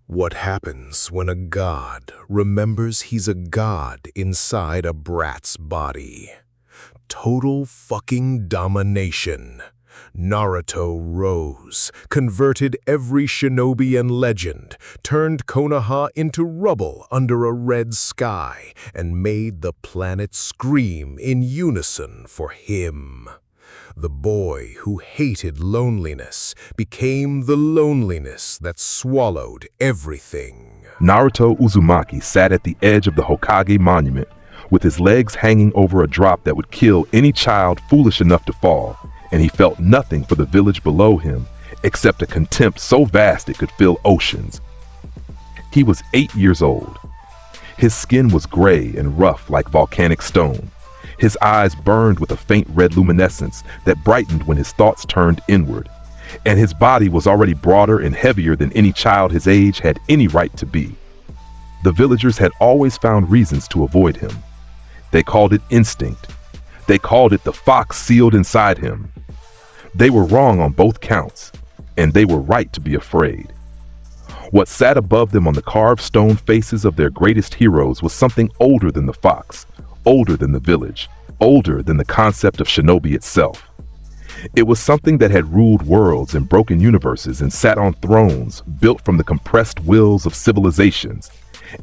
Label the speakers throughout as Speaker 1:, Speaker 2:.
Speaker 1: What happens when a god remembers he's a god inside a brat's body? Total fucking domination. Naruto rose, converted every shinobi and legend, turned Konoha into rubble under a red sky, and made the planet scream in unison for him. The boy who hated loneliness became the loneliness that swallowed everything.
Speaker 2: Naruto Uzumaki sat at the edge of the Hokage monument, with his legs hanging over a drop that would kill any child foolish enough to fall, and he felt nothing for the village below him except a contempt so vast it could fill oceans. He was 8 years old. His skin was gray and rough like volcanic stone. His eyes burned with a faint red luminescence that brightened when his thoughts turned inward, and his body was already broader and heavier than any child his age had any right to be. The villagers had always found reasons to avoid him. They called it instinct. They called it the fox sealed inside him. They were wrong on both counts, and they were right to be afraid. What sat above them on the carved stone faces of their greatest heroes was something older than the fox, older than the village, older than the concept of shinobi itself. It was something that had ruled worlds and broken universes and sat on thrones built from the compressed wills of civilizations,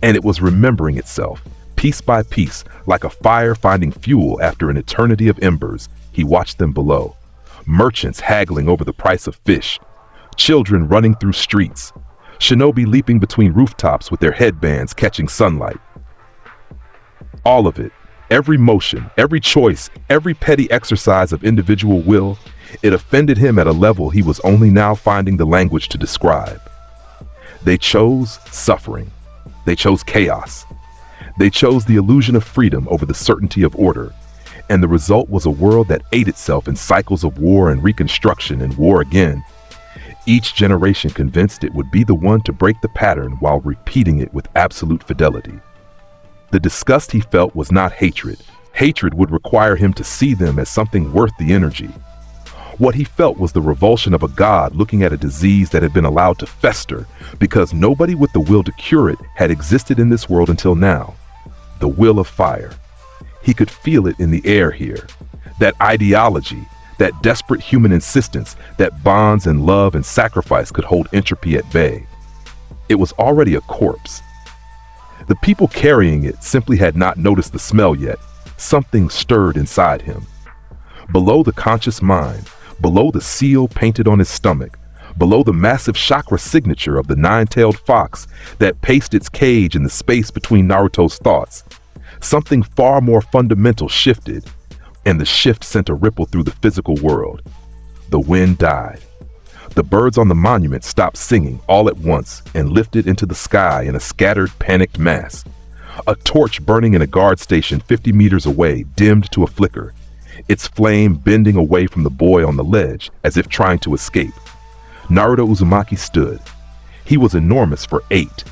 Speaker 2: and it was remembering itself, piece by piece, like a fire finding fuel after an eternity of embers. He watched them below, merchants haggling over the price of fish, children running through streets, shinobi leaping between rooftops with their headbands catching sunlight. All of it, every motion, every choice, every petty exercise of individual will, it offended him at a level he was only now finding the language to describe. They chose suffering. They chose chaos. They chose the illusion of freedom over the certainty of order, and the result was a world that ate itself in cycles of war and reconstruction and war again. Each generation convinced it would be the one to break the pattern while repeating it with absolute fidelity. The disgust he felt was not hatred. Hatred would require him to see them as something worth the energy. What he felt was the revulsion of a god looking at a disease that had been allowed to fester because nobody with the will to cure it had existed in this world until now. The will of fire. He could feel it in the air here. That ideology, that desperate human insistence that bonds and love and sacrifice could hold entropy at bay. It was already a corpse. The people carrying it simply had not noticed the smell yet. Something stirred inside him. Below the conscious mind, below the seal painted on his stomach, below the massive chakra signature of the nine-tailed fox that paced its cage in the space between Naruto's thoughts, something far more fundamental shifted, and the shift sent a ripple through the physical world. The wind died. The birds on the monument stopped singing all at once and lifted into the sky in a scattered, panicked mass. A torch burning in a guard station 50 meters away dimmed to a flicker, its flame bending away from the boy on the ledge as if trying to escape. Naruto Uzumaki stood. He was enormous for 8,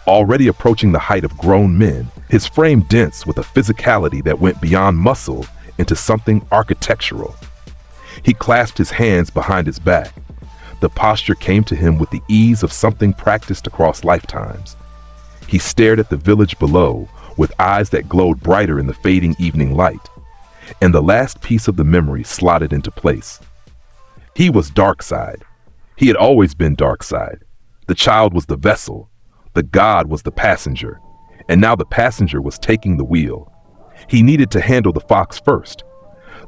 Speaker 2: already approaching the height of grown men, his frame dense with a physicality that went beyond muscle into something architectural. He clasped his hands behind his back. The posture came to him with the ease of something practiced across lifetimes. He stared at the village below with eyes that glowed brighter in the fading evening light, and the last piece of the memory slotted into place. He was Darkseid. He had always been Darkseid. The child was the vessel. The god was the passenger. And now the passenger was taking the wheel. He needed to handle the fox first.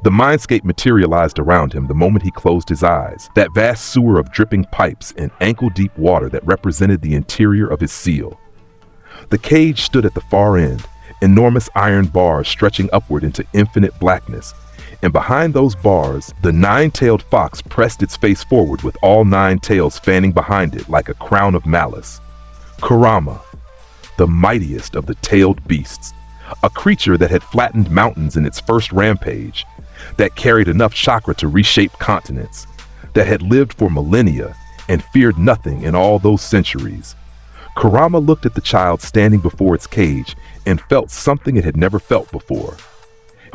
Speaker 2: The mindscape materialized around him the moment he closed his eyes, that vast sewer of dripping pipes and ankle-deep water that represented the interior of his seal. The cage stood at the far end, enormous iron bars stretching upward into infinite blackness, and behind those bars, the nine-tailed fox pressed its face forward with all 9 tails fanning behind it like a crown of malice. Kurama, the mightiest of the tailed beasts, a creature that had flattened mountains in its first rampage, that carried enough chakra to reshape continents, that had lived for millennia and feared nothing in all those centuries. Kurama looked at the child standing before its cage and felt something it had never felt before.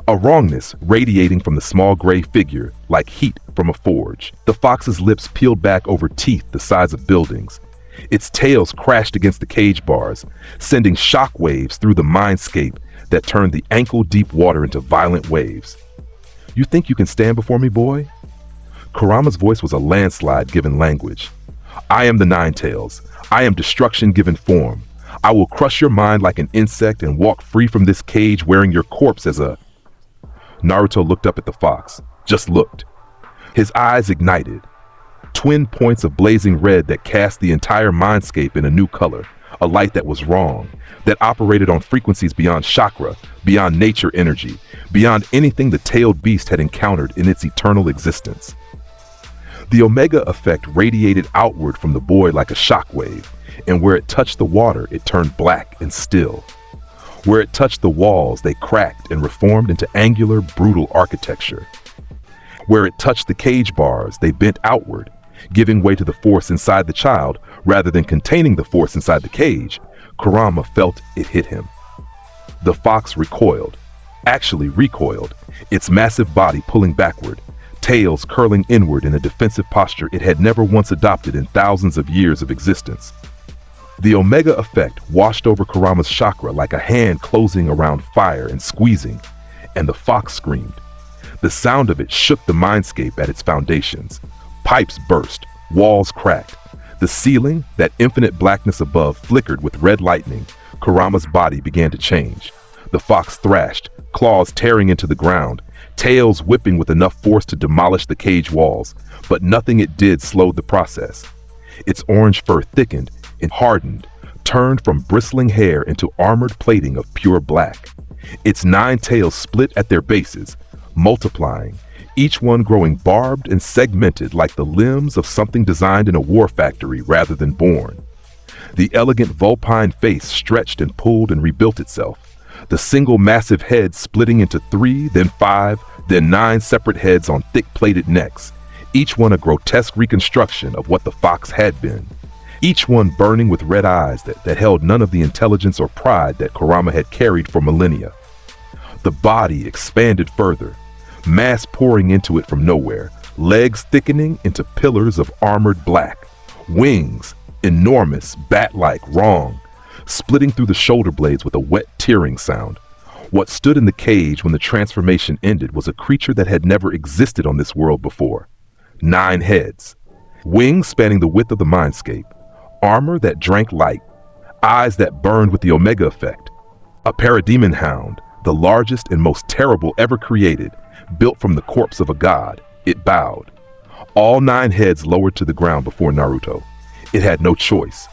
Speaker 2: A wrongness radiating from the small gray figure like heat from a forge. The fox's lips peeled back over teeth the size of buildings, Its tails crashed against the cage bars, sending shock waves through the mindscape that turned the ankle-deep water into violent waves. "You think you can stand before me, boy?" Kurama's voice was a landslide given language. "I am the Nine Tails. I am destruction given form. I will crush your mind like an insect and walk free from this cage wearing your corpse as a..." Naruto looked up at the fox. Just looked. His eyes ignited. Twin points of blazing red that cast the entire mindscape in a new color, a light that was wrong, that operated on frequencies beyond chakra, beyond nature energy, beyond anything the tailed beast had encountered in its eternal existence. The Omega effect radiated outward from the boy like a shockwave, and where it touched the water, it turned black and still. Where it touched the walls, they cracked and reformed into angular, brutal architecture. Where it touched the cage bars, they bent outward, giving way to the force inside the child rather than containing the force inside the cage. Kurama felt it hit him. The fox recoiled, actually recoiled, its massive body pulling backward, tails curling inward in a defensive posture it had never once adopted in thousands of years of existence. The Omega effect washed over Kurama's chakra like a hand closing around fire and squeezing, and the fox screamed. The sound of it shook the mindscape at its foundations. Pipes burst, walls cracked. The ceiling, that infinite blackness above, flickered with red lightning. Kurama's body began to change. The fox thrashed, claws tearing into the ground, tails whipping with enough force to demolish the cage walls, but nothing it did slowed the process. Its orange fur thickened and hardened, turned from bristling hair into armored plating of pure black. Its 9 tails split at their bases, multiplying, each one growing barbed and segmented like the limbs of something designed in a war factory rather than born. The elegant vulpine face stretched and pulled and rebuilt itself, the single massive head splitting into 3, then 5, then 9 separate heads on thick-plated necks, each one a grotesque reconstruction of what the fox had been, each one burning with red eyes that held none of the intelligence or pride that Kurama had carried for millennia. The body expanded further, mass pouring into it from nowhere, legs thickening into pillars of armored black, wings, enormous, bat-like, wrong, splitting through the shoulder blades with a wet tearing sound. What stood in the cage when the transformation ended was a creature that had never existed on this world before. 9 heads, wings spanning the width of the mindscape, armor that drank light, eyes that burned with the Omega effect. A parademon hound, the largest and most terrible ever created, built from the corpse of a god. It bowed. All 9 heads lowered to the ground before Naruto. It had no choice.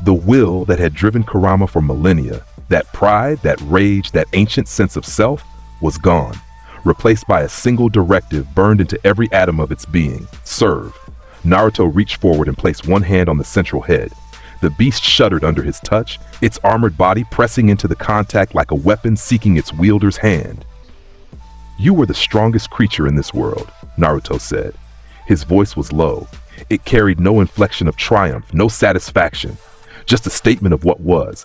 Speaker 2: The will that had driven Kurama for millennia, that pride, that rage, that ancient sense of self, was gone, replaced by a single directive burned into every atom of its being: serve. Naruto reached forward and placed one hand on the central head. The beast shuddered under his touch, its armored body pressing into the contact like a weapon seeking its wielder's hand. "You were the strongest creature in this world," Naruto said. His voice was low. It carried no inflection of triumph, no satisfaction, just a statement of what was.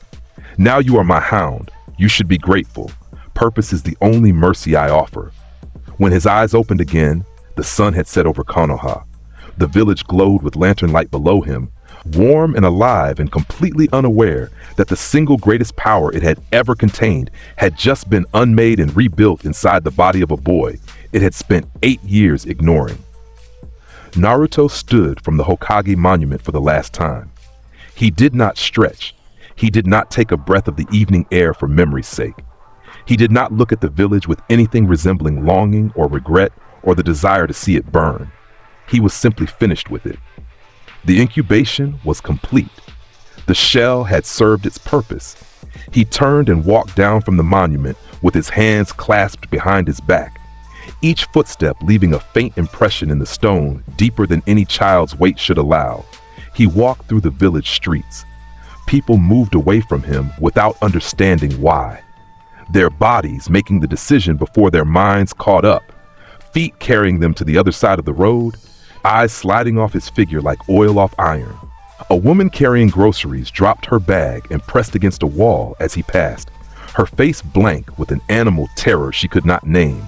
Speaker 2: "Now you are my hound. You should be grateful. Purpose is the only mercy I offer." When his eyes opened again, the sun had set over Konoha. The village glowed with lantern light below him, warm and alive and completely unaware that the single greatest power it had ever contained had just been unmade and rebuilt inside the body of a boy it had spent 8 years ignoring. Naruto stood from the Hokage monument for the last time. He did not stretch. He did not take a breath of the evening air for memory's sake. He did not look at the village with anything resembling longing or regret or the desire to see it burn. He was simply finished with it. The incubation was complete. The shell had served its purpose. He turned and walked down from the monument with his hands clasped behind his back, each footstep leaving a faint impression in the stone deeper than any child's weight should allow. He walked through the village streets. People moved away from him without understanding why. Their bodies making the decision before their minds caught up, feet carrying them to the other side of the road, eyes sliding off his figure like oil off iron. A woman carrying groceries dropped her bag and pressed against a wall as he passed, her face blank with an animal terror she could not name.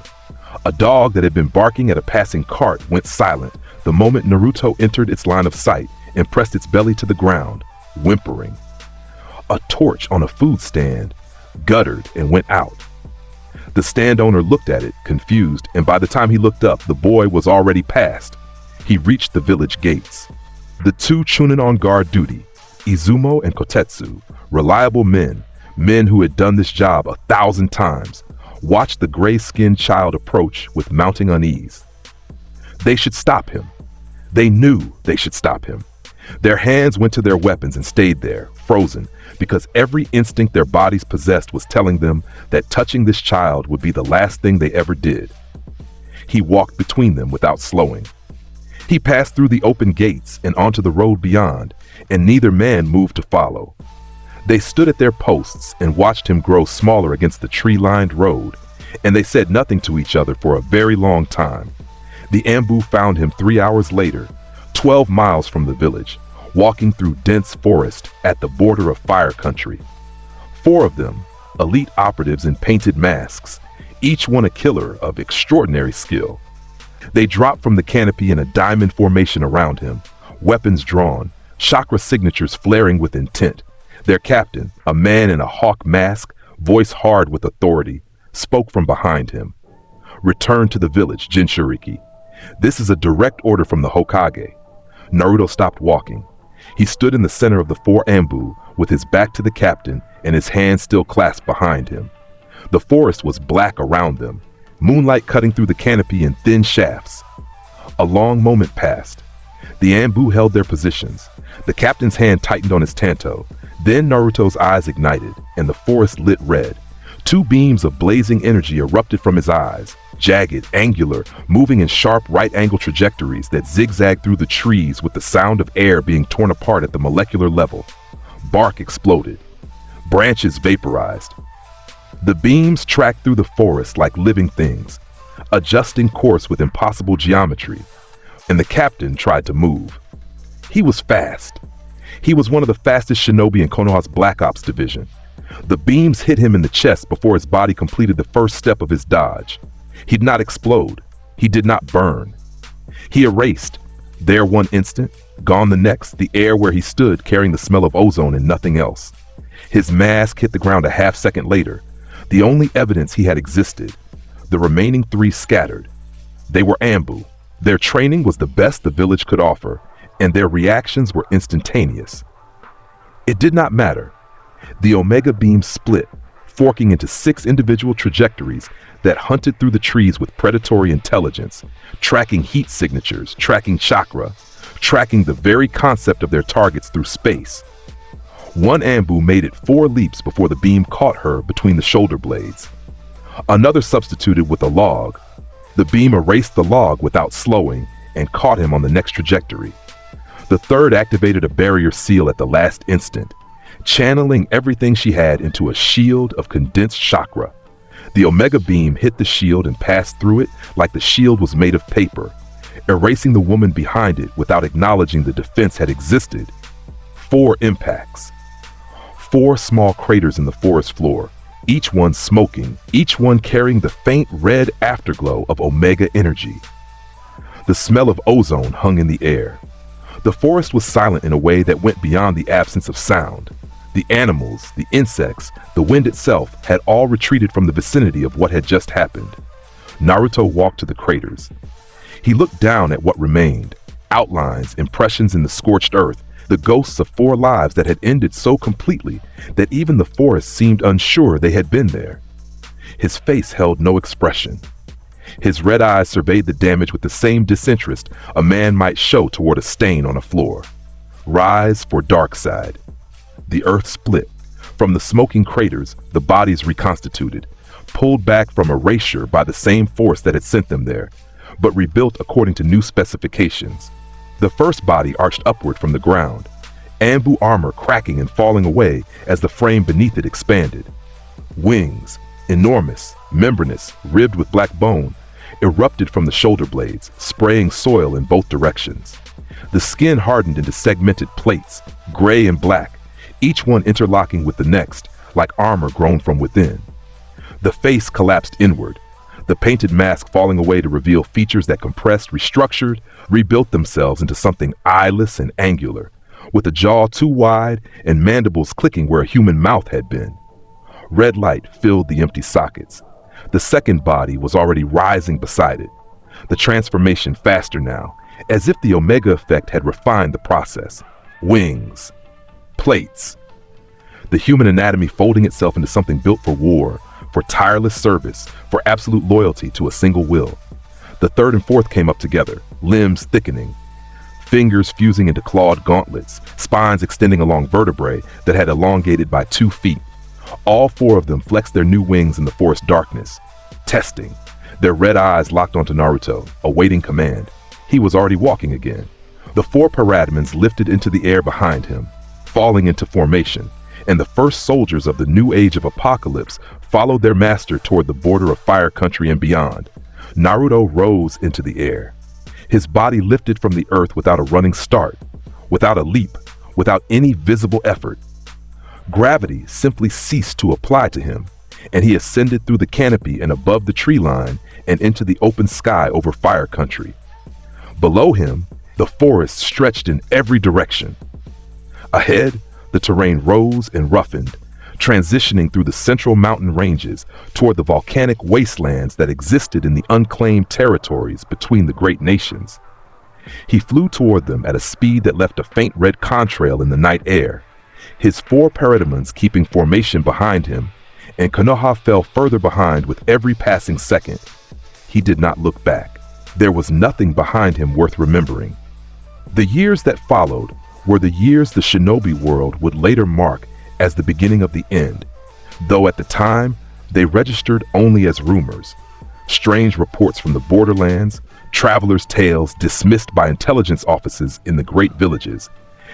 Speaker 2: A dog that had been barking at a passing cart went silent the moment Naruto entered its line of sight and pressed its belly to the ground, whimpering. A torch on a food stand guttered and went out. The stand owner looked at it, confused, and by the time he looked up, the boy was already past. He reached the village gates. The two chunin on guard duty, Izumo and Kotetsu, reliable men who had done this job 1,000 times, watched the gray-skinned child approach with mounting unease. They should stop him. They knew they should stop him. Their hands went to their weapons and stayed there, frozen, because every instinct their bodies possessed was telling them that touching this child would be the last thing they ever did. He walked between them without slowing. He passed through the open gates and onto the road beyond, and neither man moved to follow. They stood at their posts and watched him grow smaller against the tree-lined road, and they said nothing to each other for a very long time. The Ambu found him 3 hours later, 12 miles from the village, walking through dense forest at the border of fire country. 4 of them, elite operatives in painted masks, each one a killer of extraordinary skill. They dropped from the canopy in a diamond formation around him, weapons drawn, chakra signatures flaring with intent. Their captain, a man in a hawk mask, voice hard with authority, spoke from behind him. Return to the village, Jinchuriki. This is a direct order from the Hokage. Naruto stopped walking. He stood in the center of the 4 Ambu with his back to the captain and his hands still clasped behind him. The forest was black around them, moonlight cutting through the canopy in thin shafts. A long moment passed. The Ambu held their positions. The captain's hand tightened on his tanto. Then Naruto's eyes ignited, and the forest lit red. 2 beams of blazing energy erupted from his eyes, jagged, angular, moving in sharp right-angle trajectories that zigzagged through the trees with the sound of air being torn apart at the molecular level. Bark exploded. Branches vaporized. The beams tracked through the forest like living things, adjusting course with impossible geometry, and the captain tried to move. He was fast. He was one of the fastest shinobi in Konoha's Black Ops division. The beams hit him in the chest before his body completed the first step of his dodge. He did not explode. He did not burn. He erased. There one instant, gone the next, the air where he stood carrying the smell of ozone and nothing else. His mask hit the ground a half-second later, the only evidence he had existed. The remaining 3 scattered. They were Ambu. Their training was the best the village could offer, and their reactions were instantaneous. It did not matter. The Omega beam split, forking into 6 individual trajectories that hunted through the trees with predatory intelligence, tracking heat signatures, tracking chakra, tracking the very concept of their targets through space. One Ambu made it 4 leaps before the beam caught her between the shoulder blades. Another substituted with a log. The beam erased the log without slowing and caught him on the next trajectory. The third activated a barrier seal at the last instant, channeling everything she had into a shield of condensed chakra. The Omega beam hit the shield and passed through it like the shield was made of paper, erasing the woman behind it without acknowledging the defense had existed. 4 impacts. 4 small craters in the forest floor, each one smoking, each one carrying the faint red afterglow of Omega energy. The smell of ozone hung in the air. The forest was silent in a way that went beyond the absence of sound. The animals, the insects, the wind itself had all retreated from the vicinity of what had just happened. Naruto walked to the craters. He looked down at what remained, outlines, impressions in the scorched earth, the ghosts of 4 lives that had ended so completely that even the forest seemed unsure they had been there. His face held no expression. His red eyes surveyed the damage with the same disinterest a man might show toward a stain on a floor. Rise for Darkseid. The earth split. From the smoking craters, the bodies reconstituted, pulled back from erasure by the same force that had sent them there, but rebuilt according to new specifications. The first body arched upward from the ground, Ambu armor cracking and falling away as the frame beneath it expanded. Wings, enormous, membranous, ribbed with black bone, erupted from the shoulder blades, spraying soil in both directions. The skin hardened into segmented plates, gray and black, each one interlocking with the next, like armor grown from within. The face collapsed inward. the painted mask falling away to reveal features that compressed, restructured, rebuilt themselves into something eyeless and angular, with a jaw too wide and mandibles clicking where a human mouth had been. Red light filled the empty sockets. The second body was already rising beside it, the transformation faster now, as if the Omega effect had refined the process. Wings. Plates. The human anatomy folding itself into something built for war, for tireless service, for absolute loyalty to a single will. The third and fourth came up together, limbs thickening, fingers fusing into clawed gauntlets, spines extending along vertebrae that had elongated by 2 feet. All 4 of them flexed their new wings in the forest darkness, testing, their red eyes locked onto Naruto, awaiting command. He was already walking again. The 4 parademons lifted into the air behind him, falling into formation, and the first soldiers of the new age of Apokolips followed their master toward the border of Fire Country and beyond. Naruto rose into the air. His body lifted from the earth without a running start, without a leap, without any visible effort. Gravity simply ceased to apply to him, and he ascended through the canopy and above the tree line and into the open sky over Fire Country. Below him, the forest stretched in every direction. Ahead, the terrain rose and roughened, transitioning through the central mountain ranges toward the volcanic wastelands that existed in the unclaimed territories between the great nations. He flew toward them at a speed that left a faint red contrail in the night air, his 4 parademons keeping formation behind him, and Konoha fell further behind with every passing second. He did not look back. There was nothing behind him worth remembering. The years that followed were the years the shinobi world would later mark as the beginning of the end, though at the time they registered only as rumors, strange reports from the borderlands, travelers' tales dismissed by intelligence offices in the great villages,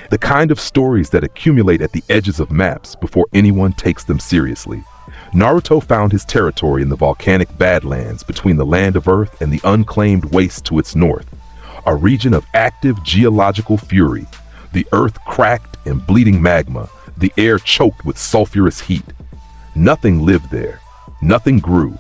Speaker 2: the kind of stories that accumulate at the edges of maps before anyone takes them seriously. Naruto found his territory in the volcanic Badlands between the land of Earth and the unclaimed waste to its north, a region of active geological fury. The earth cracked in bleeding magma, the air choked with sulfurous heat. Nothing lived there. Nothing grew.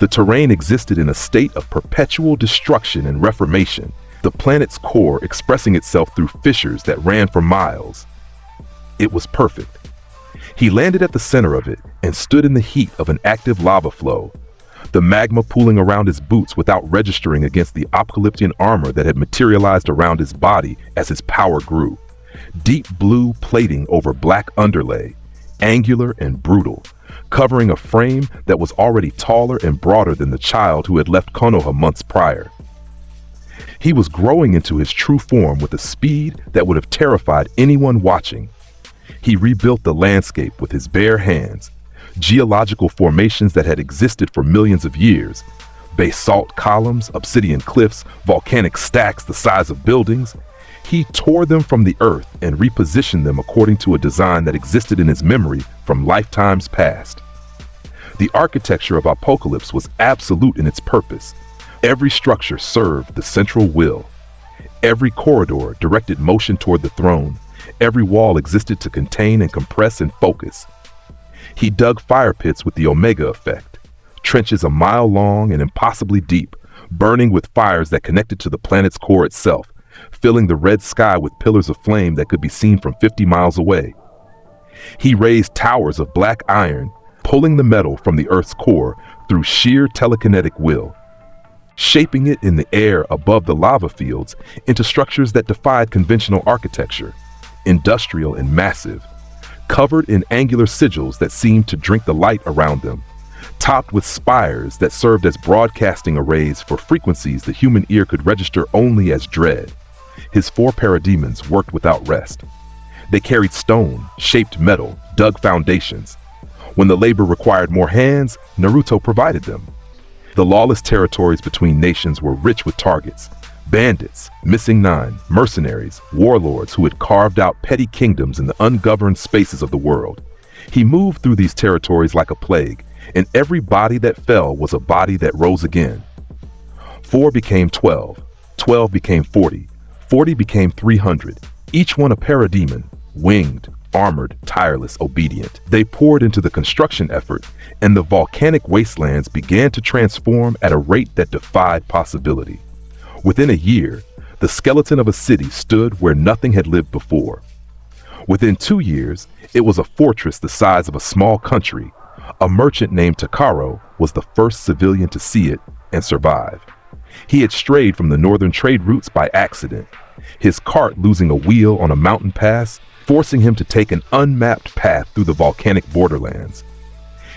Speaker 2: The terrain existed in a state of perpetual destruction and reformation, the planet's core expressing itself through fissures that ran for miles. It was perfect. He landed at the center of it and stood in the heat of an active lava flow, the magma pooling around his boots without registering against the apocalyptic armor that had materialized around his body as his power grew. Deep blue plating over black underlay, angular and brutal, covering a frame that was already taller and broader than the child who had left Konoha months prior. He was growing into his true form with a speed that would have terrified anyone watching. He rebuilt the landscape with his bare hands, geological formations that had existed for millions of years, basalt columns, obsidian cliffs, volcanic stacks the size of buildings. He tore them from the earth and repositioned them according to a design that existed in his memory from lifetimes past. The architecture of Apokolips was absolute in its purpose. Every structure served the central will. Every corridor directed motion toward the throne. Every wall existed to contain and compress and focus. He dug fire pits with the Omega effect, trenches a mile long and impossibly deep, burning with fires that connected to the planet's core itself, filling the red sky with pillars of flame that could be seen from 50 miles away. He raised towers of black iron, pulling the metal from the Earth's core through sheer telekinetic will, shaping it in the air above the lava fields into structures that defied conventional architecture, industrial and massive, covered in angular sigils that seemed to drink the light around them, topped with spires that served as broadcasting arrays for frequencies the human ear could register only as dread. His 4 parademons worked without rest. They carried stone, shaped metal, dug foundations. When the labor required more hands, Naruto provided them. The lawless territories between nations were rich with targets. Bandits, Missing Nine, mercenaries, warlords who had carved out petty kingdoms in the ungoverned spaces of the world. He moved through these territories like a plague, and every body that fell was a body that rose again. 4 became 12, 12 became 40, 40 became 300, each one a parademon, winged, armored, tireless, obedient. They poured into the construction effort, and the volcanic wastelands began to transform at a rate that defied possibility. Within a year, the skeleton of a city stood where nothing had lived before. Within 2 years, it was a fortress the size of a small country. A merchant named Takaro was the first civilian to see it and survive. He had strayed from the northern trade routes by accident, his cart losing a wheel on a mountain pass, forcing him to take an unmapped path through the volcanic borderlands.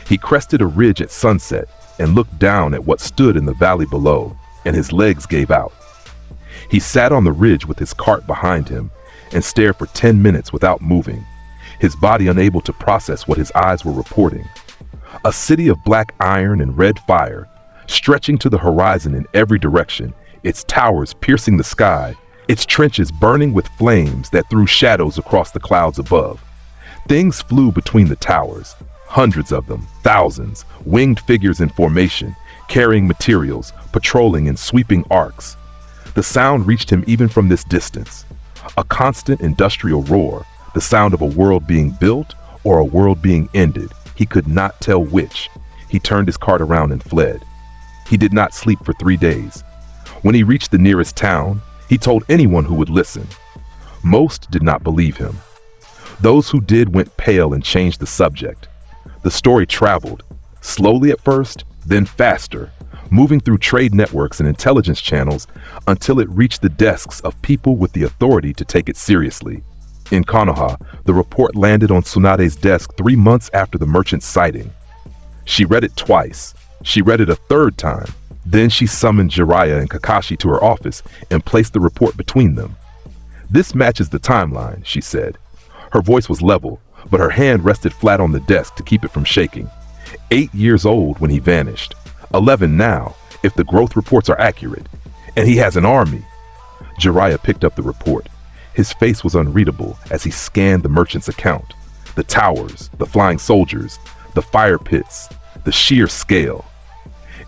Speaker 2: He crested a ridge at sunset and looked down at what stood in the valley below, and his legs gave out. He sat on the ridge with his cart behind him and stared for 10 minutes without moving, his body unable to process what his eyes were reporting. A city of black iron and red fire, stretching to the horizon in every direction, its towers piercing the sky, its trenches burning with flames that threw shadows across the clouds above. Things flew between the towers, hundreds of them, thousands, winged figures in formation, carrying materials, patrolling in sweeping arcs. The sound reached him even from this distance. A constant industrial roar, the sound of a world being built or a world being ended. He could not tell which. He turned his cart around and fled. He did not sleep for 3 days. When he reached the nearest town, he told anyone who would listen. Most did not believe him. Those who did went pale and changed the subject. The story traveled, slowly at first, then faster, moving through trade networks and intelligence channels until it reached the desks of people with the authority to take it seriously. In Konoha, the report landed on Tsunade's desk 3 months after the merchant's sighting. She read it twice. She read it a third time. Then she summoned Jiraiya and Kakashi to her office and placed the report between them. "This matches the timeline," she said. Her voice was level, but her hand rested flat on the desk to keep it from shaking. 8 years old when he vanished. 11 now, if the growth reports are accurate. And he has an army. Jiraiya picked up the report. His face was unreadable as he scanned the merchant's account. The towers, the flying soldiers, the fire pits, the sheer scale.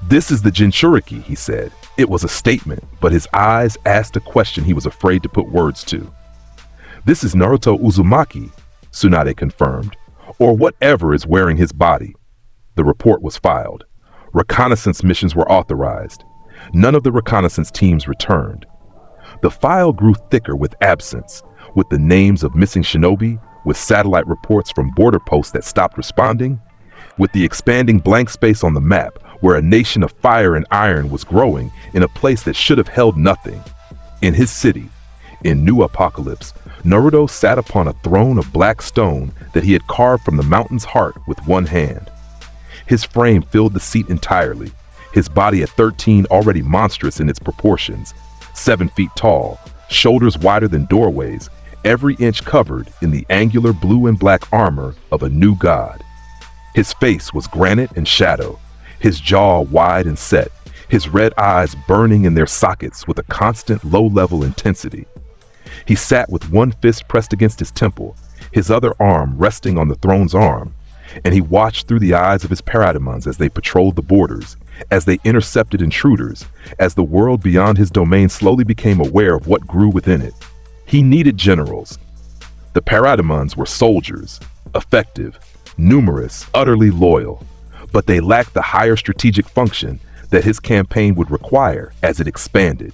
Speaker 2: "This is the Jinchuriki," he said. It was a statement, but his eyes asked a question he was afraid to put words to. "This is Naruto Uzumaki," Tsunade confirmed, "or whatever is wearing his body." The report was filed. Reconnaissance missions were authorized. None of the reconnaissance teams returned. The file grew thicker with absence, with the names of missing shinobi, with satellite reports from border posts that stopped responding, with the expanding blank space on the map where a nation of fire and iron was growing in a place that should have held nothing. In his city, in New Apokolips, Naruto sat upon a throne of black stone that he had carved from the mountain's heart with one hand. His frame filled the seat entirely, his body at 13 already monstrous in its proportions, 7 feet tall, shoulders wider than doorways, every inch covered in the angular blue and black armor of a new god. His face was granite and shadow, his jaw wide and set, his red eyes burning in their sockets with a constant low-level intensity. He sat with one fist pressed against his temple, his other arm resting on the throne's arm, and he watched through the eyes of his parademons as they patrolled the borders, as they intercepted intruders, as the world beyond his domain slowly became aware of what grew within it. He needed generals. The parademons were soldiers, effective, numerous, utterly loyal, but they lacked the higher strategic function that his campaign would require as it expanded.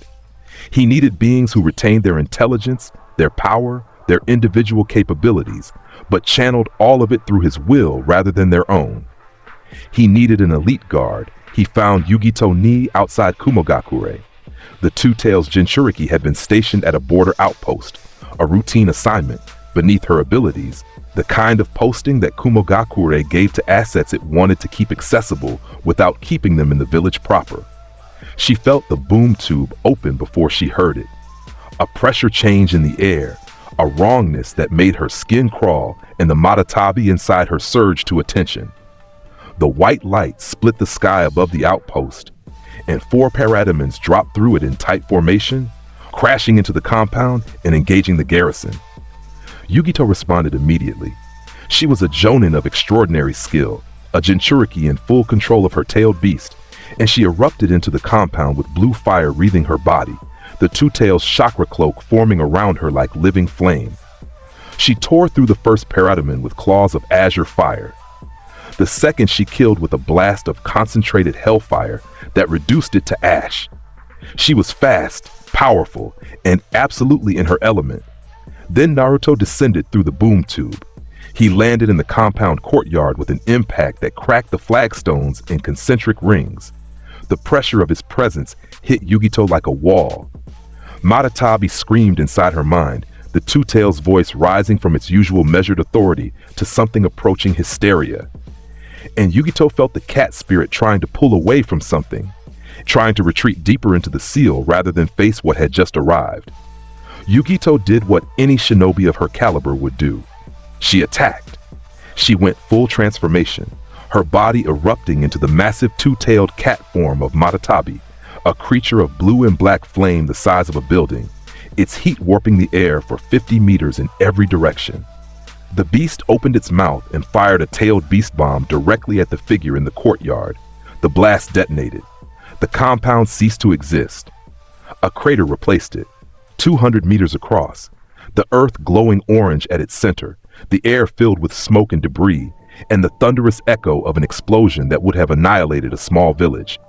Speaker 2: He needed beings who retained their intelligence, their power, their individual capabilities, but channeled all of it through his will rather than their own. He needed an elite guard. He found Yugito Ni outside Kumogakure. The Two-Tails Jinchuriki had been stationed at a border outpost, a routine assignment beneath her abilities, the kind of posting that Kumogakure gave to assets it wanted to keep accessible without keeping them in the village proper. She felt the boom tube open before she heard it. A pressure change in the air, a wrongness that made her skin crawl and the matatabi inside her surge to attention. The white light split the sky above the outpost, and 4 parademons dropped through it in tight formation, crashing into the compound and engaging the garrison. Yugito responded immediately. She was a jonin of extraordinary skill, a Jinchuriki in full control of her tailed beast, and she erupted into the compound with blue fire wreathing her body, the Two-Tails chakra cloak forming around her like living flame. She tore through the first parademon with claws of azure fire. The second she killed with a blast of concentrated hellfire that reduced it to ash. She was fast, powerful, and absolutely in her element. Then Naruto descended through the boom tube. He landed in the compound courtyard with an impact that cracked the flagstones in concentric rings. The pressure of his presence hit Yugito like a wall. Matatabi screamed inside her mind, the Two-Tails voice rising from its usual measured authority to something approaching hysteria. And Yugito felt the cat spirit trying to pull away from something, trying to retreat deeper into the seal rather than face what had just arrived. Yugito did what any shinobi of her caliber would do. She attacked. She went full transformation, her body erupting into the massive two-tailed cat form of Matatabi, a creature of blue and black flame the size of a building, its heat warping the air for 50 meters in every direction. The beast opened its mouth and fired a tailed beast bomb directly at the figure in the courtyard. The blast detonated. The compound ceased to exist. A crater replaced it, 200 meters across, the earth glowing orange at its center, the air filled with smoke and debris, and the thunderous echo of an explosion that would have annihilated a small village.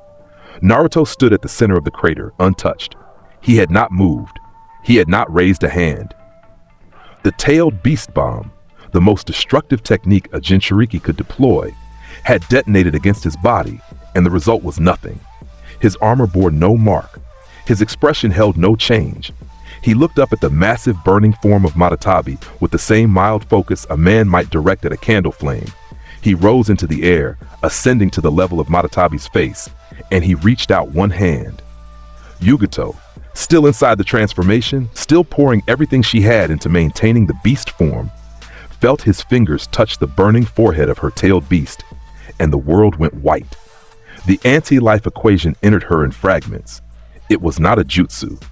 Speaker 2: Naruto stood at the center of the crater, untouched. He had not moved. He had not raised a hand. The tailed beast bomb, the most destructive technique a Jinchuriki could deploy, had detonated against his body, and the result was nothing. His armor bore no mark. His expression held no change. He looked up at the massive burning form of Matatabi with the same mild focus a man might direct at a candle flame. He rose into the air, ascending to the level of Matatabi's face, and he reached out one hand. Yugito, still inside the transformation, still pouring everything she had into maintaining the beast form, felt his fingers touch the burning forehead of her tailed beast, and the world went white. The anti-life equation entered her in fragments. It was not a jutsu.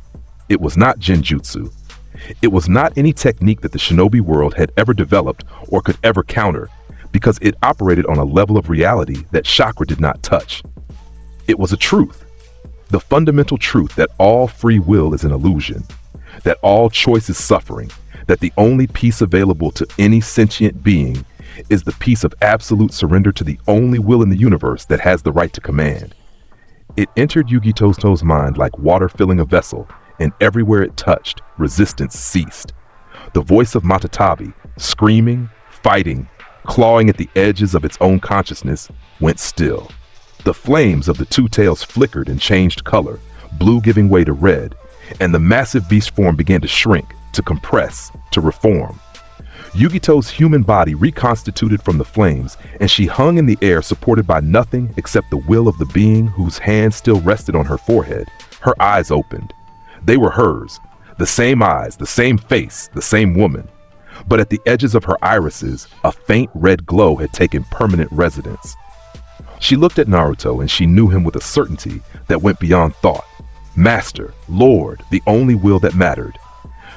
Speaker 2: It was not genjutsu. It was not any technique that the shinobi world had ever developed or could ever counter, because it operated on a level of reality that chakra did not touch. It was a truth, the fundamental truth that all free will is an illusion, that all choice is suffering, that the only peace available to any sentient being is the peace of absolute surrender to the only will in the universe that has the right to command. It entered Yugito's mind like water filling a vessel, and everywhere it touched, resistance ceased. The voice of Matatabi, screaming, fighting, clawing at the edges of its own consciousness, went still. The flames of the Two-Tails flickered and changed color, blue giving way to red, and the massive beast form began to shrink, to compress, to reform. Yugito's human body reconstituted from the flames, and she hung in the air supported by nothing except the will of the being whose hand still rested on her forehead. Her eyes opened. They were hers, the same eyes, the same face, the same woman. But at the edges of her irises, a faint red glow had taken permanent residence. She looked at Naruto and she knew him with a certainty that went beyond thought. Master, Lord, the only will that mattered.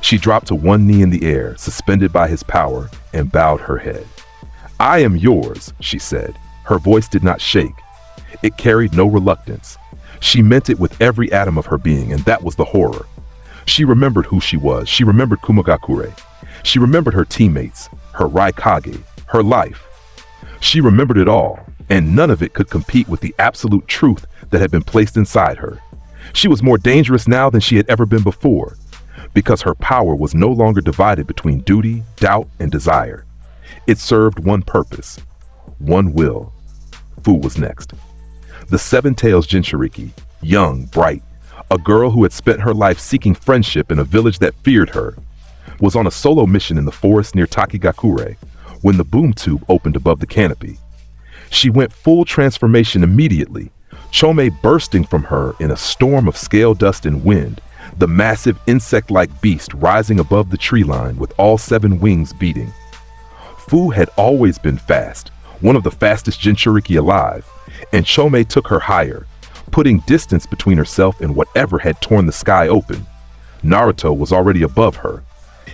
Speaker 2: She dropped to one knee in the air, suspended by his power, and bowed her head. "I am yours," she said. Her voice did not shake. It carried no reluctance. She meant it with every atom of her being, and that was the horror. She remembered who she was. She remembered Kumogakure. She remembered her teammates, her Raikage, her life. She remembered it all, and none of it could compete with the absolute truth that had been placed inside her. She was more dangerous now than she had ever been before, because her power was no longer divided between duty, doubt, and desire. It served one purpose, one will. Fu was next. The Seven-Tails Jinchuriki, young, bright, a girl who had spent her life seeking friendship in a village that feared her, was on a solo mission in the forest near Takigakure when the boom tube opened above the canopy. She went full transformation immediately, Chome bursting from her in a storm of scale dust and wind, the massive insect-like beast rising above the tree line with all 7 wings beating. Fu had always been fast, one of the fastest Jinchuriki alive, and Chome took her higher, putting distance between herself and whatever had torn the sky open. Naruto was already above her.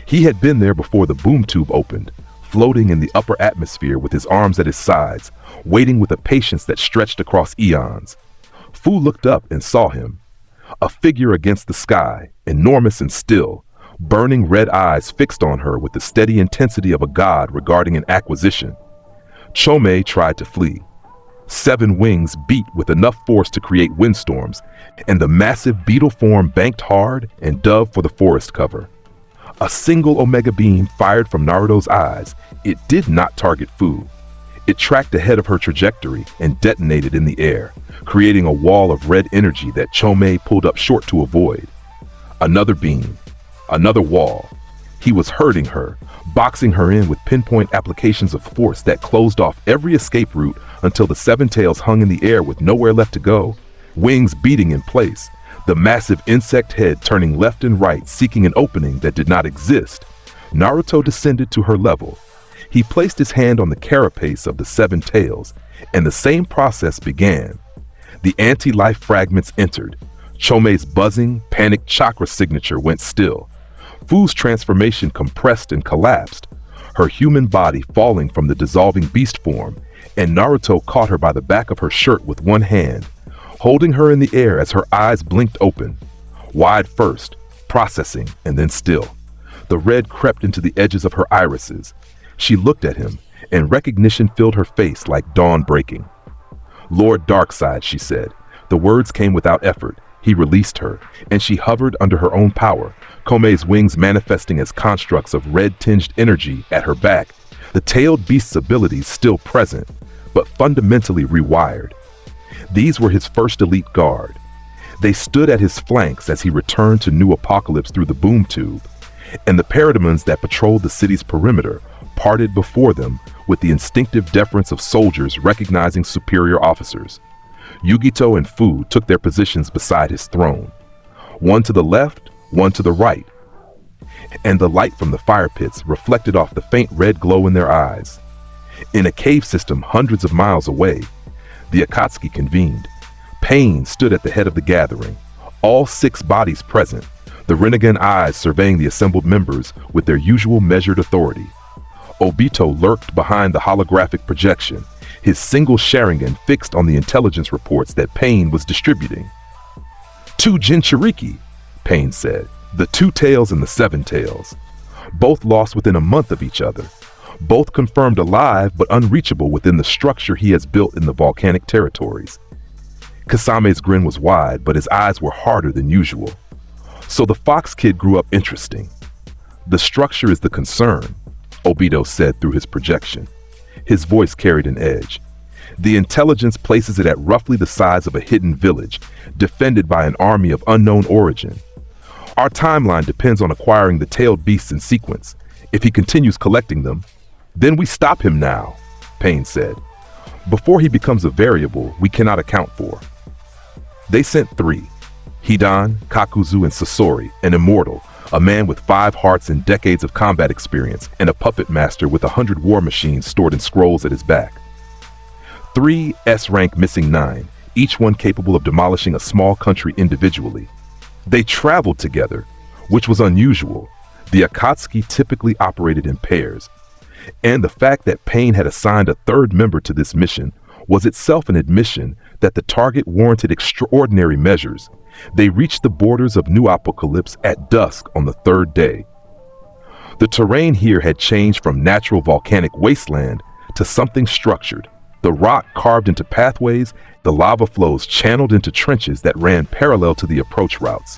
Speaker 2: He had been there before the boom tube opened, floating in the upper atmosphere with his arms at his sides, waiting with a patience that stretched across eons. Fu looked up and saw him, a figure against the sky, enormous and still, burning red eyes fixed on her with the steady intensity of a god regarding an acquisition. Chomei tried to flee. 7 wings beat with enough force to create windstorms, and the massive beetle form banked hard and dove for the forest cover. A single Omega beam fired from Naruto's eyes. It did not target Fu. It tracked ahead of her trajectory and detonated in the air, creating a wall of red energy that Chomei pulled up short to avoid. Another beam, another wall. He was hurting her, boxing her in with pinpoint applications of force that closed off every escape route until the 7 tails hung in the air with nowhere left to go, wings beating in place, the massive insect head turning left and right seeking an opening that did not exist. Naruto descended to her level. He placed his hand on the carapace of the 7 tails, and the same process began. The anti-life fragments entered. Chomei's buzzing, panicked chakra signature went still. Fu's transformation compressed and collapsed, her human body falling from the dissolving beast form, and Naruto caught her by the back of her shirt with one hand, holding her in the air as her eyes blinked open. Wide first, processing, and then still. The red crept into the edges of her irises. She looked at him, and recognition filled her face like dawn breaking. "Lord Darkseid," she said. The words came without effort. He released her, and she hovered under her own power, Komei's wings manifesting as constructs of red-tinged energy at her back, the tailed beast's abilities still present, but fundamentally rewired. These were his first elite guard. They stood at his flanks as he returned to New Apokolips through the boom tube, and the parademons that patrolled the city's perimeter parted before them with the instinctive deference of soldiers recognizing superior officers. Yugito and Fu took their positions beside his throne, one to the left, one to the right, and the light from the fire pits reflected off the faint red glow in their eyes. In a cave system hundreds of miles away, the Akatsuki convened. Pain stood at the head of the gathering, all 6 bodies present, the Rinnegan eyes surveying the assembled members with their usual measured authority. Obito lurked behind the holographic projection, his single Sharingan fixed on the intelligence reports that Pain was distributing. 2 Jinchuriki, Pain said, the 2 tails and the 7 tails. Both lost within a month of each other. Both confirmed alive but unreachable within the structure he has built in the volcanic territories. Kasame's grin was wide, but his eyes were harder than usual. So the Fox Kid grew up interesting. The structure is the concern, Obito said through his projection. His voice carried an edge. The intelligence places it at roughly the size of a hidden village, defended by an army of unknown origin. Our timeline depends on acquiring the tailed beasts in sequence. If he continues collecting them, then we stop him now, Pain said. Before he becomes a variable we cannot account for. They sent 3, Hidan, Kakuzu, and Sasori, an immortal, a man with 5 hearts and decades of combat experience, and a puppet master with 100 war machines stored in scrolls at his back. 3 S-rank missing 9, each one capable of demolishing a small country individually. They traveled together, which was unusual. The Akatsuki typically operated in pairs, and the fact that Pain had assigned a 3rd member to this mission was itself an admission that the target warranted extraordinary measures. They reached the borders of New Apokolips at dusk on the 3rd day. The terrain here had changed from natural volcanic wasteland to something structured. The rock carved into pathways, the lava flows channeled into trenches that ran parallel to the approach routes.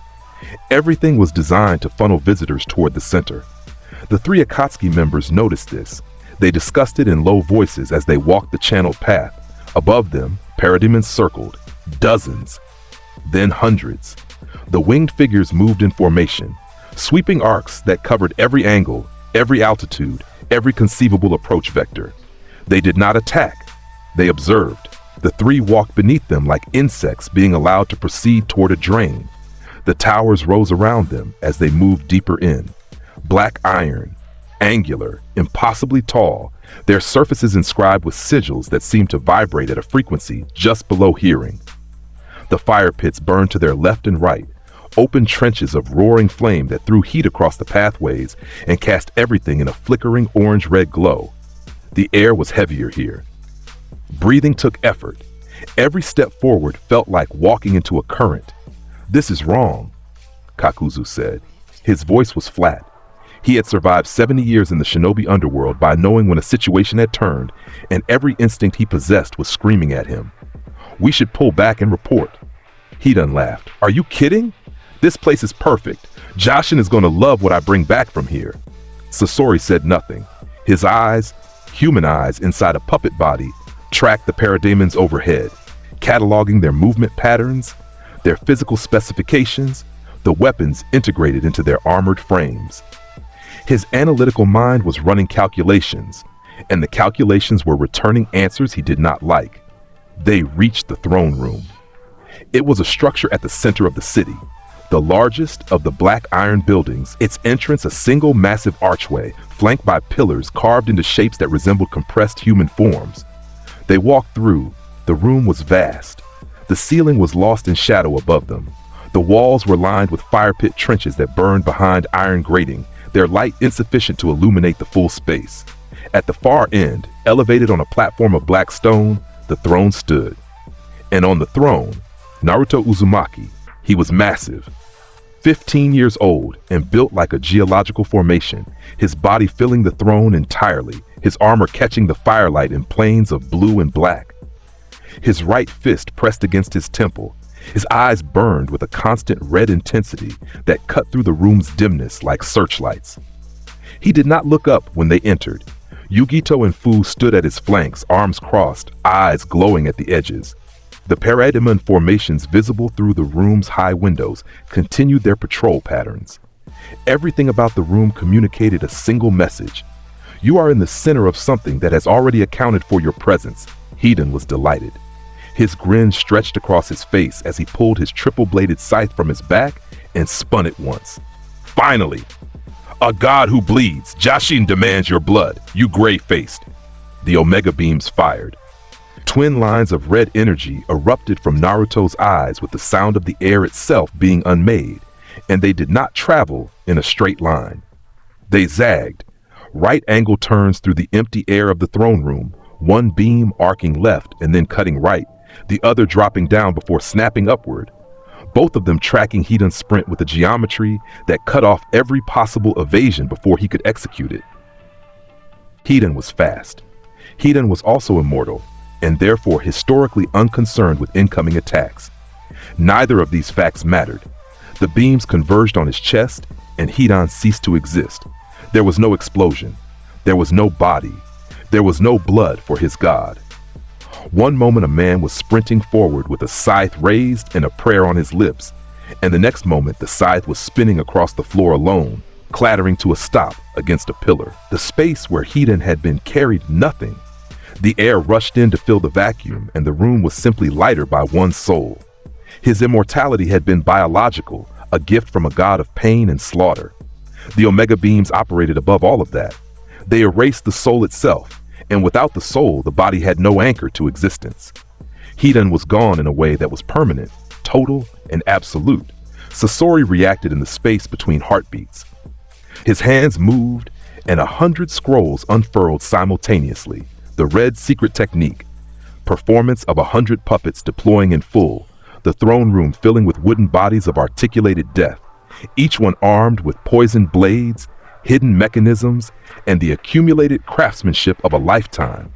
Speaker 2: Everything was designed to funnel visitors toward the center. The 3 Akatsuki members noticed this. They discussed it in low voices as they walked the channeled path. Above them, parademons circled, dozens, then hundreds. The winged figures moved in formation, sweeping arcs that covered every angle, every altitude, every conceivable approach vector. They did not attack. They observed. The 3 walked beneath them like insects being allowed to proceed toward a drain. The towers rose around them as they moved deeper in. Black iron, angular, impossibly tall, their surfaces inscribed with sigils that seemed to vibrate at a frequency just below hearing. The fire pits burned to their left and right, open trenches of roaring flame that threw heat across the pathways and cast everything in a flickering orange-red glow. The air was heavier here. Breathing took effort. Every step forward felt like walking into a current. "This is wrong," Kakuzu said. His voice was flat. He had survived 70 years in the shinobi underworld by knowing when a situation had turned, and every instinct he possessed was screaming at him. "We should pull back and report." Hidan laughed. "Are you kidding? This place is perfect. Joshin is going to love what I bring back from here." Sasori said nothing. His eyes, human eyes inside a puppet body, tracked the parademons overhead, cataloging their movement patterns, their physical specifications, the weapons integrated into their armored frames. His analytical mind was running calculations, and the calculations were returning answers he did not like. They reached the throne room. It was a structure at the center of the city, the largest of the black iron buildings, its entrance a single massive archway, flanked by pillars carved into shapes that resembled compressed human forms. They walked through. The room was vast. The ceiling was lost in shadow above them. The walls were lined with fire pit trenches that burned behind iron grating, their light insufficient to illuminate the full space. At the far end, elevated on a platform of black stone, the throne stood. And on the throne, Naruto Uzumaki. He was massive, 15 years old and built like a geological formation, his body filling the throne entirely, his armor catching the firelight in planes of blue and black. His right fist pressed against his temple, his eyes burned with a constant red intensity that cut through the room's dimness like searchlights. He did not look up when they entered. Yugito and Fu stood at his flanks, arms crossed, eyes glowing at the edges. The parademon formations visible through the room's high windows continued their patrol patterns. Everything about the room communicated a single message. You are in the center of something that has already accounted for your presence. Hidan was delighted. His grin stretched across his face as he pulled his triple-bladed scythe from his back and spun it once. Finally! A god who bleeds. Joshin demands your blood, you gray-faced. The Omega beams fired. Twin lines of red energy erupted from Naruto's eyes with the sound of the air itself being unmade, and they did not travel in a straight line. They zagged, right-angle turns through the empty air of the throne room, one beam arcing left and then cutting right, the other dropping down before snapping upward, both of them tracking Hidan's sprint with a geometry that cut off every possible evasion before he could execute it. Hidan was fast. Hidan was also immortal, and therefore historically unconcerned with incoming attacks. Neither of these facts mattered. The beams converged on his chest, and Hidan ceased to exist. There was no explosion. There was no body. There was no blood for his god. One moment a man was sprinting forward with a scythe raised and a prayer on his lips, and the next moment the scythe was spinning across the floor alone, clattering to a stop against a pillar. The space where Hidan had been carried nothing. The air rushed in to fill the vacuum, and the room was simply lighter by one soul. His immortality had been biological, a gift from a god of pain and slaughter. The Omega beams operated above all of that. They erased the soul itself, and without the soul, the body had no anchor to existence. Hidan was gone in a way that was permanent, total, and absolute. Sasori reacted in the space between heartbeats. His hands moved, and 100 scrolls unfurled simultaneously. The red secret technique, performance of 100 puppets deploying in full, the throne room filling with wooden bodies of articulated death, each one armed with poisoned blades, hidden mechanisms, and the accumulated craftsmanship of a lifetime.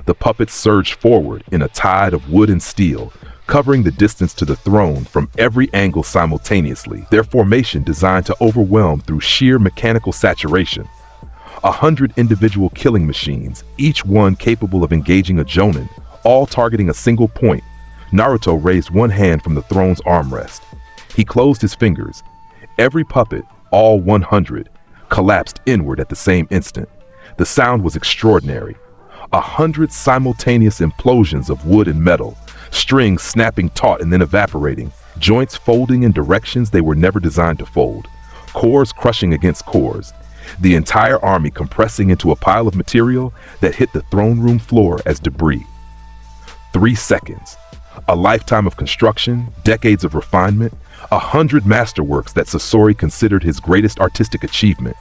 Speaker 2: The puppets surged forward in a tide of wood and steel, covering the distance to the throne from every angle simultaneously, their formation designed to overwhelm through sheer mechanical saturation. 100 individual killing machines, each one capable of engaging a jonin, all targeting a single point. Naruto raised one hand from the throne's armrest. He closed his fingers. Every puppet, all 100, collapsed inward at the same instant. The sound was extraordinary. 100 simultaneous implosions of wood and metal, strings snapping taut and then evaporating, joints folding in directions they were never designed to fold, cores crushing against cores. The entire army compressing into a pile of material that hit the throne room floor as debris. 3 seconds. A lifetime of construction, decades of refinement, 100 masterworks that Sasori considered his greatest artistic achievement,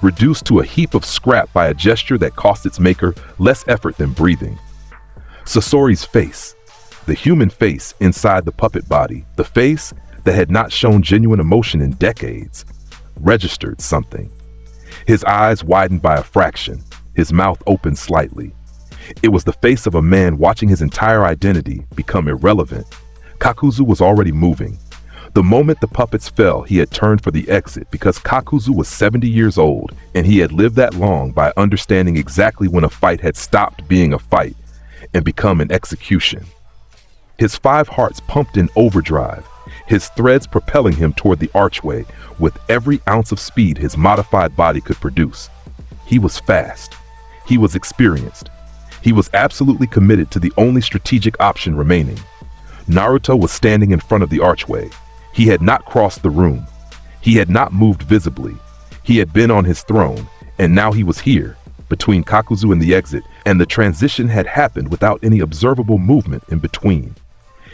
Speaker 2: reduced to a heap of scrap by a gesture that cost its maker less effort than breathing. Sasori's face, the human face inside the puppet body, the face that had not shown genuine emotion in decades. registered something. His eyes widened by a fraction, his mouth opened slightly. It was the face of a man watching his entire identity become irrelevant. Kakuzu was already moving. The moment the puppets fell, he had turned for the exit because Kakuzu was 70 years old and he had lived that long by understanding exactly when a fight had stopped being a fight and become an execution. His 5 hearts pumped in overdrive, his threads propelling him toward the archway with every ounce of speed his modified body could produce. He was fast. He was experienced. He was absolutely committed to the only strategic option remaining. Naruto was standing in front of the archway. He had not crossed the room. He had not moved visibly. He had been on his throne, and now he was here, between Kakuzu and the exit, and the transition had happened without any observable movement in between.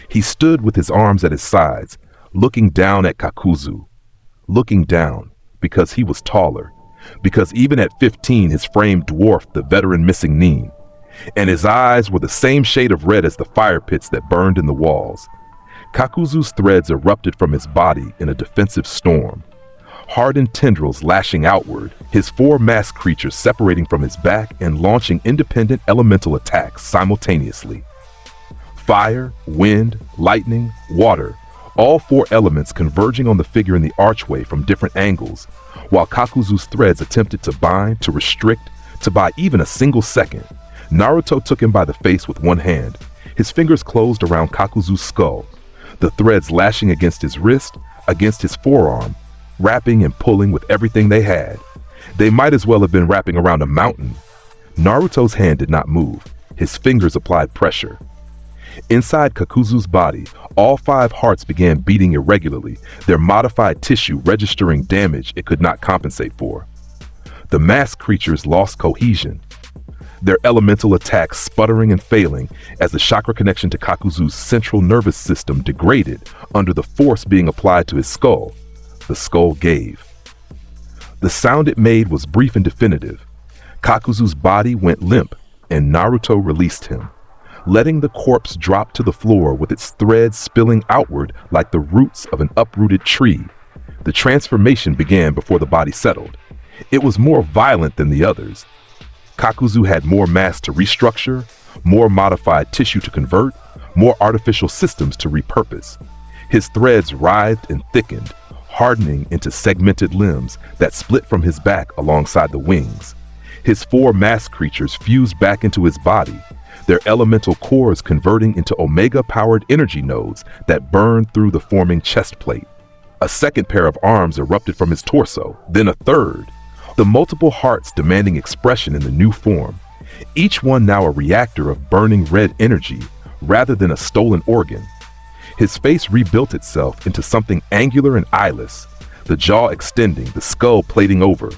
Speaker 2: He stood with his arms at his sides, looking down at Kakuzu. Looking down, because he was taller, because even at 15 his frame dwarfed the veteran missing knee, and his eyes were the same shade of red as the fire pits that burned in the walls. Kakuzu's threads erupted from his body in a defensive storm, hardened tendrils lashing outward, his 4 masked creatures separating from his back and launching independent elemental attacks simultaneously. Fire, wind, lightning, water, all 4 elements converging on the figure in the archway from different angles, while Kakuzu's threads attempted to bind, to restrict, to buy even a single second. Naruto took him by the face with one hand. His fingers closed around Kakuzu's skull, the threads lashing against his wrist, against his forearm, wrapping and pulling with everything they had. They might as well have been wrapping around a mountain. Naruto's hand did not move. His fingers applied pressure. Inside Kakuzu's body, all 5 hearts began beating irregularly, their modified tissue registering damage it could not compensate for. The masked creatures lost cohesion, their elemental attacks sputtering and failing as the chakra connection to Kakuzu's central nervous system degraded under the force being applied to his skull. The skull gave. The sound it made was brief and definitive. Kakuzu's body went limp, and Naruto released him, letting the corpse drop to the floor with its threads spilling outward like the roots of an uprooted tree. The transformation began before the body settled. It was more violent than the others. Kakuzu had more mass to restructure, more modified tissue to convert, more artificial systems to repurpose. His threads writhed and thickened, hardening into segmented limbs that split from his back alongside the wings. His 4 masked creatures fused back into his body, their elemental cores converting into omega-powered energy nodes that burned through the forming chest plate. A second pair of arms erupted from his torso, then a third, the multiple hearts demanding expression in the new form, each one now a reactor of burning red energy rather than a stolen organ. His face rebuilt itself into something angular and eyeless, the jaw extending, the skull plating over.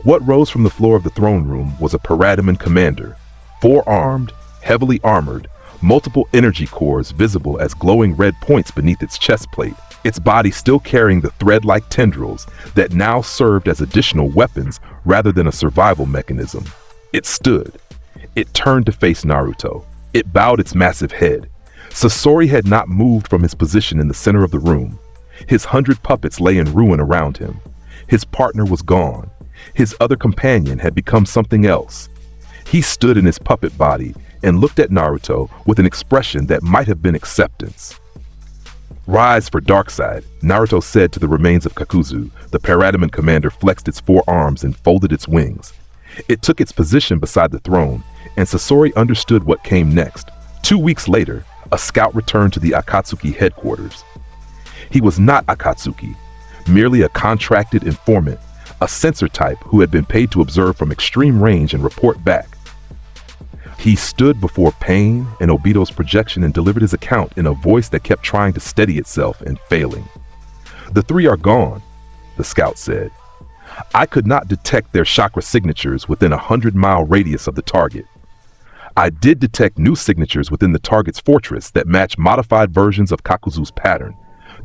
Speaker 2: What rose from the floor of the throne room was a parademon commander, 4-armed, heavily armored, multiple energy cores visible as glowing red points beneath its chest plate, its body still carrying the thread-like tendrils that now served as additional weapons rather than a survival mechanism. It stood. It turned to face Naruto. It bowed its massive head. Sasori had not moved from his position in the center of the room. His 100 puppets lay in ruin around him. His partner was gone. His other companion had become something else. He stood in his puppet body and looked at Naruto with an expression that might have been acceptance. "Rise for Darkseid," Naruto said to the remains of Kakuzu. The parademon commander flexed its 4 arms and folded its wings. It took its position beside the throne, and Sasori understood what came next. 2 weeks later, a scout returned to the Akatsuki headquarters. He was not Akatsuki, merely a contracted informant, a sensor type who had been paid to observe from extreme range and report back. He stood before Pain and Obito's projection and delivered his account in a voice that kept trying to steady itself and failing. "The 3 are gone," the scout said. "I could not detect their chakra signatures within a 100-mile radius of the target. I did detect new signatures within the target's fortress that match modified versions of Kakuzu's pattern.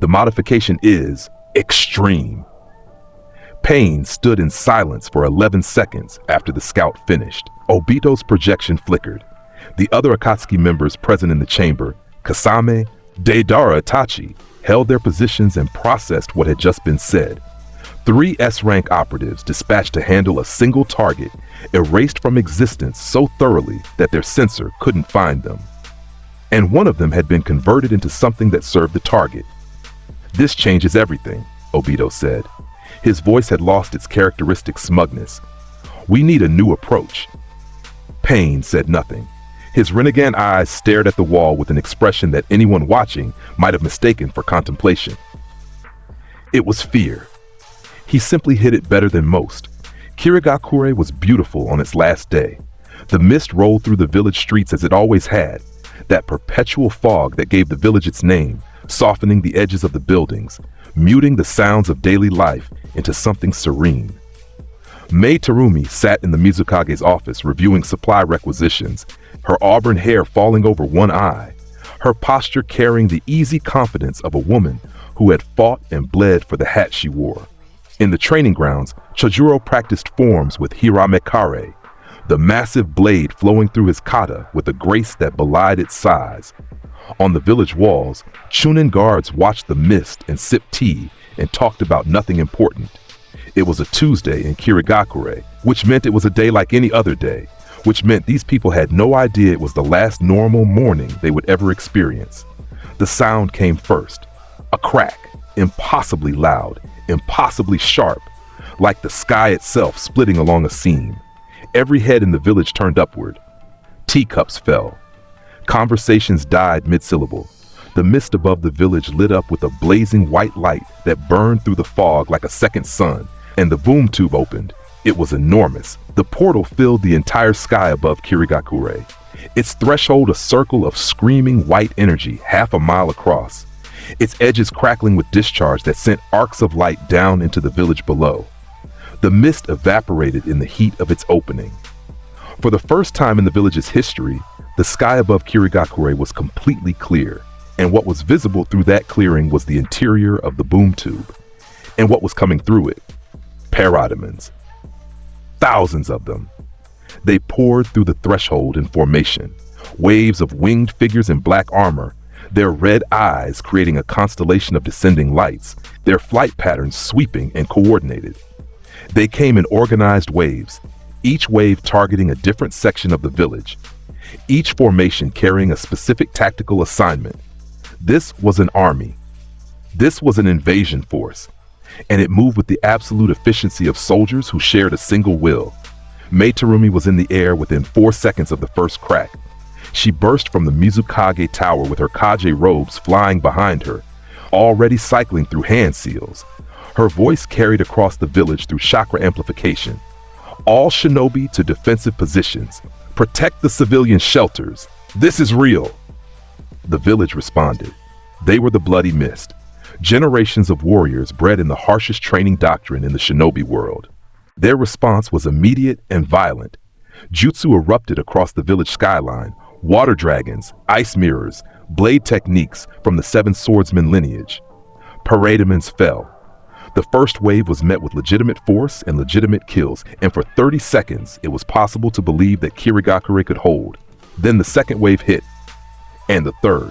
Speaker 2: The modification is extreme." Pain stood in silence for 11 seconds after the scout finished. Obito's projection flickered. The other Akatsuki members present in the chamber, Kasame, Deidara Itachi, held their positions and processed what had just been said. 3 S-rank operatives dispatched to handle a single target erased from existence so thoroughly that their sensor couldn't find them. And one of them had been converted into something that served the target. "This changes everything," Obito said. His voice had lost its characteristic smugness. "We need a new approach." Pain said nothing. His Rinnegan eyes stared at the wall with an expression that anyone watching might have mistaken for contemplation. It was fear. He simply hid it better than most. Kirigakure was beautiful on its last day. The mist rolled through the village streets as it always had, that perpetual fog that gave the village its name, softening the edges of the buildings, muting the sounds of daily life into something serene. Mei Terumi sat in the Mizukage's office reviewing supply requisitions, her auburn hair falling over one eye, her posture carrying the easy confidence of a woman who had fought and bled for the hat she wore. In the training grounds, Chojuro practiced forms with Hiramekare, the massive blade flowing through his kata with a grace that belied its size. On the village walls, Chunin guards watched the mist and sipped tea and talked about nothing important. It was a Tuesday in Kirigakure, which meant it was a day like any other day, which meant these people had no idea it was the last normal morning they would ever experience. The sound came first, a crack, impossibly loud, impossibly sharp, like the sky itself splitting along a seam. Every head in the village turned upward. Teacups fell. Conversations died mid-syllable. The mist above the village lit up with a blazing white light that burned through the fog like a second sun, and the boom tube opened. It was enormous. The portal filled the entire sky above Kirigakure, its threshold a circle of screaming white energy half a mile across, its edges crackling with discharge that sent arcs of light down into the village below. The mist evaporated in the heat of its opening. For the first time in the village's history, the sky above Kirigakure was completely clear, and what was visible through that clearing was the interior of the boom tube. And what was coming through it? Parademons. Thousands of them. They poured through the threshold in formation, waves of winged figures in black armor, their red eyes creating a constellation of descending lights, their flight patterns sweeping and coordinated. They came in organized waves, each wave targeting a different section of the village, each formation carrying a specific tactical assignment. This was an army. This was an invasion force, and it moved with the absolute efficiency of soldiers who shared a single will. Mei Terumi was in the air within 4 seconds of the first crack. She burst from the Mizukage tower with her Kage robes flying behind her, already cycling through hand seals. Her voice carried across the village through chakra amplification. All shinobi to defensive positions. Protect the civilian shelters. This is real. The village responded. They were the bloody mist. Generations of warriors bred in the harshest training doctrine in the shinobi world. Their response was immediate and violent. Jutsu erupted across the village skyline. Water dragons, ice mirrors, blade techniques from the Seven Swordsman lineage. Parademons fell. The first wave was met with legitimate force and legitimate kills, and for 30 seconds it was possible to believe that Kirigakure could hold. Then the second wave hit, and the third.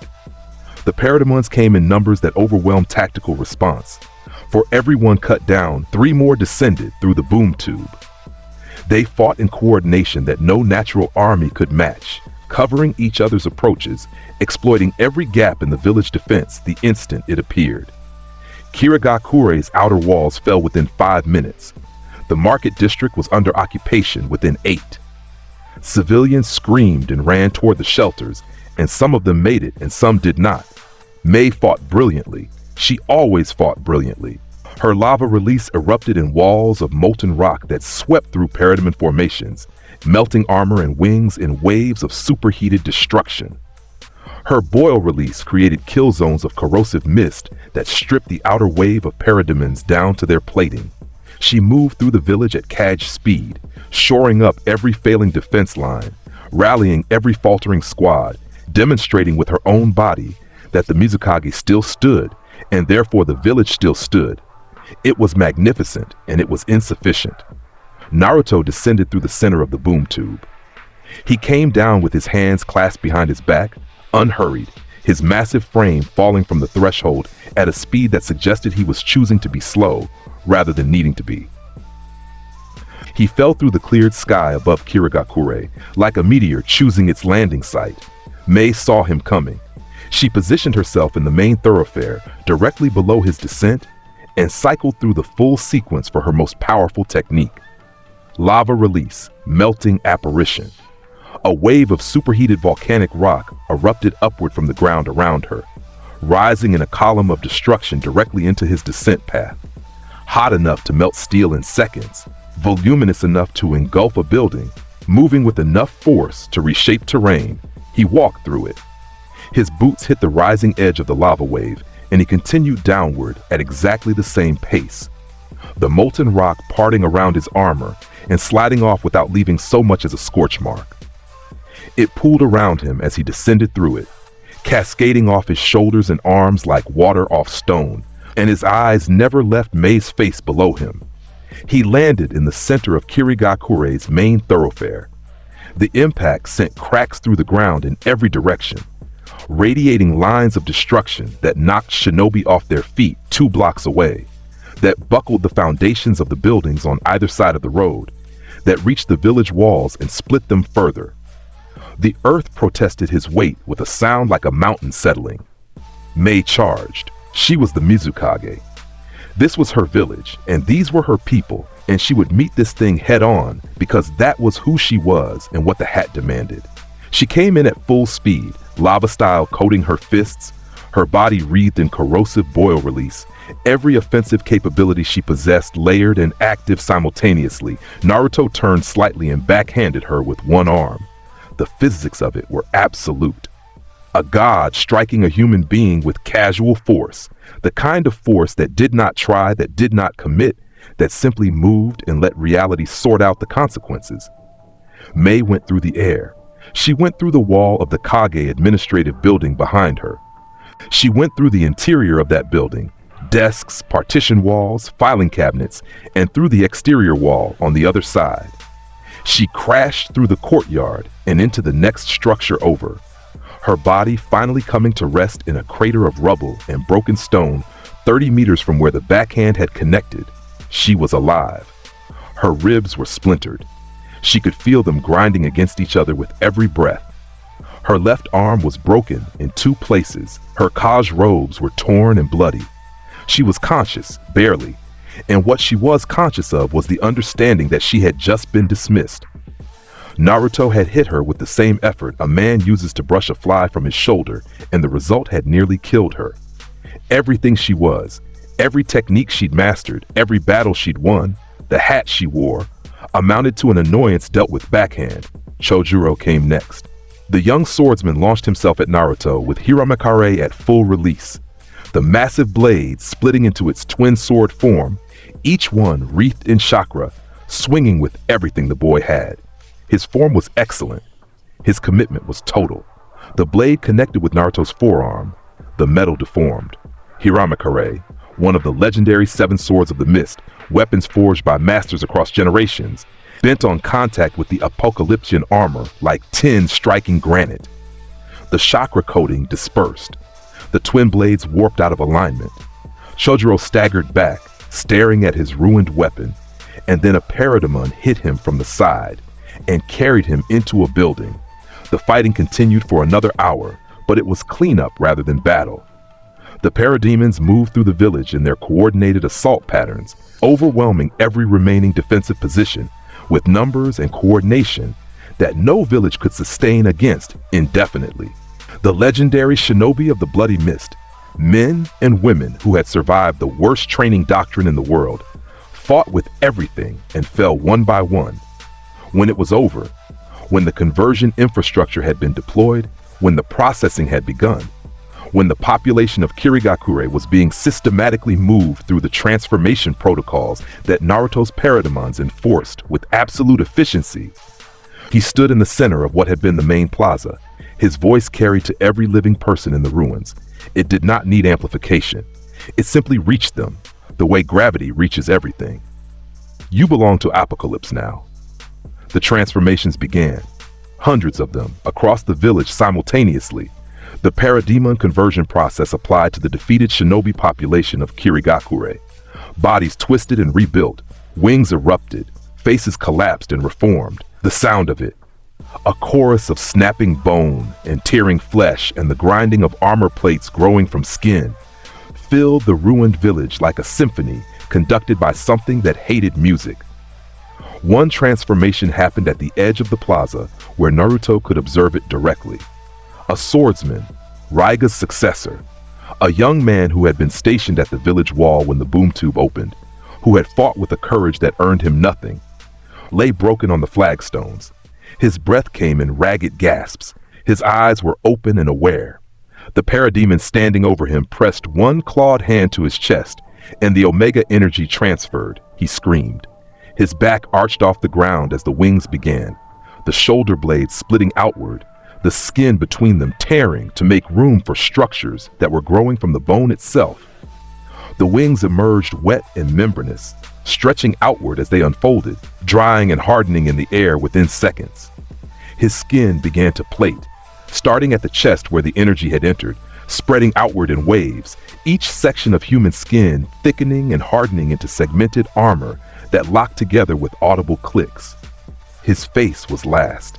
Speaker 2: The Parademons came in numbers that overwhelmed tactical response. For every one cut down, 3 more descended through the boom tube. They fought in coordination that no natural army could match, covering each other's approaches, exploiting every gap in the village defense the instant it appeared. Kirigakure's outer walls fell within 5 minutes. The market district was under occupation within 8. Civilians screamed and ran toward the shelters, and some of them made it and some did not. Mei fought brilliantly. She always fought brilliantly. Her lava release erupted in walls of molten rock that swept through parademon formations, melting armor and wings in waves of superheated destruction. Her boil release created kill zones of corrosive mist that stripped the outer wave of parademons down to their plating. She moved through the village at Kage speed, shoring up every failing defense line, rallying every faltering squad, demonstrating with her own body that the Mizukage still stood, and therefore the village still stood. It was magnificent, and it was insufficient. Naruto descended through the center of the boom tube. He came down with his hands clasped behind his back, unhurried, his massive frame falling from the threshold at a speed that suggested he was choosing to be slow rather than needing to be. He fell through the cleared sky above Kirigakure, like a meteor choosing its landing site. Mei saw him coming. She positioned herself in the main thoroughfare, directly below his descent, and cycled through the full sequence for her most powerful technique. Lava release, melting apparition. A wave of superheated volcanic rock erupted upward from the ground around her, rising in a column of destruction directly into his descent path. Hot enough to melt steel in seconds, voluminous enough to engulf a building, moving with enough force to reshape terrain, he walked through it. His boots hit the rising edge of the lava wave, and he continued downward at exactly the same pace. The molten rock parting around his armor and sliding off without leaving so much as a scorch mark. It pooled around him as he descended through it, cascading off his shoulders and arms like water off stone, and his eyes never left Mei's face below him. He landed in the center of Kirigakure's main thoroughfare. The impact sent cracks through the ground in every direction, radiating lines of destruction that knocked shinobi off their feet 2 blocks away, that buckled the foundations of the buildings on either side of the road, that reached the village walls and split them further. The earth protested his weight with a sound like a mountain settling. Mei charged. She was the Mizukage. This was her village, and these were her people, and she would meet this thing head on because that was who she was and what the hat demanded. She came in at full speed, lava style coating her fists, her body wreathed in corrosive boil release, every offensive capability she possessed layered and active simultaneously. Naruto turned slightly and backhanded her with one arm. The physics of it were absolute. A god striking a human being with casual force, the kind of force that did not try, that did not commit, that simply moved and let reality sort out the consequences. Mei went through the air. She went through the wall of the Kage administrative building behind her. She went through the interior of that building, desks, partition walls, filing cabinets, and through the exterior wall on the other side. She crashed through the courtyard and into the next structure over, her body finally coming to rest in a crater of rubble and broken stone 30 meters from where the backhand had connected. She was alive. Her ribs were splintered. She could feel them grinding against each other with every breath. Her left arm was broken in 2 places. Her Kaj robes were torn and bloody. She was conscious, barely, and what she was conscious of was the understanding that she had just been dismissed. Naruto had hit her with the same effort a man uses to brush a fly from his shoulder, and the result had nearly killed her. Everything she was, every technique she'd mastered, every battle she'd won, the hat she wore, amounted to an annoyance dealt with backhand. Chojuro came next. The young swordsman launched himself at Naruto with Hiramakare at full release. The massive blade splitting into its twin sword form, each one wreathed in chakra, swinging with everything the boy had. His form was excellent. His commitment was total. The blade connected with Naruto's forearm. The metal deformed. Hiramakare, one of the legendary 7 swords of the mist, weapons forged by masters across generations, bent on contact with the Apokolipsian armor like tin striking granite. The chakra coating dispersed. The twin blades warped out of alignment. Chojuro staggered back, staring at his ruined weapon, and then a parademon hit him from the side and carried him into a building. The fighting continued for another hour, but it was cleanup rather than battle. The parademons moved through the village in their coordinated assault patterns, overwhelming every remaining defensive position with numbers and coordination that no village could sustain against indefinitely. The legendary shinobi of the Bloody Mist, men and women who had survived the worst training doctrine in the world, fought with everything and fell one by one. When it was over, when the conversion infrastructure had been deployed, when the processing had begun, when the population of Kirigakure was being systematically moved through the transformation protocols that Naruto's parademons enforced with absolute efficiency, he stood in the center of what had been the main plaza. His voice carried to every living person in the ruins. It did not need amplification. It simply reached them, the way gravity reaches everything. You belong to Apokolips now. The transformations began, hundreds of them, across the village simultaneously. The parademon conversion process applied to the defeated shinobi population of Kirigakure. Bodies twisted and rebuilt, wings erupted, faces collapsed and reformed. The sound of it, a chorus of snapping bone and tearing flesh and the grinding of armor plates growing from skin, filled the ruined village like a symphony conducted by something that hated music. One transformation happened at the edge of the plaza where Naruto could observe it directly. A swordsman, Raiga's successor, a young man who had been stationed at the village wall when the boom tube opened, who had fought with a courage that earned him nothing, lay broken on the flagstones. His breath came in ragged gasps. His eyes were open and aware. The parademon standing over him pressed one clawed hand to his chest, and the Omega energy transferred. He screamed. His back arched off the ground as the wings began, the shoulder blades splitting outward, the skin between them tearing to make room for structures that were growing from the bone itself. The wings emerged wet and membranous, stretching outward as they unfolded, drying and hardening in the air within seconds. His skin began to plate, starting at the chest where the energy had entered, spreading outward in waves, each section of human skin thickening and hardening into segmented armor that locked together with audible clicks. His face was last.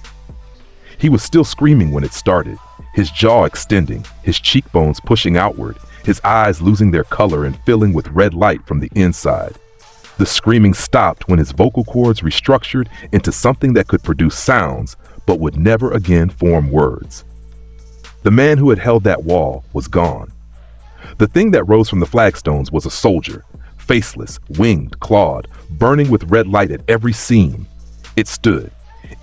Speaker 2: He was still screaming when it started, his jaw extending, his cheekbones pushing outward, his eyes losing their color and filling with red light from the inside. The screaming stopped when his vocal cords restructured into something that could produce sounds but would never again form words. The man who had held that wall was gone. The thing that rose from the flagstones was a soldier, faceless, winged, clawed, burning with red light at every seam. It stood.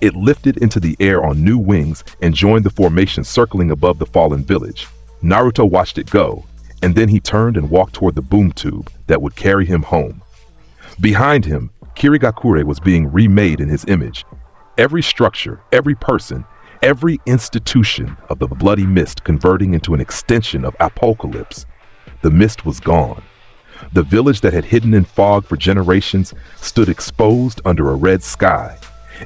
Speaker 2: It lifted into the air on new wings and joined the formation circling above the fallen village. Naruto watched it go, and then he turned and walked toward the boom tube that would carry him home. Behind him, Kirigakure was being remade in his image. Every structure, every person, every institution of the bloody mist converting into an extension of Apokolips. The mist was gone. The village that had hidden in fog for generations stood exposed under a red sky,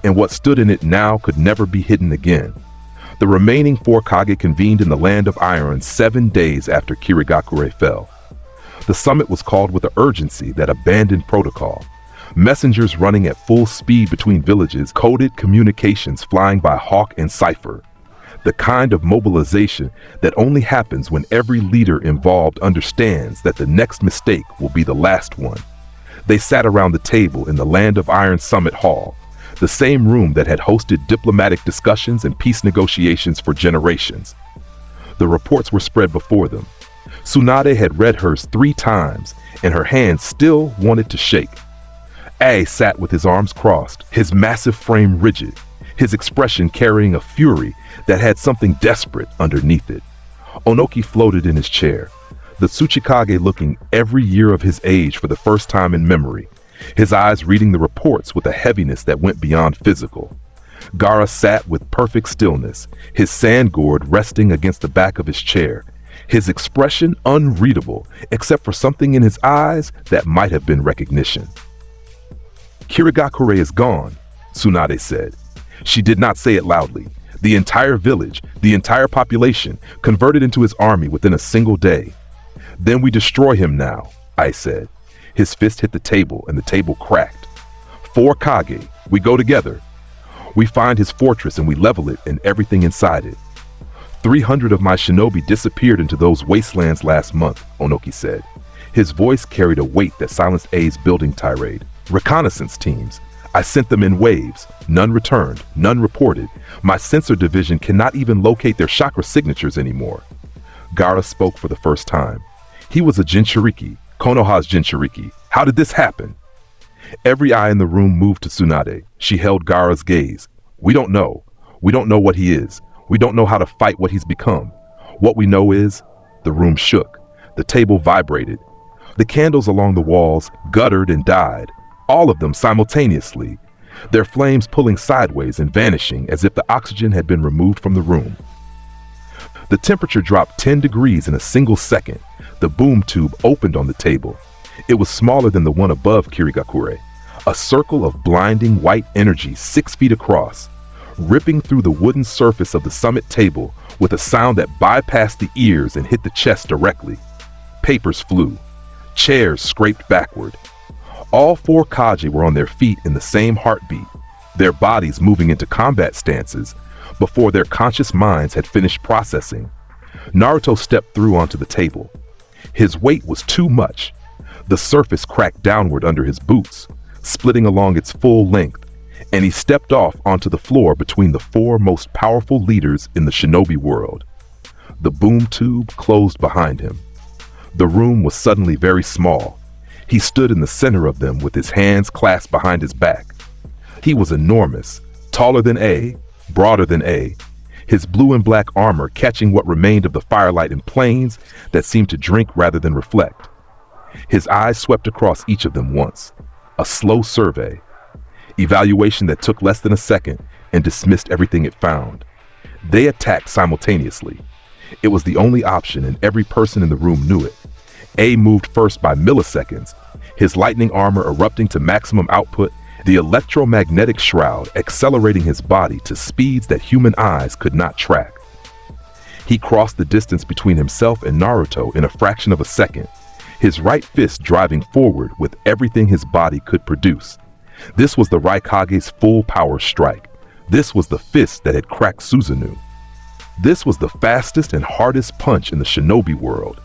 Speaker 2: and what stood in it now could never be hidden again. The remaining 4 Kage convened in the Land of Iron 7 days after Kirigakure fell. The summit was called with an urgency that abandoned protocol. Messengers running at full speed between villages, coded communications flying by hawk and cipher. The kind of mobilization that only happens when every leader involved understands that the next mistake will be the last one. They sat around the table in the Land of Iron Summit Hall, the same room that had hosted diplomatic discussions and peace negotiations for generations. The reports were spread before them. Tsunade had read hers 3 times, and her hands still wanted to shake. Ai sat with his arms crossed, his massive frame rigid, his expression carrying a fury that had something desperate underneath it. Onoki floated in his chair, the Tsuchikage looking every year of his age for the first time in memory, his eyes reading the reports with a heaviness that went beyond physical. Gaara sat with perfect stillness, his sand gourd resting against the back of his chair, his expression unreadable except for something in his eyes that might have been recognition. Kirigakure is gone, Tsunade said. She did not say it loudly. The entire village, the entire population, converted into his army within a single day. Then we destroy him now, I said. His fist hit the table and the table cracked. 4 Kage, we go together. We find his fortress and we level it and everything inside it. 300 of my shinobi disappeared into those wastelands last month, Onoki said. His voice carried a weight that silenced Ai's building tirade. Reconnaissance teams. I sent them in waves. None returned, none reported. My sensor division cannot even locate their chakra signatures anymore. Gaara spoke for the first time. He was a Jinchuriki, Konoha's Jinchuriki. How did this happen? Every eye in the room moved to Tsunade. She held Gaara's gaze. We don't know. We don't know what he is. We don't know how to fight what he's become. What we know is, the room shook. The table vibrated. The candles along the walls guttered and died, all of them simultaneously, their flames pulling sideways and vanishing as if the oxygen had been removed from the room. The temperature dropped 10 degrees in a single second. The boom tube opened on the table. It was smaller than the one above Kirigakure, a circle of blinding white energy 6 feet across. Ripping through the wooden surface of the summit table with a sound that bypassed the ears and hit the chest directly. Papers flew. Chairs scraped backward. All four Kage were on their feet in the same heartbeat, their bodies moving into combat stances before their conscious minds had finished processing. Naruto stepped through onto the table. His weight was too much. The surface cracked downward under his boots, splitting along its full length, and he stepped off onto the floor between the four most powerful leaders in the shinobi world. The boom tube closed behind him. The room was suddenly very small. He stood in the center of them with his hands clasped behind his back. He was enormous, taller than A, broader than A, his blue and black armor catching what remained of the firelight in planes that seemed to drink rather than reflect. His eyes swept across each of them once, a slow survey, evaluation that took less than a second and dismissed everything it found. They attacked simultaneously. It was the only option, and every person in the room knew it. A moved first by milliseconds, his lightning armor erupting to maximum output, the electromagnetic shroud accelerating his body to speeds that human eyes could not track. He crossed the distance between himself and Naruto in a fraction of a second, his right fist driving forward with everything his body could produce. This was the Raikage's full power strike. This was the fist that had cracked Susanoo. This was the fastest and hardest punch in the shinobi world.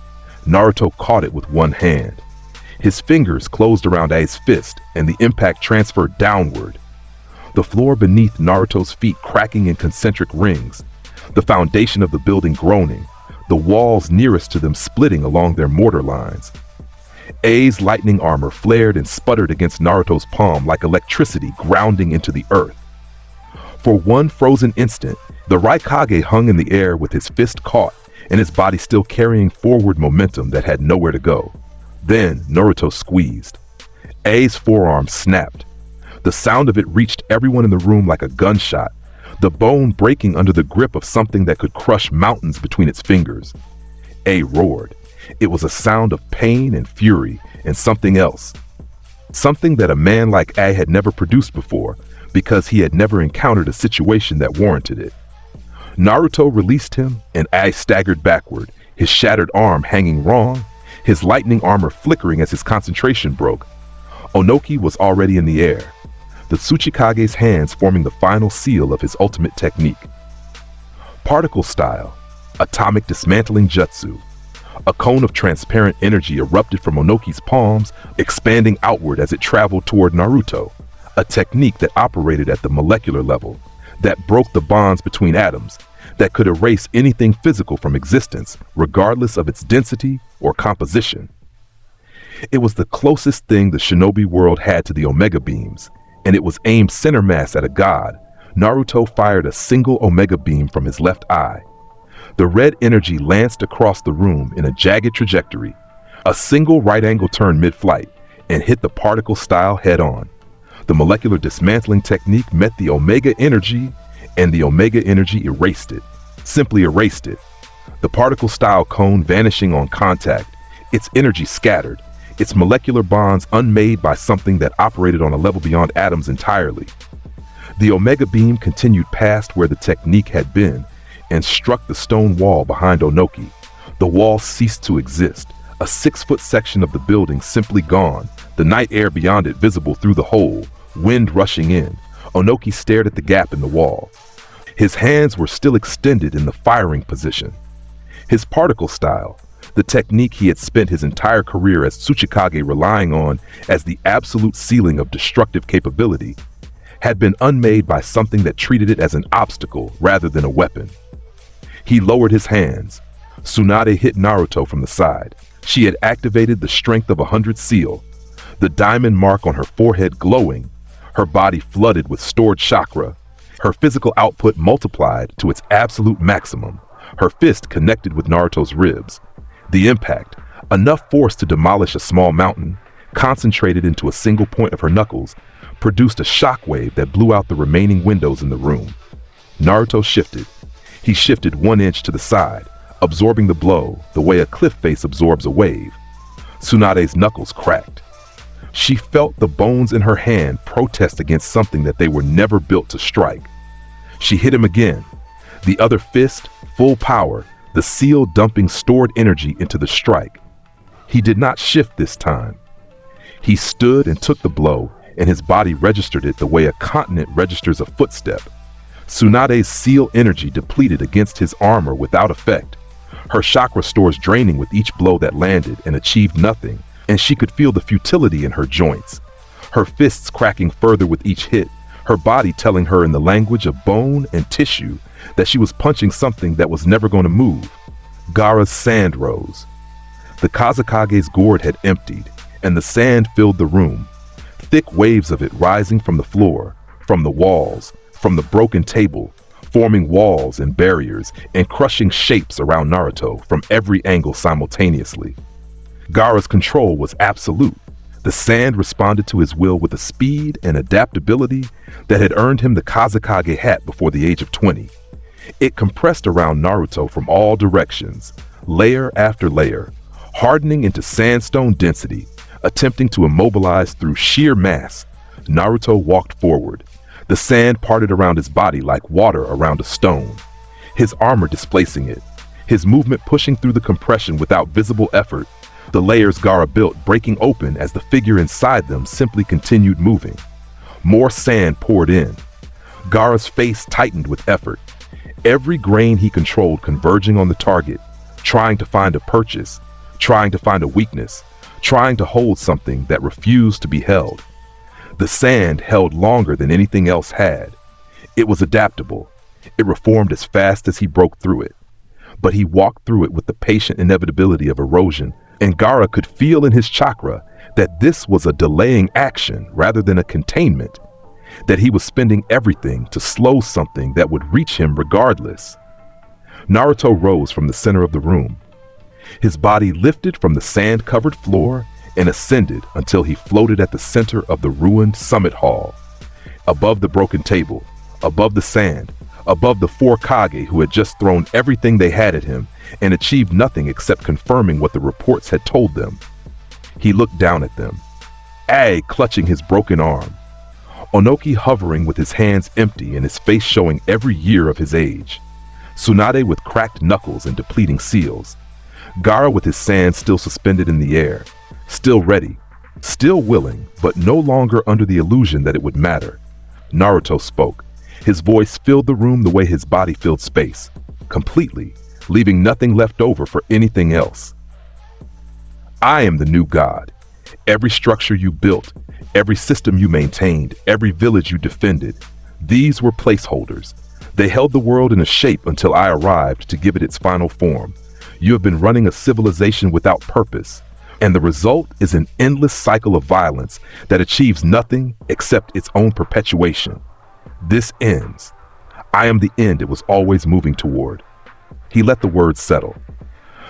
Speaker 2: Naruto caught it with one hand. His fingers closed around A's fist, and the impact transferred downward. The floor beneath Naruto's feet cracking in concentric rings, the foundation of the building groaning, the walls nearest to them splitting along their mortar lines. A's lightning armor flared and sputtered against Naruto's palm like electricity grounding into the earth. For one frozen instant, the Raikage hung in the air with his fist caught and his body still carrying forward momentum that had nowhere to go. Then Naruto squeezed. A's forearm snapped. The sound of it reached everyone in the room like a gunshot, the bone breaking under the grip of something that could crush mountains between its fingers. A roared. It was a sound of pain and fury and something else. Something that a man like A had never produced before, because he had never encountered a situation that warranted it. Naruto released him, and A staggered backward, his shattered arm hanging wrong, his lightning armor flickering as his concentration broke. Onoki was already in the air, the Tsuchikage's hands forming the final seal of his ultimate technique. Particle style, atomic dismantling jutsu. A cone of transparent energy erupted from Onoki's palms, expanding outward as it traveled toward Naruto, a technique that operated at the molecular level, that broke the bonds between atoms, that could erase anything physical from existence, regardless of its density or composition. It was the closest thing the shinobi world had to the Omega beams, and it was aimed center mass at a god. Naruto fired a single Omega beam from his left eye. The red energy lanced across the room in a jagged trajectory, a single right-angle turn mid-flight, and hit the particle style head-on. The molecular dismantling technique met the Omega energy, and the Omega energy erased it, simply erased it. The particle style cone vanishing on contact, its energy scattered, its molecular bonds unmade by something that operated on a level beyond atoms entirely. The Omega beam continued past where the technique had been and struck the stone wall behind Onoki. The wall ceased to exist, a 6-foot section of the building simply gone, the night air beyond it visible through the hole, wind rushing in. Onoki stared at the gap in the wall. His hands were still extended in the firing position. His particle style, the technique he had spent his entire career as Tsuchikage relying on as the absolute ceiling of destructive capability, had been unmade by something that treated it as an obstacle rather than a weapon. He lowered his hands. Tsunade hit Naruto from the side. She had activated the strength of 100 seal, the diamond mark on her forehead glowing, her body flooded with stored chakra, her physical output multiplied to its absolute maximum, her fist connected with Naruto's ribs. The impact, enough force to demolish a small mountain, concentrated into a single point of her knuckles, produced a shockwave that blew out the remaining windows in the room. Naruto shifted. He shifted 1 inch to the side, absorbing the blow the way a cliff face absorbs a wave. Tsunade's knuckles cracked. She felt the bones in her hand protest against something that they were never built to strike. She hit him again. The other fist, full power, the seal dumping stored energy into the strike. He did not shift this time. He stood and took the blow, and his body registered it the way a continent registers a footstep. Tsunade's seal energy depleted against his armor without effect. Her chakra stores draining with each blow that landed and achieved nothing, and she could feel the futility in her joints. Her fists cracking further with each hit, her body telling her in the language of bone and tissue that she was punching something that was never going to move. Gaara's sand rose. The Kazekage's gourd had emptied, and the sand filled the room, thick waves of it rising from the floor, from the walls, from the broken table, forming walls and barriers and crushing shapes around Naruto from every angle simultaneously. Gaara's control was absolute. The sand responded to his will with a speed and adaptability that had earned him the Kazekage hat before the age of 20. It compressed around Naruto from all directions, layer after layer, hardening into sandstone density, attempting to immobilize through sheer mass. Naruto walked forward. The sand parted around his body like water around a stone, his armor displacing it, his movement pushing through the compression without visible effort, the layers Gaara built breaking open as the figure inside them simply continued moving. More sand poured in. Gaara's face tightened with effort, every grain he controlled converging on the target, trying to find a purchase, trying to find a weakness, trying to hold something that refused to be held. The sand held longer than anything else had. It was adaptable. It reformed as fast as he broke through it. But he walked through it with the patient inevitability of erosion, and Gaara could feel in his chakra that this was a delaying action rather than a containment, that he was spending everything to slow something that would reach him regardless. Naruto rose from the center of the room. His body lifted from the sand-covered floor and ascended until he floated at the center of the ruined summit hall. Above the broken table, above the sand, above the four Kage who had just thrown everything they had at him and achieved nothing except confirming what the reports had told them. He looked down at them, Ae clutching his broken arm, Onoki hovering with his hands empty and his face showing every year of his age, Tsunade with cracked knuckles and depleting seals, Gaara with his sand still suspended in the air, still ready, still willing, but no longer under the illusion that it would matter. Naruto spoke. His voice filled the room the way his body filled space, completely, leaving nothing left over for anything else. I am the new god. Every structure you built, every system you maintained, every village you defended, these were placeholders. They held the world in a shape until I arrived to give it its final form. You have been running a civilization without purpose, and the result is an endless cycle of violence that achieves nothing except its own perpetuation. This ends. I am the end it was always moving toward. He let the words settle.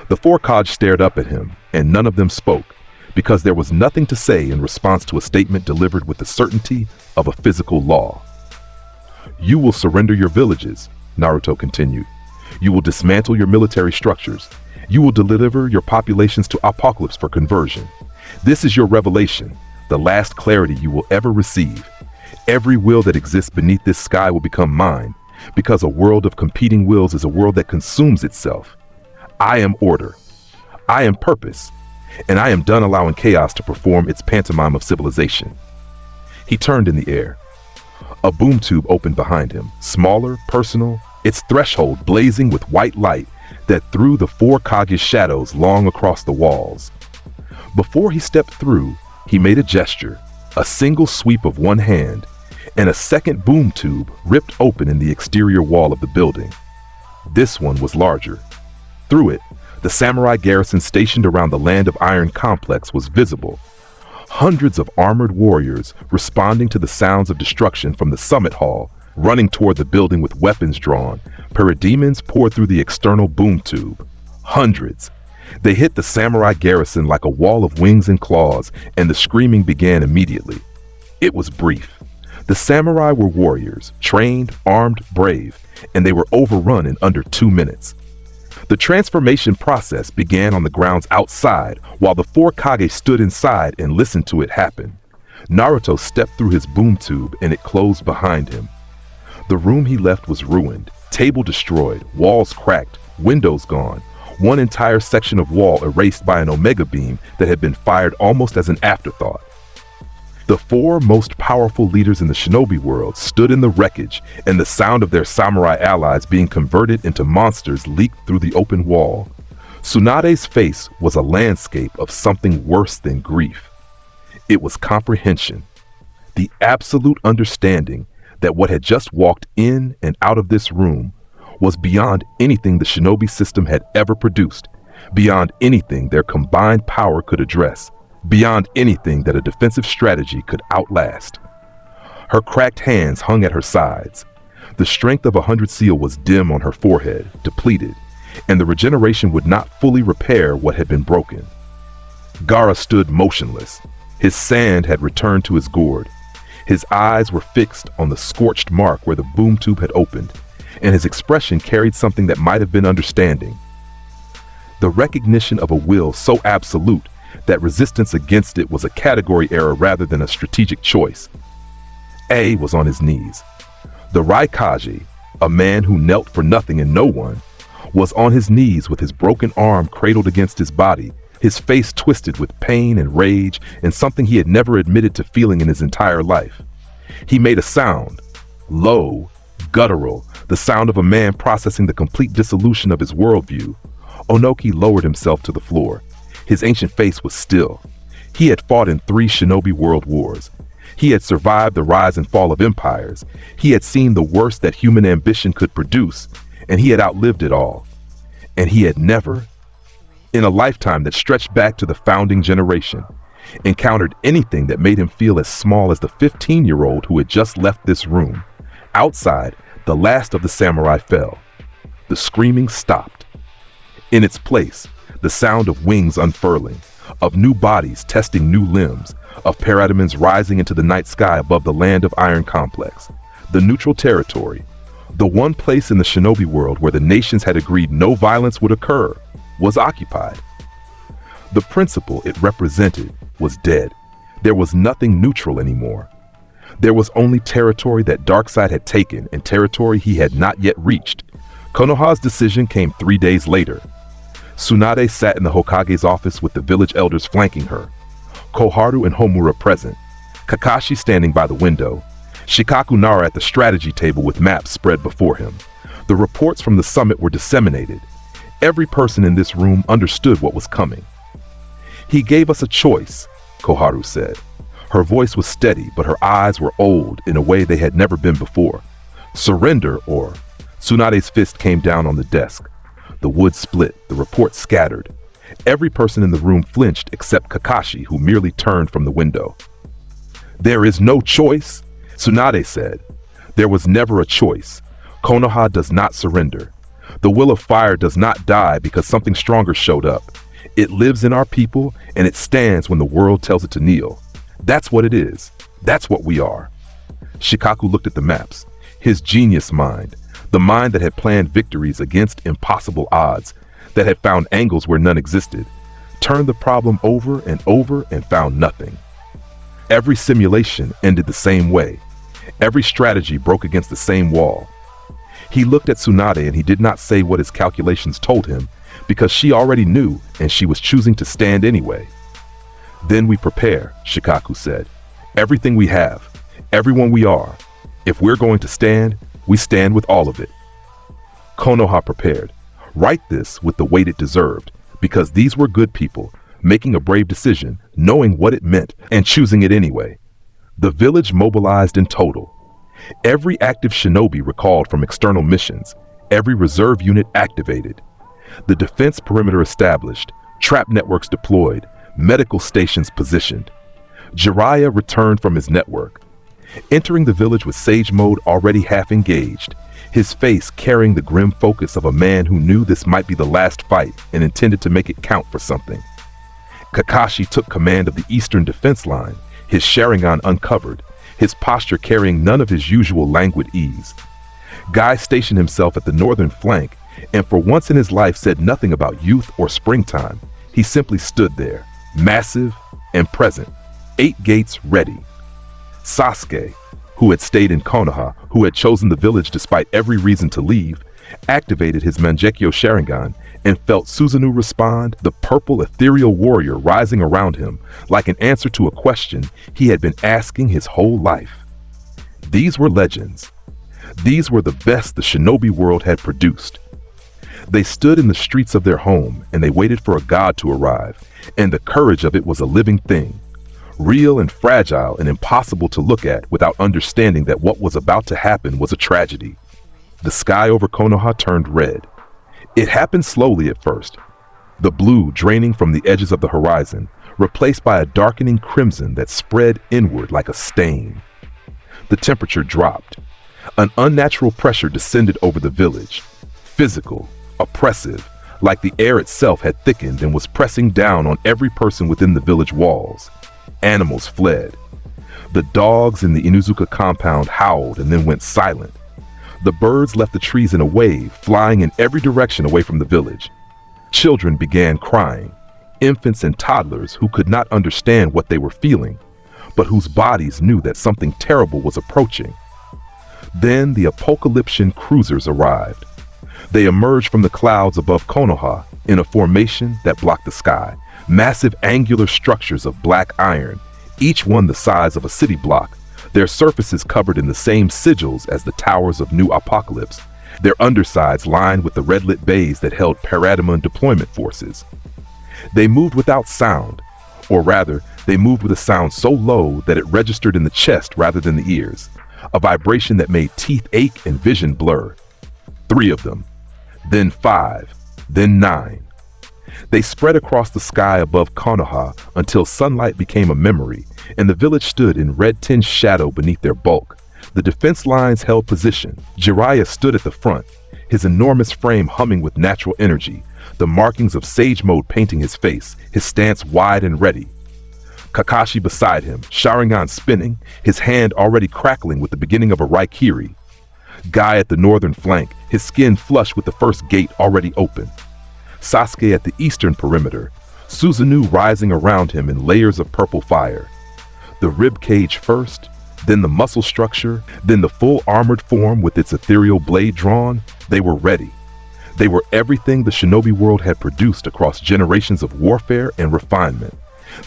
Speaker 2: The four Kage stared up at him, and none of them spoke, because there was nothing to say in response to a statement delivered with the certainty of a physical law. You will surrender your villages, Naruto continued. You will dismantle your military structures. You will deliver your populations to Apokolips for conversion. This is your revelation, the last clarity you will ever receive. Every will that exists beneath this sky will become mine, because a world of competing wills is a world that consumes itself. I am order. I am purpose. And I am done allowing chaos to perform its pantomime of civilization. He turned in the air. A boom tube opened behind him, smaller, personal, its threshold blazing with white light that threw the four Kage's shadows long across the walls. Before he stepped through, he made a gesture, a single sweep of one hand, and a second boom tube ripped open in the exterior wall of the building. This one was larger. Through it, the samurai garrison stationed around the Land of Iron complex was visible. Hundreds of armored warriors responding to the sounds of destruction from the summit hall, running toward the building with weapons drawn. Parademons poured through the external boom tube. Hundreds. They hit the samurai garrison like a wall of wings and claws, and the screaming began immediately. It was brief. The samurai were warriors, trained, armed, brave, and they were overrun in under 2 minutes. The transformation process began on the grounds outside, while the four Kage stood inside and listened to it happen. Naruto stepped through his boom tube and it closed behind him. The room he left was ruined, Table destroyed, walls cracked, windows gone, one entire section of wall erased by an omega beam that had been fired almost as an afterthought. The four most powerful leaders in the shinobi world stood in the wreckage, and the sound of their samurai allies being converted into monsters leaked through the open wall. Tsunade's face was a landscape of something worse than grief. It was comprehension, the absolute understanding that what had just walked in and out of this room was beyond anything the shinobi system had ever produced, beyond anything their combined power could address, beyond anything that a defensive strategy could outlast. Her cracked hands hung at her sides. The strength of 100 seal was dim on her forehead, depleted, and the regeneration would not fully repair what had been broken. Gaara stood motionless. His sand had returned to his gourd. His eyes were fixed on the scorched mark where the boom tube had opened, and his expression carried something that might have been understanding. The recognition of a will so absolute that resistance against it was a category error rather than a strategic choice. A was on his knees. The Raikage, a man who knelt for nothing and no one, was on his knees with his broken arm cradled against his body, his face twisted with pain and rage and something he had never admitted to feeling in his entire life. He made a sound, low, guttural, the sound of a man processing the complete dissolution of his worldview. Onoki lowered himself to the floor. His ancient face was still. He had fought in 3 shinobi world wars. He had survived the rise and fall of empires. He had seen the worst that human ambition could produce, and he had outlived it all. And he had never, in a lifetime that stretched back to the founding generation, encountered anything that made him feel as small as the 15-year-old who had just left this room. Outside, the last of the samurai fell. The screaming stopped. In its place, the sound of wings unfurling, of new bodies testing new limbs, of parademons rising into the night sky above the land of Iron Complex. The neutral territory, the one place in the shinobi world where the nations had agreed no violence would occur, was occupied. The principle it represented was dead. There was nothing neutral anymore. There was only territory that Darkseid had taken and territory he had not yet reached. Konoha's decision came 3 days later. Tsunade sat in the Hokage's office with the village elders flanking her, Koharu and Homura present, Kakashi standing by the window, Shikaku Nara at the strategy table with maps spread before him. The reports from the summit were disseminated. Every person in this room understood what was coming. "He gave us a choice," Koharu said. Her voice was steady, but her eyes were old in a way they had never been before. "Surrender or..." Tsunade's fist came down on the desk. The wood split, the reports scattered. Every person in the room flinched except Kakashi, who merely turned from the window. "There is no choice," Tsunade said. "There was never a choice. Konoha does not surrender. The will of fire does not die because something stronger showed up. It lives in our people, and it stands when the world tells it to kneel. That's what it is. That's what we are." Shikaku looked at the maps. His genius mind, the mind that had planned victories against impossible odds, that had found angles where none existed, turned the problem over and found nothing. Every simulation ended the same way. Every strategy broke against the same wall. He looked at Tsunade and he did not say what his calculations told him because she already knew and she was choosing to stand anyway. "Then we prepare," Shikaku said. "Everything we have, everyone we are. If we're going to stand, we stand with all of it." Konoha prepared. Write this with the weight it deserved, because these were good people, making a brave decision, knowing what it meant, and choosing it anyway. The village mobilized in total. Every active shinobi recalled from external missions, every reserve unit activated. The defense perimeter established, trap networks deployed, medical stations positioned. Jiraiya returned from his network. Entering the village with Sage Mode already half engaged, his face carrying the grim focus of a man who knew this might be the last fight and intended to make it count for something. Kakashi took command of the eastern defense line, his Sharingan uncovered, his posture carrying none of his usual languid ease. Guy stationed himself at the northern flank and for once in his life said nothing about youth or springtime. He simply stood there, massive and present, 8 gates ready. Sasuke, who had stayed in Konoha, who had chosen the village despite every reason to leave, activated his Mangekyo Sharingan and felt Susanoo respond, the purple ethereal warrior rising around him, like an answer to a question he had been asking his whole life. These were legends. These were the best the shinobi world had produced. They stood in the streets of their home and they waited for a god to arrive, and the courage of it was a living thing, real and fragile and impossible to look at without understanding that what was about to happen was a tragedy. The sky over Konoha turned red. It happened slowly at first, the blue draining from the edges of the horizon, replaced by a darkening crimson that spread inward like a stain. The temperature dropped. An unnatural pressure descended over the village, physical, oppressive, like the air itself had thickened and was pressing down on every person within the village walls. Animals fled. The dogs in the Inuzuka compound howled and then went silent. The birds left the trees in a wave, flying in every direction away from the village. Children began crying, infants and toddlers who could not understand what they were feeling, but whose bodies knew that something terrible was approaching. Then the Apokolipsian cruisers arrived. They emerged from the clouds above Konoha in a formation that blocked the sky, massive angular structures of black iron, each one the size of a city block, their surfaces covered in the same sigils as the towers of New Apokolips, their undersides lined with the red-lit bays that held Parademon deployment forces. They moved without sound, or rather, they moved with a sound so low that it registered in the chest rather than the ears, a vibration that made teeth ache and vision blur. 3 of them, then 5, then 9. They spread across the sky above Konoha until sunlight became a memory, and the village stood in red-tinged shadow beneath their bulk. The defense lines held position. Jiraiya stood at the front, his enormous frame humming with natural energy, the markings of sage mode painting his face, his stance wide and ready. Kakashi beside him, Sharingan spinning, his hand already crackling with the beginning of a Raikiri. Guy at the northern flank, his skin flush with the first gate already open. Sasuke at the eastern perimeter, Susanoo rising around him in layers of purple fire. The rib cage first, then the muscle structure, then the full armored form with its ethereal blade drawn. They were ready. They were everything the shinobi world had produced across generations of warfare and refinement.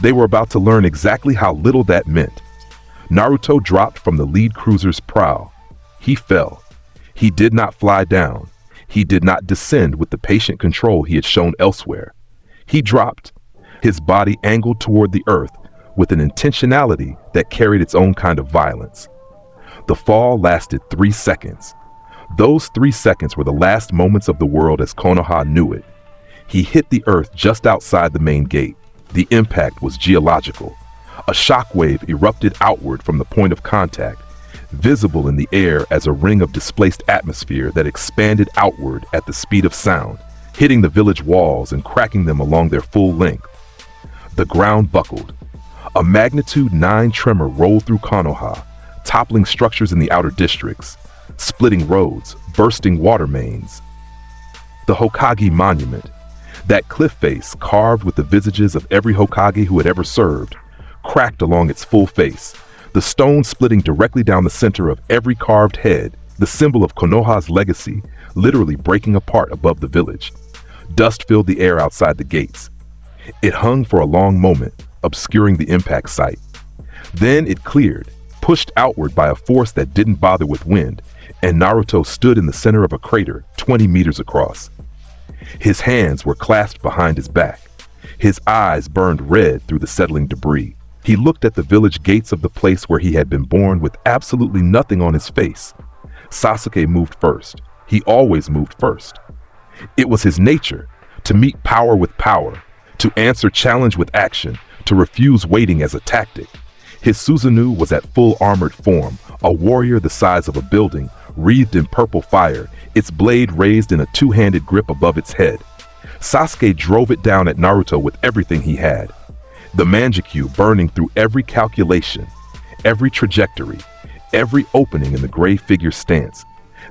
Speaker 2: They were about to learn exactly how little that meant. Naruto dropped from the lead cruiser's prow. He fell. He did not fly down. He did not descend with the patient control he had shown elsewhere. He dropped, his body angled toward the earth with an intentionality that carried its own kind of violence. The fall lasted 3 seconds. Those 3 seconds were the last moments of the world as Konoha knew it. He hit the earth just outside the main gate. The impact was geological. A shockwave erupted outward from the point of contact, visible in the air as a ring of displaced atmosphere that expanded outward at the speed of sound, hitting the village walls and cracking them along their full length. The ground buckled. A magnitude 9 tremor rolled through Konoha, toppling structures in the outer districts, splitting roads, bursting water mains. The Hokage Monument, that cliff face carved with the visages of every Hokage who had ever served, cracked along its full face, the stone splitting directly down the center of every carved head, the symbol of Konoha's legacy, literally breaking apart above the village. Dust filled the air outside the gates. It hung for a long moment, obscuring the impact site. Then it cleared, pushed outward by a force that didn't bother with wind, and Naruto stood in the center of a crater 20 meters across. His hands were clasped behind his back. His eyes burned red through the settling debris. He looked at the village gates of the place where he had been born with absolutely nothing on his face. Sasuke moved first. He always moved first. It was his nature to meet power with power, to answer challenge with action, to refuse waiting as a tactic. His Susanoo was at full armored form, a warrior the size of a building, wreathed in purple fire, its blade raised in a two-handed grip above its head. Sasuke drove it down at Naruto with everything he had. The Manjikyu burning through every calculation, every trajectory, every opening in the gray figure's stance.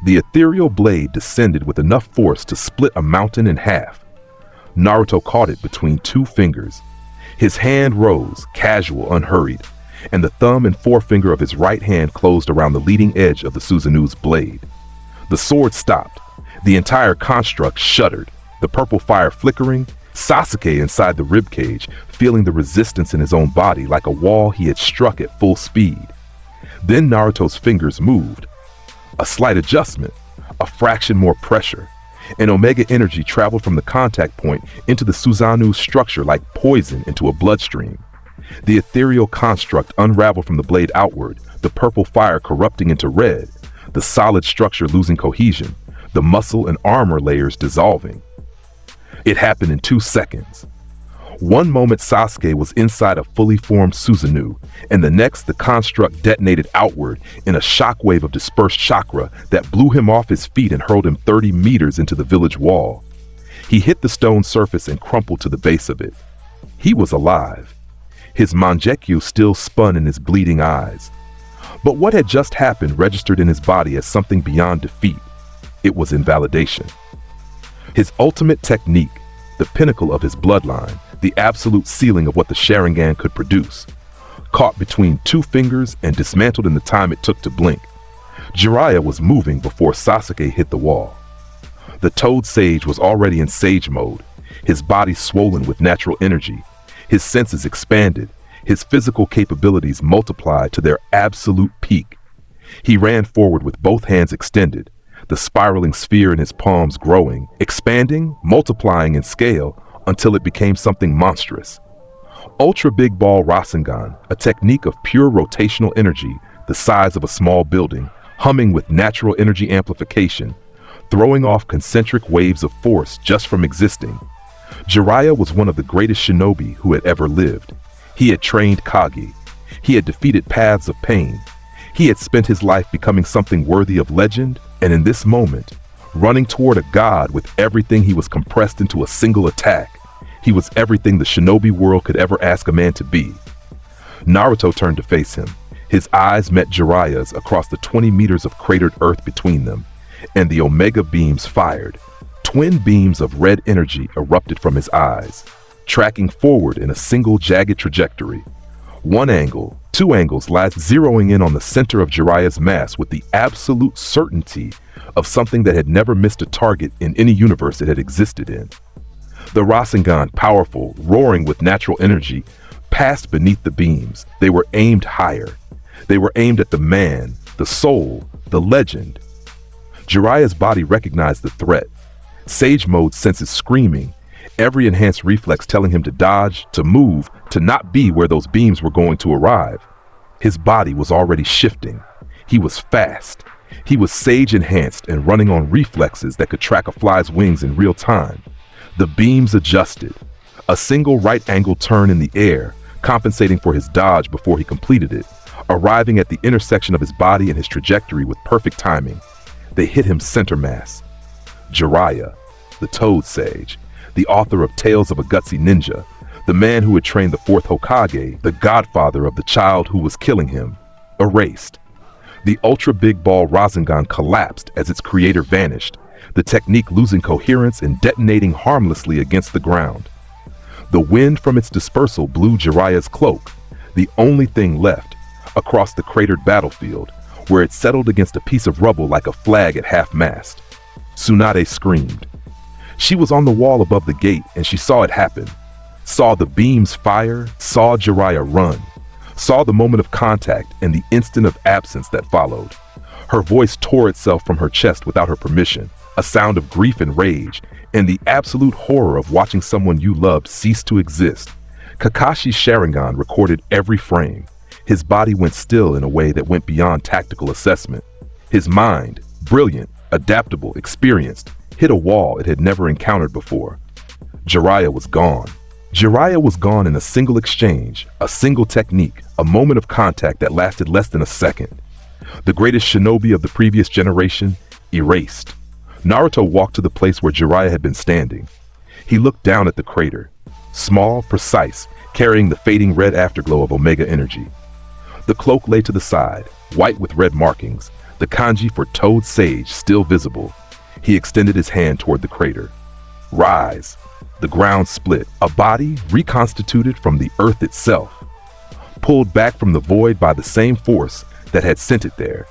Speaker 2: The ethereal blade descended with enough force to split a mountain in half. Naruto caught it between 2 fingers. His hand rose, casual, unhurried. and the thumb and forefinger of his right hand closed around the leading edge of the Susanu's blade. The sword stopped. The entire construct shuddered, the purple fire flickering, Sasuke inside the ribcage, feeling the resistance in his own body like a wall he had struck at full speed. Then Naruto's fingers moved. A slight adjustment, a fraction more pressure, and Omega energy traveled from the contact point into the Susanu's structure like poison into a bloodstream. The ethereal construct unraveled from the blade outward, the purple fire corrupting into red, the solid structure losing cohesion, the muscle and armor layers dissolving. It happened in 2 seconds. One moment Sasuke was inside a fully formed Susanoo, and the next the construct detonated outward in a shockwave of dispersed chakra that blew him off his feet and hurled him 30 meters into the village wall. He hit the stone surface and crumpled to the base of it. He was alive. His mangekyou still spun in his bleeding eyes. But what had just happened registered in his body as something beyond defeat. It was invalidation. His ultimate technique, the pinnacle of his bloodline, the absolute ceiling of what the Sharingan could produce, caught between 2 fingers and dismantled in the time it took to blink. Jiraiya was moving before Sasuke hit the wall. The Toad Sage was already in Sage mode, his body swollen with natural energy, his senses expanded, his physical capabilities multiplied to their absolute peak. He ran forward with both hands extended, the spiraling sphere in his palms growing, expanding, multiplying in scale until it became something monstrous. Ultra Big Ball Rasengan, a technique of pure rotational energy the size of a small building, humming with natural energy amplification, throwing off concentric waves of force just from existing. Jiraiya was one of the greatest shinobi who had ever lived. He had trained Kage. He had defeated paths of pain. He had spent his life becoming something worthy of legend, and in this moment, running toward a god with everything he was compressed into a single attack. He was everything the shinobi world could ever ask a man to be. Naruto turned to face him. His eyes met Jiraiya's across the 20 meters of cratered earth between them, and the Omega beams fired. Twin beams of red energy erupted from his eyes, tracking forward in a single jagged trajectory. One angle, 2 angles last, zeroing in on the center of Jiraiya's mass with the absolute certainty of something that had never missed a target in any universe it had existed in. The Rasengan, powerful, roaring with natural energy, passed beneath the beams. They were aimed higher. They were aimed at the man, the soul, the legend. Jiraiya's body recognized the threat. Sage mode senses screaming, every enhanced reflex telling him to dodge, to move, to not be where those beams were going to arrive. His body was already shifting. He was fast. He was sage enhanced and running on reflexes that could track a fly's wings in real time. The beams adjusted. A single right angle turn in the air, compensating for his dodge before he completed it, arriving at the intersection of his body and his trajectory with perfect timing. They hit him center mass. Jiraiya, the Toad Sage, the author of Tales of a Gutsy Ninja, the man who had trained the 4th Hokage, the godfather of the child who was killing him, erased. The Ultra Big Ball Rasengan collapsed as its creator vanished, the technique losing coherence and detonating harmlessly against the ground. The wind from its dispersal blew Jiraiya's cloak, the only thing left, across the cratered battlefield, where it settled against a piece of rubble like a flag at half-mast. Tsunade screamed. She was on the wall above the gate and she saw it happen, saw the beams fire, saw Jiraiya run, saw the moment of contact and the instant of absence that followed. Her voice tore itself from her chest without her permission, a sound of grief and rage, and the absolute horror of watching someone you loved cease to exist. Kakashi's Sharingan recorded every frame. His body went still in a way that went beyond tactical assessment. His mind, brilliant, adaptable, experienced, hit a wall it had never encountered before. Jiraiya was gone. Jiraiya was gone in a single exchange, a single technique, a moment of contact that lasted less than a second. The greatest shinobi of the previous generation, erased. Naruto walked to the place where Jiraiya had been standing. He looked down at the crater, small, precise, carrying the fading red afterglow of Omega energy. The cloak lay to the side, white with red markings, the kanji for Toad Sage still visible. He extended his hand toward the crater. Rise. The ground split, a body reconstituted from the earth itself. pulled back from the void by the same force that had sent it there,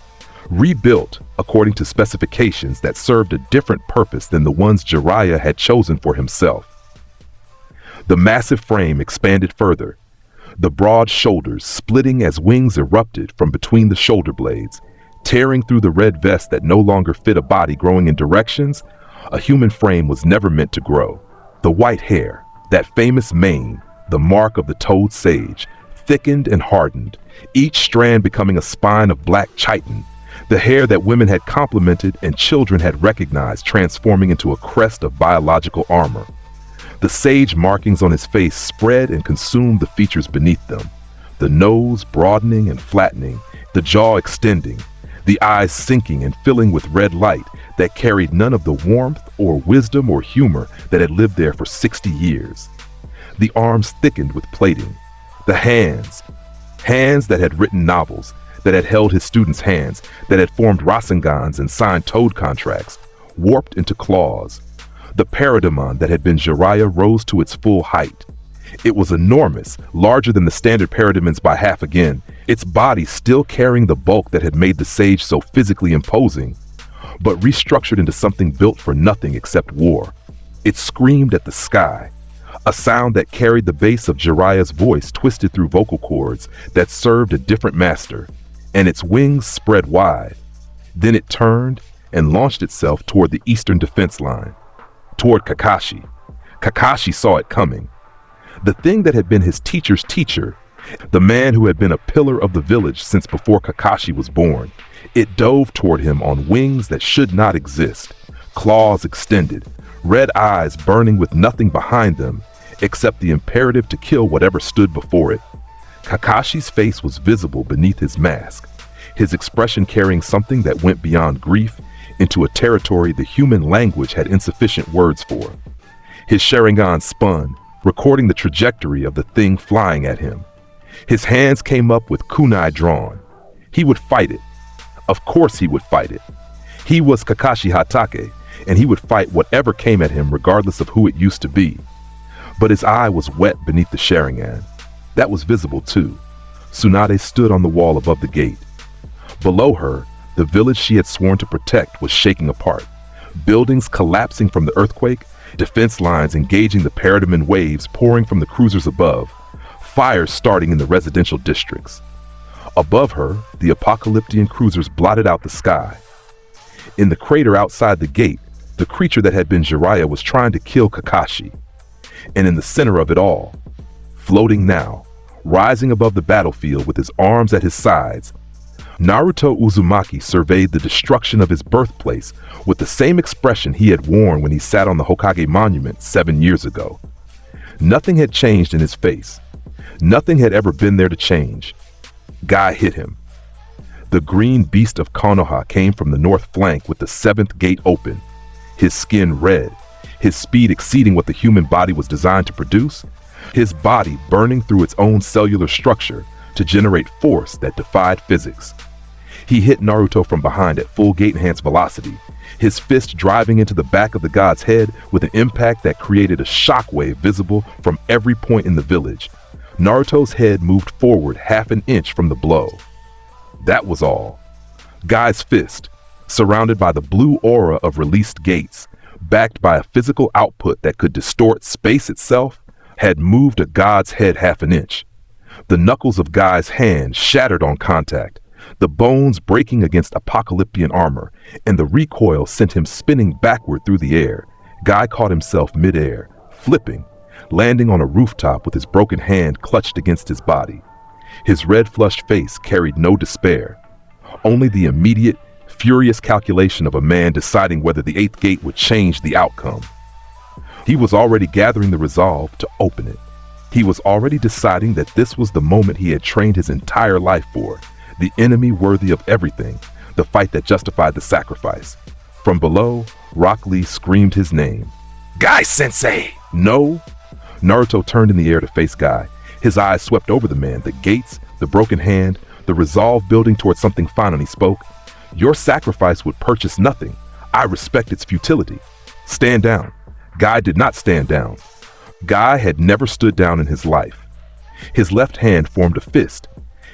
Speaker 2: rebuilt according to specifications that served a different purpose than the ones Jiraiya had chosen for himself. The massive frame expanded further, the broad shoulders splitting as wings erupted from between the shoulder blades, tearing through the red vest that no longer fit a body growing in directions a human frame was never meant to grow. The white hair, that famous mane, the mark of the toad sage, thickened and hardened, each strand becoming a spine of black chitin, the hair that women had complimented and children had recognized transforming into a crest of biological armor. The sage markings on his face spread and consumed the features beneath them, the nose broadening and flattening, the jaw extending, the eyes sinking and filling with red light that carried none of the warmth or wisdom or humor that had lived there for 60 years. The arms thickened with plating, the hands that had written novels, that had held his students' hands, that had formed Rasengans and signed toad contracts, warped into claws. The parademon that had been Jiraiya rose to its full height. It was enormous, larger than the standard parademons by half again, its body still carrying the bulk that had made the sage so physically imposing, but restructured into something built for nothing except war. It screamed at the sky, a sound that carried the bass of Jiraiya's voice twisted through vocal cords that served a different master, and its wings spread wide. Then it turned and launched itself toward the eastern defense line, toward Kakashi. Kakashi saw it coming. The thing that had been his teacher's teacher, the man who had been a pillar of the village since before Kakashi was born, it dove toward him on wings that should not exist, claws extended, red eyes burning with nothing behind them except the imperative to kill whatever stood before it. Kakashi's face was visible beneath his mask, his expression carrying something that went beyond grief into a territory the human language had insufficient words for. His Sharingan spun, recording the trajectory of the thing flying at him. His hands came up with kunai drawn. He would fight it. Of course he would fight it. He was Kakashi Hatake, and he would fight whatever came at him regardless of who it used to be. But his eye was wet beneath the Sharingan. That was visible too. Tsunade stood on the wall above the gate. Below her, the village she had sworn to protect was shaking apart. Buildings collapsing from the earthquake, defense lines engaging the parademon waves pouring from the cruisers above, fires starting in the residential districts. Above her, the apocalyptic cruisers blotted out the sky. In the crater outside the gate, the creature that had been Jiraiya was trying to kill Kakashi. And in the center of it all, floating now, rising above the battlefield with his arms at his sides, Naruto Uzumaki surveyed the destruction of his birthplace with the same expression he had worn when he sat on the Hokage monument 7 years ago. Nothing had changed in his face. Nothing had ever been there to change. Guy hit him. The green beast of Konoha came from the north flank with the 7th gate open, his skin red, his speed exceeding what the human body was designed to produce, his body burning through its own cellular structure to generate force that defied physics. He hit Naruto from behind at full gate-enhanced velocity, his fist driving into the back of the god's head with an impact that created a shockwave visible from every point in the village. Naruto's head moved forward half an inch from the blow. That was all. Guy's fist, surrounded by the blue aura of released gates, backed by a physical output that could distort space itself, had moved a god's head half an inch. The knuckles of Guy's hand shattered on contact, the bones breaking against apocalyptic armor, and the recoil sent him spinning backward through the air. Guy caught himself midair, flipping, landing on a rooftop with his broken hand clutched against his body. His red-flushed face carried no despair, only the immediate, furious calculation of a man deciding whether the 8th gate would change the outcome. He was already gathering the resolve to open it. He was already deciding that this was the moment he had trained his entire life for, the enemy worthy of everything, the fight that justified the sacrifice. From below, Rock Lee screamed his name. Guy-sensei! No! Naruto turned in the air to face Guy. His eyes swept over the man, the gates, the broken hand, the resolve building towards something final. He spoke. Your sacrifice would purchase nothing. I respect its futility. Stand down. Guy did not stand down. Guy had never stood down in his life. His left hand formed a fist.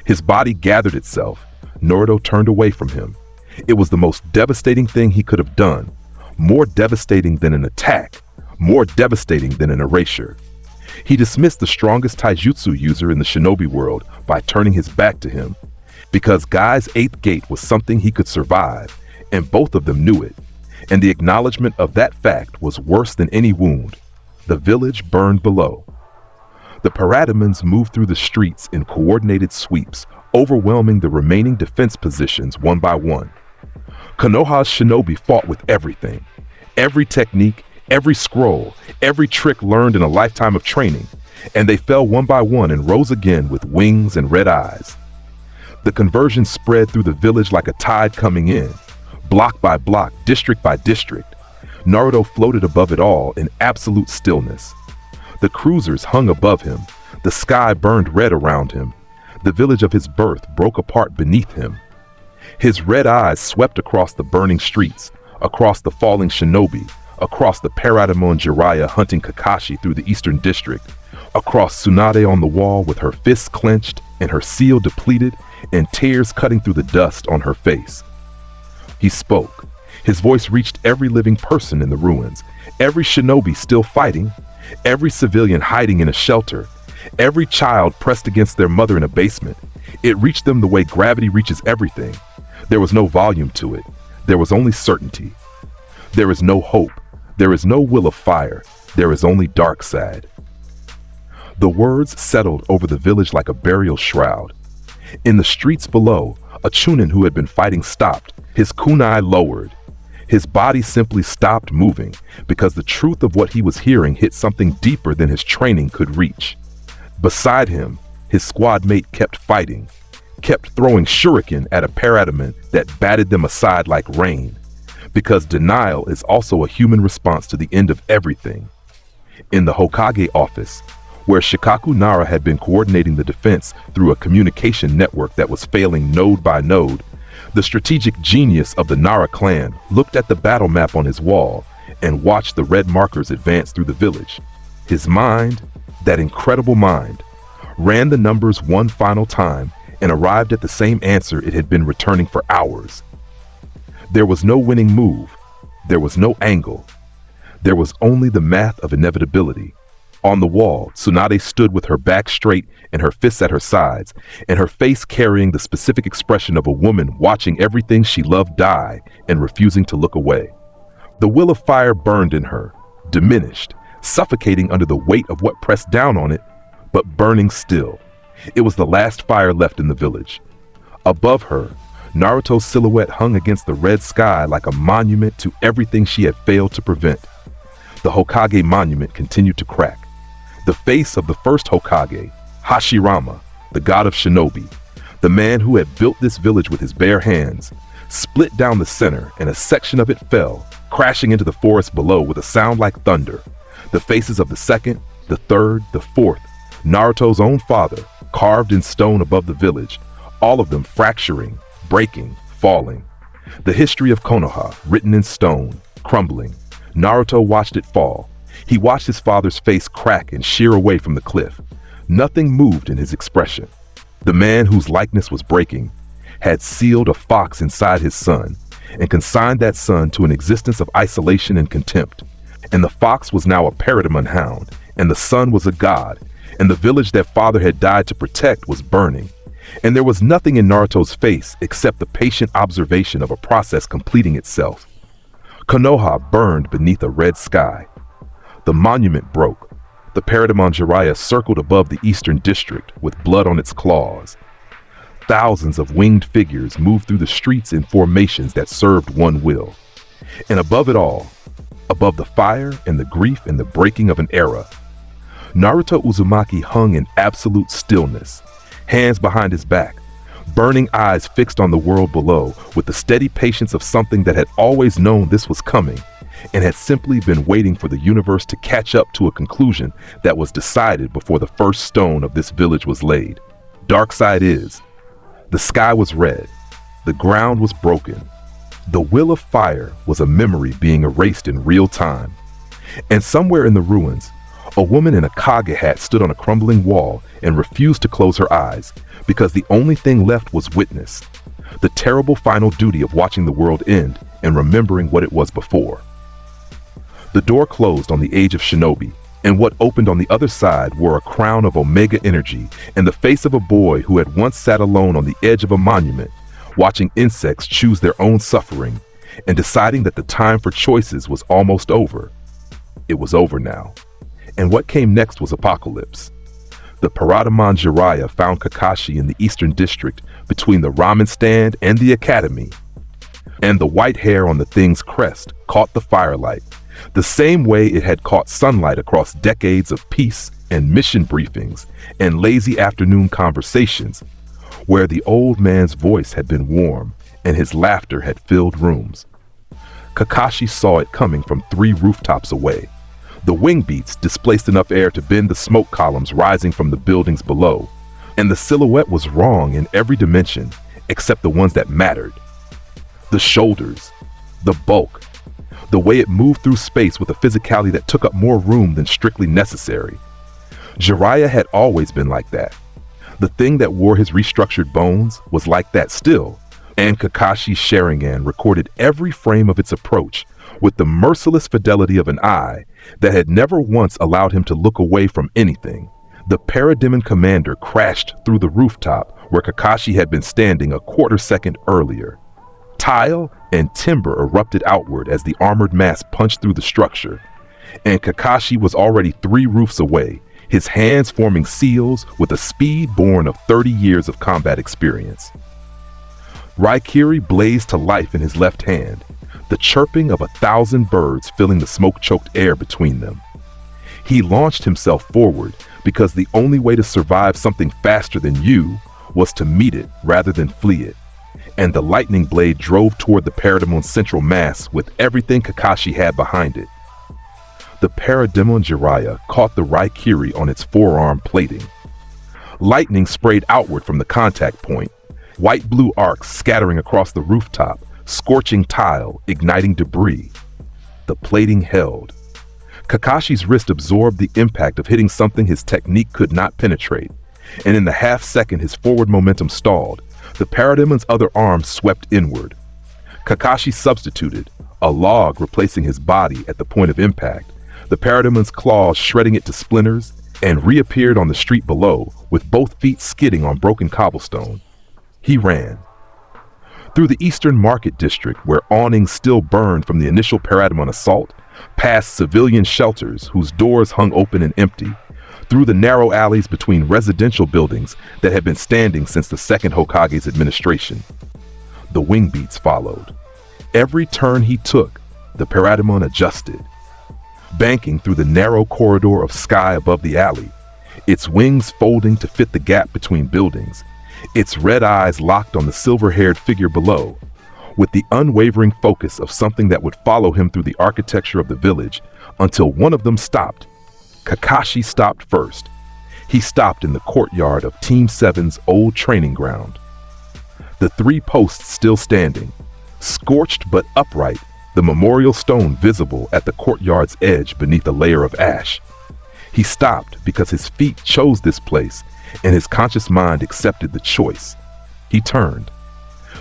Speaker 2: His body gathered itself. Naruto turned away from him. It was the most devastating thing he could have done. More devastating than an attack. More devastating than an erasure. He dismissed the strongest taijutsu user in the shinobi world by turning his back to him. Because Guy's 8th gate was something he could survive, and both of them knew it. And the acknowledgement of that fact was worse than any wound. The village burned below. The Parademons moved through the streets in coordinated sweeps, overwhelming the remaining defense positions one by one. Konoha's shinobi fought with everything. Every technique, every scroll, every trick learned in a lifetime of training, and they fell one by one and rose again with wings and red eyes. The conversion spread through the village like a tide coming in, block by block, district by district. Naruto floated above it all in absolute stillness. The cruisers hung above him. The sky burned red around him. The village of his birth broke apart beneath him. His red eyes swept across the burning streets, across the falling shinobi, across the Parademon Jiraiya hunting Kakashi through the eastern district, across Tsunade on the wall with her fists clenched and her seal depleted and tears cutting through the dust on her face. He spoke. His voice reached every living person in the ruins, every shinobi still fighting, every civilian hiding in a shelter, every child pressed against their mother in a basement. It reached them the way gravity reaches everything. There was no volume to it. There was only certainty. There is no hope. There is no will of fire. There is only Darkseid. The words settled over the village like a burial shroud. In the streets below, a Chunin who had been fighting stopped. His kunai lowered. His body simply stopped moving because the truth of what he was hearing hit something deeper than his training could reach. Beside him, his squad mate kept fighting, kept throwing shuriken at a parademon that batted them aside like rain, because denial is also a human response to the end of everything. In the Hokage office, where Shikaku Nara had been coordinating the defense through a communication network that was failing node by node, the strategic genius of the Nara clan looked at the battle map on his wall and watched the red markers advance through the village. His mind, that incredible mind, ran the numbers one final time and arrived at the same answer it had been returning for hours. There was no winning move. There was no angle. There was only the math of inevitability. On the wall, Tsunade stood with her back straight and her fists at her sides, and her face carrying the specific expression of a woman watching everything she loved die and refusing to look away. The will of fire burned in her, diminished, suffocating under the weight of what pressed down on it, but burning still. It was the last fire left in the village. Above her, Naruto's silhouette hung against the red sky like a monument to everything she had failed to prevent. The Hokage monument continued to crack. The face of the first Hokage, Hashirama, the god of shinobi, the man who had built this village with his bare hands, split down the center and a section of it fell, crashing into the forest below with a sound like thunder. The faces of the second, the third, the fourth, Naruto's own father, carved in stone above the village, all of them fracturing, breaking, falling. The history of Konoha, written in stone, crumbling. Naruto watched it fall. He watched his father's face crack and shear away from the cliff. Nothing moved in his expression. The man whose likeness was breaking had sealed a fox inside his son and consigned that son to an existence of isolation and contempt. And the fox was now a parademon hound, and the son was a god, and the village that father had died to protect was burning. And there was nothing in Naruto's face except the patient observation of a process completing itself. Konoha burned beneath a red sky. The monument broke. The Parademon Jiraiya circled above the eastern district with blood on its claws. Thousands of winged figures moved through the streets in formations that served one will. And above it all, above the fire and the grief and the breaking of an era, Naruto Uzumaki hung in absolute stillness, hands behind his back, burning eyes fixed on the world below with the steady patience of something that had always known this was coming and had simply been waiting for the universe to catch up to a conclusion that was decided before the first stone of this village was laid. Darkseid is. The sky was red. The ground was broken. The will of fire was a memory being erased in real time. And somewhere in the ruins, A woman in a Kage hat stood on a crumbling wall and refused to close her eyes because the only thing left was witness, the terrible final duty of watching the world end and remembering what it was before. The door closed on the age of shinobi, and what opened on the other side wore a crown of omega energy and the face of a boy who had once sat alone on the edge of a monument, watching insects choose their own suffering and deciding that the time for choices was almost over. It was over now. And what came next was Apokolips. The Parademon Jiraiya found Kakashi in the Eastern District between the ramen stand and the academy. And the white hair on the thing's crest caught the firelight, the same way it had caught sunlight across decades of peace and mission briefings and lazy afternoon conversations, where the old man's voice had been warm and his laughter had filled rooms. Kakashi saw it coming from 3 rooftops away. The wing beats displaced enough air to bend the smoke columns rising from the buildings below, and the silhouette was wrong in every dimension except the ones that mattered. The shoulders, the bulk, the way it moved through space with a physicality that took up more room than strictly necessary. Jiraiya had always been like that. The thing that wore his restructured bones was like that still, and Kakashi's Sharingan recorded every frame of its approach with the merciless fidelity of an eye that had never once allowed him to look away from anything. The Parademon commander crashed through the rooftop where Kakashi had been standing a quarter second earlier. Tile and timber erupted outward as the armored mass punched through the structure, and Kakashi was already 3 roofs away, his hands forming seals with a speed born of 30 years of combat experience. Raikiri blazed to life in his left hand, the chirping of 1,000 birds filling the smoke-choked air between them. He launched himself forward because the only way to survive something faster than you was to meet it rather than flee it, and the lightning blade drove toward the Parademon's central mass with everything Kakashi had behind it. The Parademon Jiraiya caught the Raikiri on its forearm plating. Lightning sprayed outward from the contact point, white-blue arcs scattering across the rooftop, scorching tile, igniting debris. The plating held. Kakashi's wrist absorbed the impact of hitting something his technique could not penetrate, and in the half-second his forward momentum stalled, the Parademon's other arm swept inward. Kakashi substituted, a log replacing his body at the point of impact, the Parademon's claws shredding it to splinters, and reappeared on the street below, with both feet skidding on broken cobblestone. He ran. Through the Eastern Market District, where awnings still burned from the initial Parademon assault, past civilian shelters whose doors hung open and empty, through the narrow alleys between residential buildings that had been standing since the second Hokage's administration. The wing beats followed. Every turn he took, the Parademon adjusted. Banking through the narrow corridor of sky above the alley, its wings folding to fit the gap between buildings, its red eyes locked on the silver-haired figure below, with the unwavering focus of something that would follow him through the architecture of the village until one of them stopped. Kakashi stopped first. He stopped in the courtyard of Team 7's old training ground. The 3 posts still standing, scorched but upright, the memorial stone visible at the courtyard's edge beneath a layer of ash. He stopped because his feet chose this place and his conscious mind accepted the choice. He turned.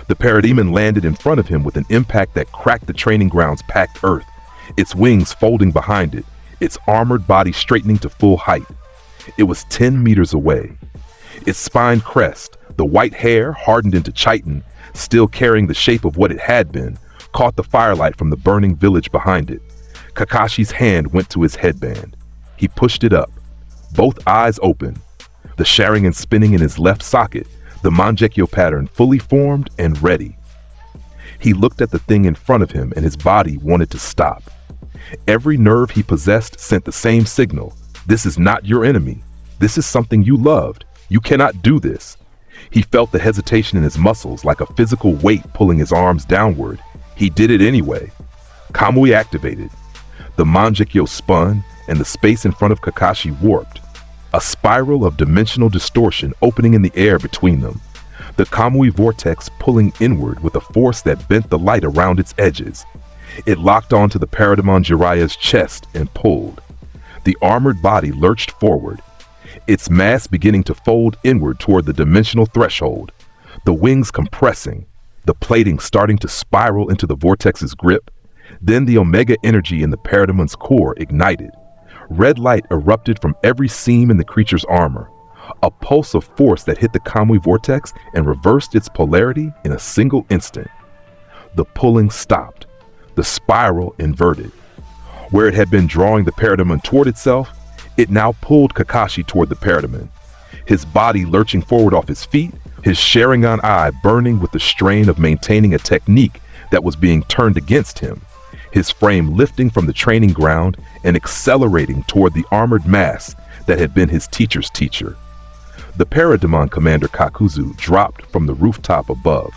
Speaker 2: The Parademon landed in front of him with an impact that cracked the training ground's packed earth, its wings folding behind it, its armored body straightening to full height. It was 10 meters away. Its spine crest, the white hair hardened into chitin, still carrying the shape of what it had been, caught the firelight from the burning village behind it. Kakashi's hand went to his headband. He pushed it up, both eyes open, the Sharingan spinning in his left socket, the Mangekyo pattern fully formed and ready. He looked at the thing in front of him and his body wanted to stop. Every nerve he possessed sent the same signal. This is not your enemy. This is something you loved. You cannot do this. He felt the hesitation in his muscles like a physical weight pulling his arms downward. He did it anyway. Kamui activated. The Mangekyo spun and the space in front of Kakashi warped. A spiral of dimensional distortion opening in the air between them. The Kamui vortex pulling inward with a force that bent the light around its edges. It locked onto the Parademon Jiraiya's chest and pulled. The armored body lurched forward, its mass beginning to fold inward toward the dimensional threshold, the wings compressing, the plating starting to spiral into the vortex's grip. Then the omega energy in the Parademon's core ignited. Red light erupted from every seam in the creature's armor, a pulse of force that hit the Kamui vortex and reversed its polarity in a single instant. The pulling stopped, the spiral inverted. Where it had been drawing the Parademon toward itself, it now pulled Kakashi toward the Parademon, his body lurching forward off his feet, his Sharingan eye burning with the strain of maintaining a technique that was being turned against him, his frame lifting from the training ground and accelerating toward the armored mass that had been his teacher's teacher. The Parademon Commander Kakuzu dropped from the rooftop above,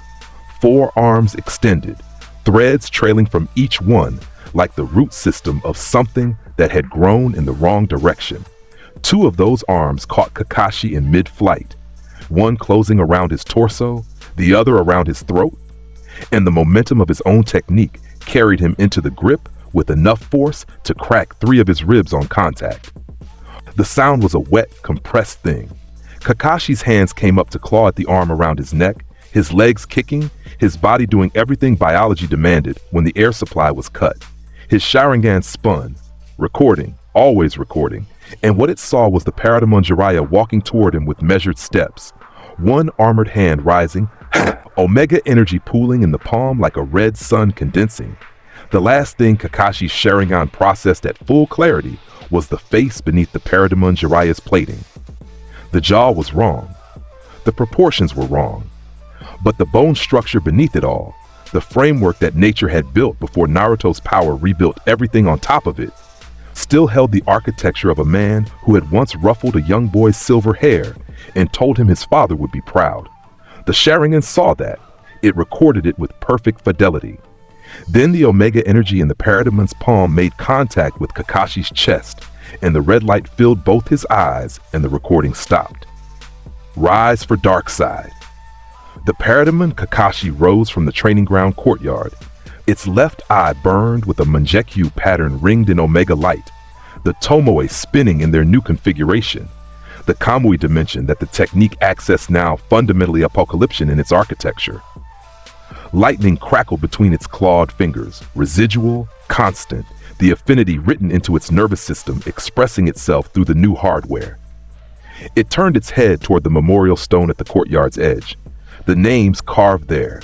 Speaker 2: 4 arms extended, threads trailing from each one like the root system of something that had grown in the wrong direction. 2 of those arms caught Kakashi in mid-flight, one closing around his torso, the other around his throat, and the momentum of his own technique carried him into the grip with enough force to crack 3 of his ribs on contact. The sound was a wet, compressed thing. Kakashi's hands came up to claw at the arm around his neck, his legs kicking, his body doing everything biology demanded when the air supply was cut. His Sharingan spun, recording, always recording, and what it saw was the Parademon Jiraiya walking toward him with measured steps, one armored hand rising, omega energy pooling in the palm like a red sun condensing. The last thing Kakashi's Sharingan processed at full clarity was the face beneath the Parademon Jiraiya's plating. The jaw was wrong. The proportions were wrong. But the bone structure beneath it all, the framework that nature had built before Naruto's power rebuilt everything on top of it, still held the architecture of a man who had once ruffled a young boy's silver hair and told him his father would be proud. The Sharingan saw that. It recorded it with perfect fidelity. Then the omega energy in the Parademon's palm made contact with Kakashi's chest, and the red light filled both his eyes, and the recording stopped. Rise for Darkseid. The Parademon Kakashi rose from the training ground courtyard. Its left eye burned with a Mangekyou pattern ringed in omega light, the Tomoe spinning in their new configuration, the Kamui dimension that the technique accessed now fundamentally apocalyptic in its architecture. Lightning crackled between its clawed fingers, residual, constant, the affinity written into its nervous system expressing itself through the new hardware. It turned its head toward the memorial stone at the courtyard's edge, the names carved there,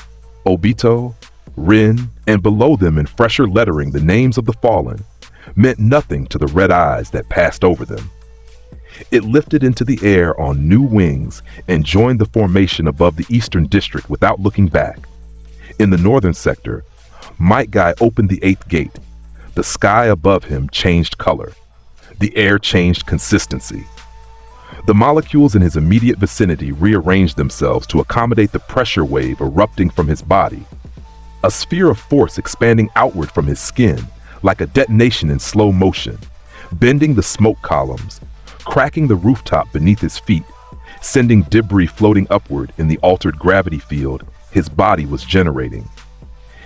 Speaker 2: Obito, Rin, and below them in fresher lettering the names of the fallen, meant nothing to the red eyes that passed over them. It lifted into the air on new wings and joined the formation above the eastern district without looking back. In the northern sector, Might Guy opened the 8th gate. The sky above him changed color. The air changed consistency. The molecules in his immediate vicinity rearranged themselves to accommodate the pressure wave erupting from his body. A sphere of force expanding outward from his skin, like a detonation in slow motion, bending the smoke columns, cracking the rooftop beneath his feet, sending debris floating upward in the altered gravity field his body was generating.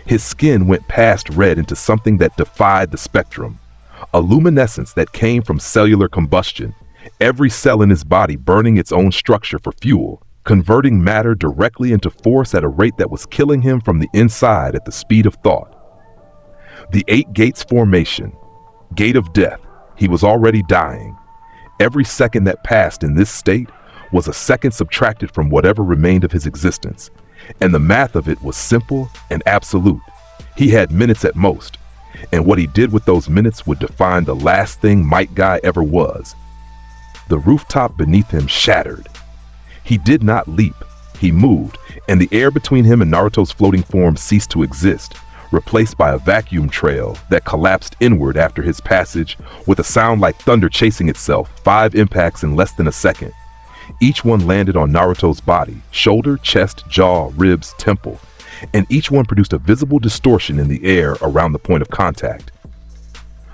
Speaker 2: His skin went past red into something that defied the spectrum, a luminescence that came from cellular combustion, every cell in his body burning its own structure for fuel, converting matter directly into force at a rate that was killing him from the inside at the speed of thought. The 8 gates formation, gate of death, he was already dying. Every second that passed in this state was a second subtracted from whatever remained of his existence, and the math of it was simple and absolute. He had minutes at most, and what he did with those minutes would define the last thing Might Guy ever was. The rooftop beneath him shattered. He did not leap, he moved, and the air between him and Naruto's floating form ceased to exist, replaced by a vacuum trail that collapsed inward after his passage with a sound like thunder chasing itself, 5 impacts in less than a second. Each one landed on Naruto's body, shoulder, chest, jaw, ribs, temple, and each one produced a visible distortion in the air around the point of contact.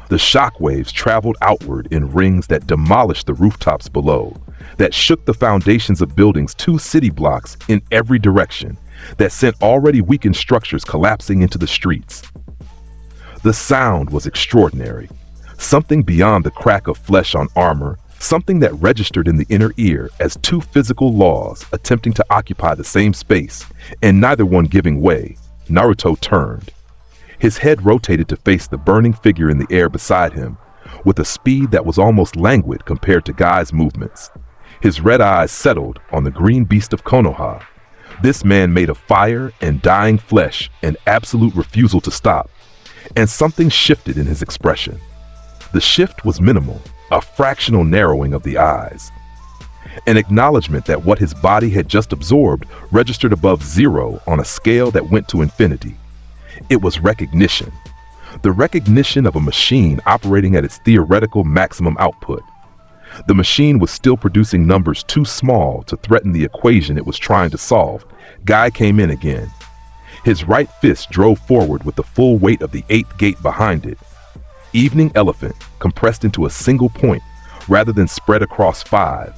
Speaker 2: The shock waves traveled outward in rings that demolished the rooftops below, that shook the foundations of buildings 2 city blocks in every direction, that sent already weakened structures collapsing into the streets. The sound was extraordinary. Something beyond the crack of flesh on armor, something that registered in the inner ear as two physical laws attempting to occupy the same space, and neither one giving way. Naruto turned. His head rotated to face the burning figure in the air beside him, with a speed that was almost languid compared to Guy's movements. His red eyes settled on the green beast of Konoha. This man made of fire and dying flesh, an absolute refusal to stop. And something shifted in his expression. The shift was minimal, a fractional narrowing of the eyes. An acknowledgement that what his body had just absorbed registered above zero on a scale that went to infinity. It was recognition. The recognition of a machine operating at its theoretical maximum output. The machine was still producing numbers too small to threaten the equation it was trying to solve. Guy came in again. His right fist drove forward with the full weight of the 8th gate behind it. Evening elephant, compressed into a single point, rather than spread across 5.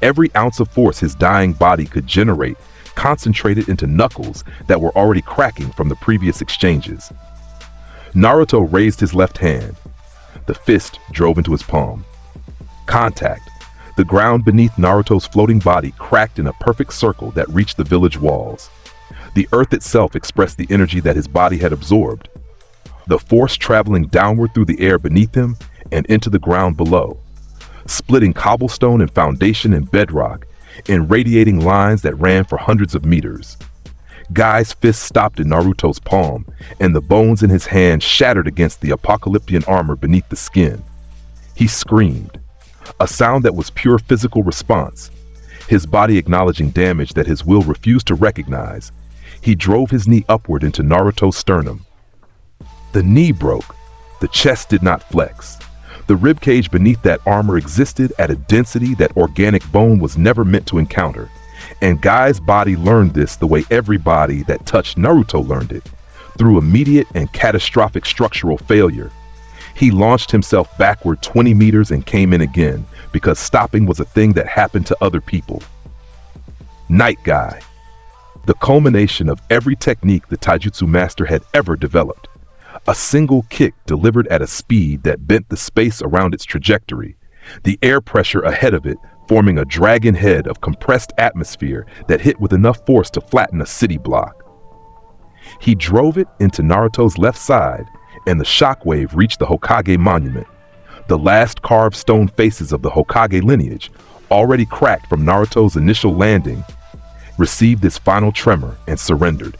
Speaker 2: Every ounce of force his dying body could generate concentrated into knuckles that were already cracking from the previous exchanges. Naruto raised his left hand. The fist drove into his palm. Contact. The ground beneath Naruto's floating body cracked in a perfect circle that reached the village walls. The earth itself expressed the energy that his body had absorbed. The force traveling downward through the air beneath him and into the ground below, splitting cobblestone and foundation and bedrock in radiating lines that ran for hundreds of meters. Guy's fist stopped in Naruto's palm, and the bones in his hand shattered against the apocalyptic armor beneath the skin. He screamed, a sound that was pure physical response, his body acknowledging damage that his will refused to recognize. He drove his knee upward into Naruto's sternum. The knee broke. The chest did not flex. The ribcage beneath that armor existed at a density that organic bone was never meant to encounter. And Guy's body learned this the way every body that touched Naruto learned it, through immediate and catastrophic structural failure. He launched himself backward 20 meters and came in again, because stopping was a thing that happened to other people. Night Guy. The culmination of every technique the taijutsu master had ever developed. A single kick delivered at a speed that bent the space around its trajectory, the air pressure ahead of it forming a dragon head of compressed atmosphere that hit with enough force to flatten a city block. He drove it into Naruto's left side, and the shockwave reached the Hokage monument. The last carved stone faces of the Hokage lineage, already cracked from Naruto's initial landing, received this final tremor and surrendered.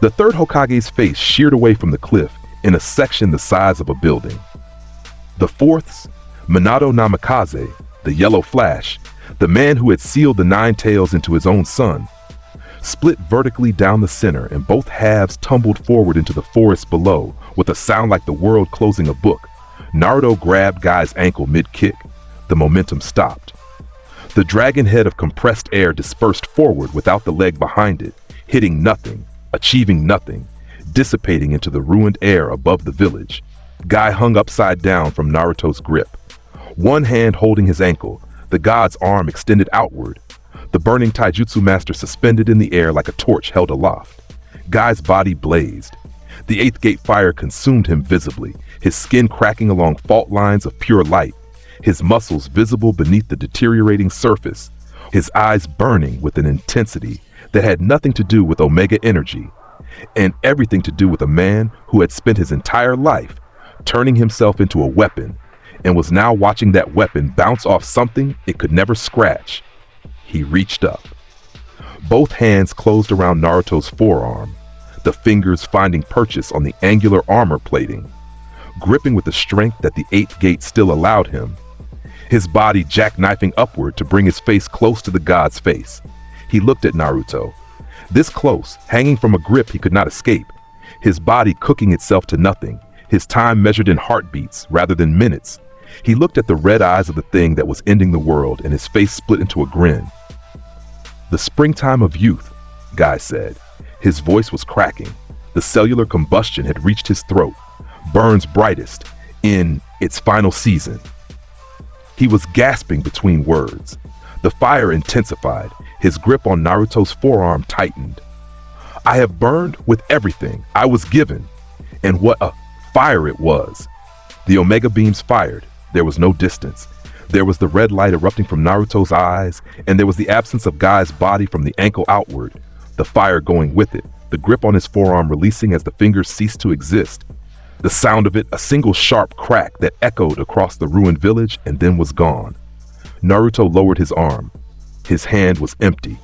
Speaker 2: The third Hokage's face sheared away from the cliff in a section the size of a building. The fourth's, Minato Namikaze, the Yellow Flash, the man who had sealed the Nine Tails into his own son, split vertically down the center, and both halves tumbled forward into the forest below with a sound like the world closing a book. Naruto grabbed Guy's ankle mid-kick. The momentum stopped. The dragon head of compressed air dispersed forward without the leg behind it, hitting nothing, achieving nothing, dissipating into the ruined air above the village. Guy hung upside down from Naruto's grip. One hand holding his ankle, the god's arm extended outward, the burning taijutsu master suspended in the air like a torch held aloft. Guy's body blazed. The 8th gate fire consumed him visibly, his skin cracking along fault lines of pure light, his muscles visible beneath the deteriorating surface, his eyes burning with an intensity that had nothing to do with Omega energy, and everything to do with a man who had spent his entire life turning himself into a weapon, and was now watching that weapon bounce off something it could never scratch. He reached up. Both hands closed around Naruto's forearm, the fingers finding purchase on the angular armor plating, gripping with the strength that the 8th gate still allowed him. His body jackknifing upward to bring his face close to the god's face. He looked at Naruto. This close, hanging from a grip he could not escape, his body cooking itself to nothing, his time measured in heartbeats rather than minutes. He looked at the red eyes of the thing that was ending the world, and his face split into a grin. The springtime of youth, Guy said. His voice was cracking. The cellular combustion had reached his throat, burns brightest, in its final season. He was gasping between words. The fire intensified. His grip on Naruto's forearm tightened. I have burned with everything I was given, and what a fire it was. The Omega beams fired. There was no distance. There was the red light erupting from Naruto's eyes, and there was the absence of Guy's body from the ankle outward, the fire going with it, the grip on his forearm releasing as the fingers ceased to exist. The sound of it, a single sharp crack that echoed across the ruined village and then was gone. Naruto lowered his arm. His hand was empty.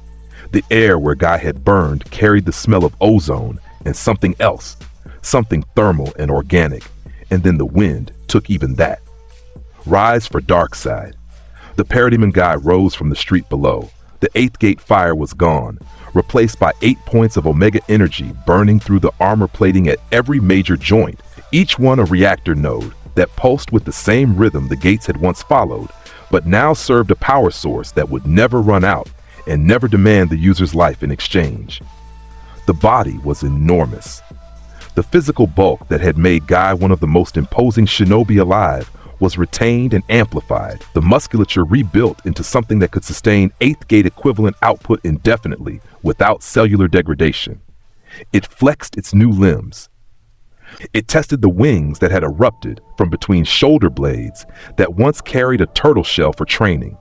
Speaker 2: The air where Guy had burned carried the smell of ozone and something else, something thermal and organic, and then the wind took even that. Rise for Darkseid. The Parademon Guy rose from the street below. The 8th gate fire was gone, replaced by 8 points of Omega energy burning through the armor plating at every major joint, each one a reactor node that pulsed with the same rhythm the gates had once followed, but now served a power source that would never run out and never demand the user's life in exchange. The body was enormous. The physical bulk that had made Guy one of the most imposing shinobi alive was retained and amplified, the musculature rebuilt into something that could sustain 8th gate equivalent output indefinitely without cellular degradation. It flexed its new limbs. It tested the wings that had erupted from between shoulder blades that once carried a turtle shell for training.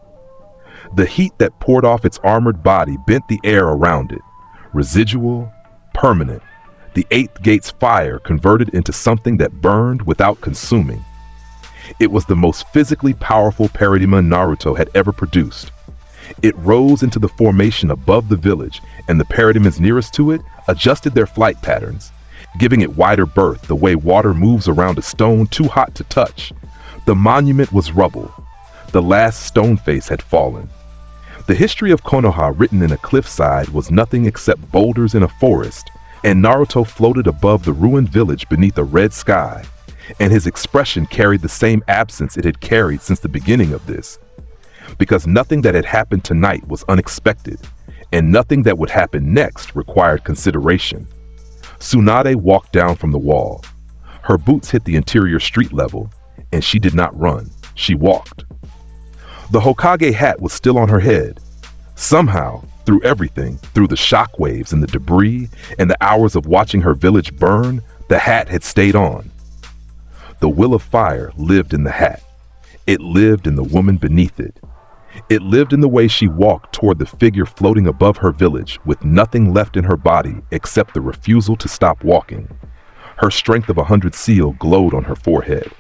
Speaker 2: The heat that poured off its armored body bent the air around it. Residual, permanent, the 8th gate's fire converted into something that burned without consuming. It was the most physically powerful Parademon Naruto had ever produced. It rose into the formation above the village, and the Parademons nearest to it adjusted their flight patterns, giving it wider berth the way water moves around a stone too hot to touch. The monument was rubble. The last stone face had fallen. The history of Konoha written in a cliffside was nothing except boulders in a forest, and Naruto floated above the ruined village beneath a red sky, and his expression carried the same absence it had carried since the beginning of this. Because nothing that had happened tonight was unexpected, and nothing that would happen next required consideration. Tsunade walked down from the wall. Her boots hit the interior street level, and she did not run, she walked. The Hokage hat was still on her head. Somehow, through everything, through the shockwaves and the debris and the hours of watching her village burn, the hat had stayed on. The will of fire lived in the hat. It lived in the woman beneath it. It lived in the way she walked toward the figure floating above her village with nothing left in her body except the refusal to stop walking. Her strength of 100 seal glowed on her forehead.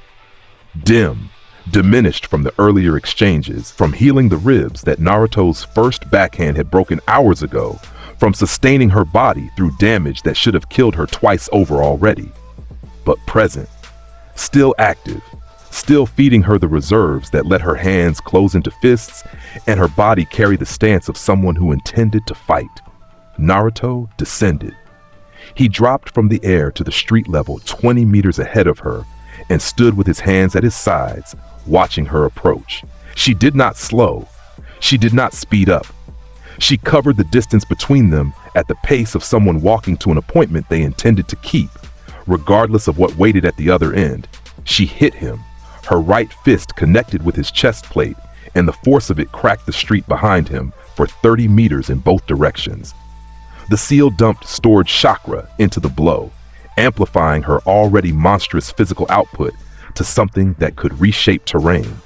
Speaker 2: Dim, diminished from the earlier exchanges, from healing the ribs that Naruto's first backhand had broken hours ago, from sustaining her body through damage that should have killed her twice over already. But present, still active, still feeding her the reserves that let her hands close into fists and her body carry the stance of someone who intended to fight. Naruto descended. He dropped from the air to the street level 20 meters ahead of her and stood with his hands at his sides, watching her approach. She did not slow. She did not speed up. She covered the distance between them at the pace of someone walking to an appointment they intended to keep. Regardless of what waited at the other end, she hit him. Her right fist connected with his chest plate, and the force of it cracked the street behind him for 30 meters in both directions. The seal dumped stored chakra into the blow, amplifying her already monstrous physical output to something that could reshape terrain.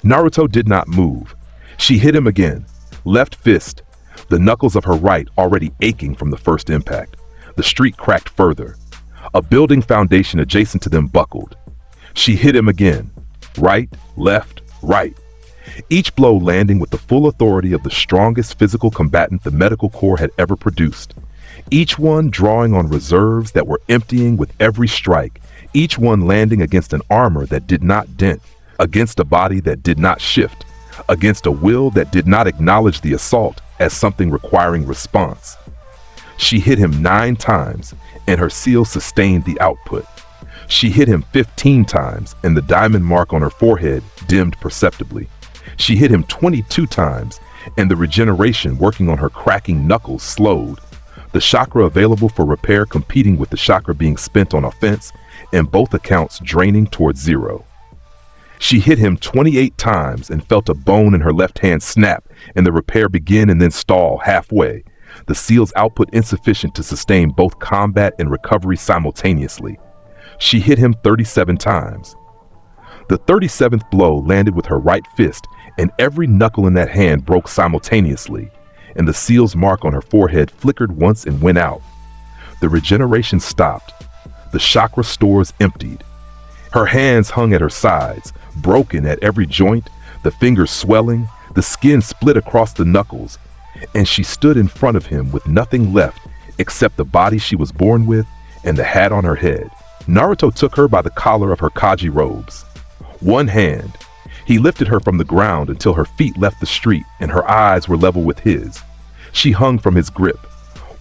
Speaker 2: Naruto did not move. She hit him again, left fist, the knuckles of her right already aching from the first impact. The street cracked further. A building foundation adjacent to them buckled. She hit him again, right, left, right. Each blow landing with the full authority of the strongest physical combatant the medical corps had ever produced. Each one drawing on reserves that were emptying with every strike, each one landing against an armor that did not dent, against a body that did not shift, against a will that did not acknowledge the assault as something requiring response. She hit him 9 times, and her seal sustained the output. She hit him 15 times, and the diamond mark on her forehead dimmed perceptibly. She hit him 22 times, and the regeneration working on her cracking knuckles slowed. The chakra available for repair competing with the chakra being spent on offense, and both accounts draining towards 0. She hit him 28 times and felt a bone in her left hand snap, and the repair begin and then stall halfway. The seal's output insufficient to sustain both combat and recovery simultaneously. She hit him 37 times. The 37th blow landed with her right fist, and every knuckle in that hand broke simultaneously, and the seal's mark on her forehead flickered once and went out. The regeneration stopped. The chakra stores emptied. Her hands hung at her sides, broken at every joint, the fingers swelling, the skin split across the knuckles, and she stood in front of him with nothing left except the body she was born with and the hat on her head. Naruto took her by the collar of her Kaji robes. One hand, he lifted her from the ground until her feet left the street and her eyes were level with his. She hung from his grip.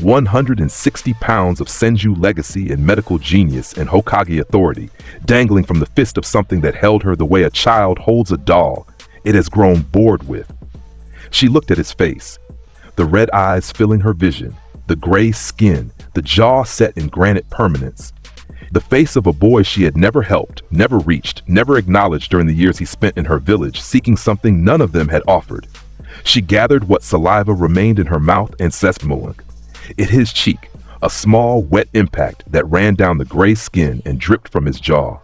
Speaker 2: 160 pounds of Senju legacy and medical genius and Hokage authority, dangling from the fist of something that held her the way a child holds a doll it has grown bored with. She looked at his face, the red eyes filling her vision, the gray skin, the jaw set in granite permanence. The face of a boy she had never helped, never reached, never acknowledged during the years he spent in her village, seeking something none of them had offered. She gathered what saliva remained in her mouth and sesmolunk. At his cheek, a small, wet impact that ran down the gray skin and dripped from his jaw.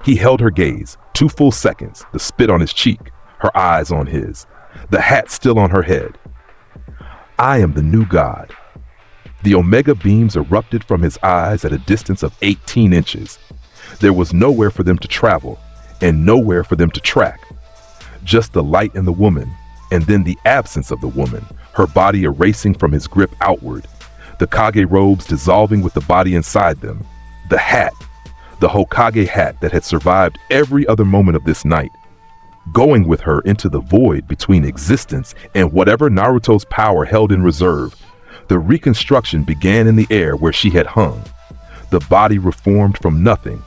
Speaker 2: He held her gaze, 2 full seconds, the spit on his cheek, her eyes on his, the hat still on her head. I am the new god. The omega beams erupted from his eyes at a distance of 18 inches. There was nowhere for them to travel, and nowhere for them to track. Just the light and the woman, and then the absence of the woman, her body erasing from his grip outward. The Kage robes dissolving with the body inside them. The hat, the Hokage hat that had survived every other moment of this night, going with her into the void between existence and whatever Naruto's power held in reserve. The reconstruction began in the air where she had hung. The body reformed from nothing,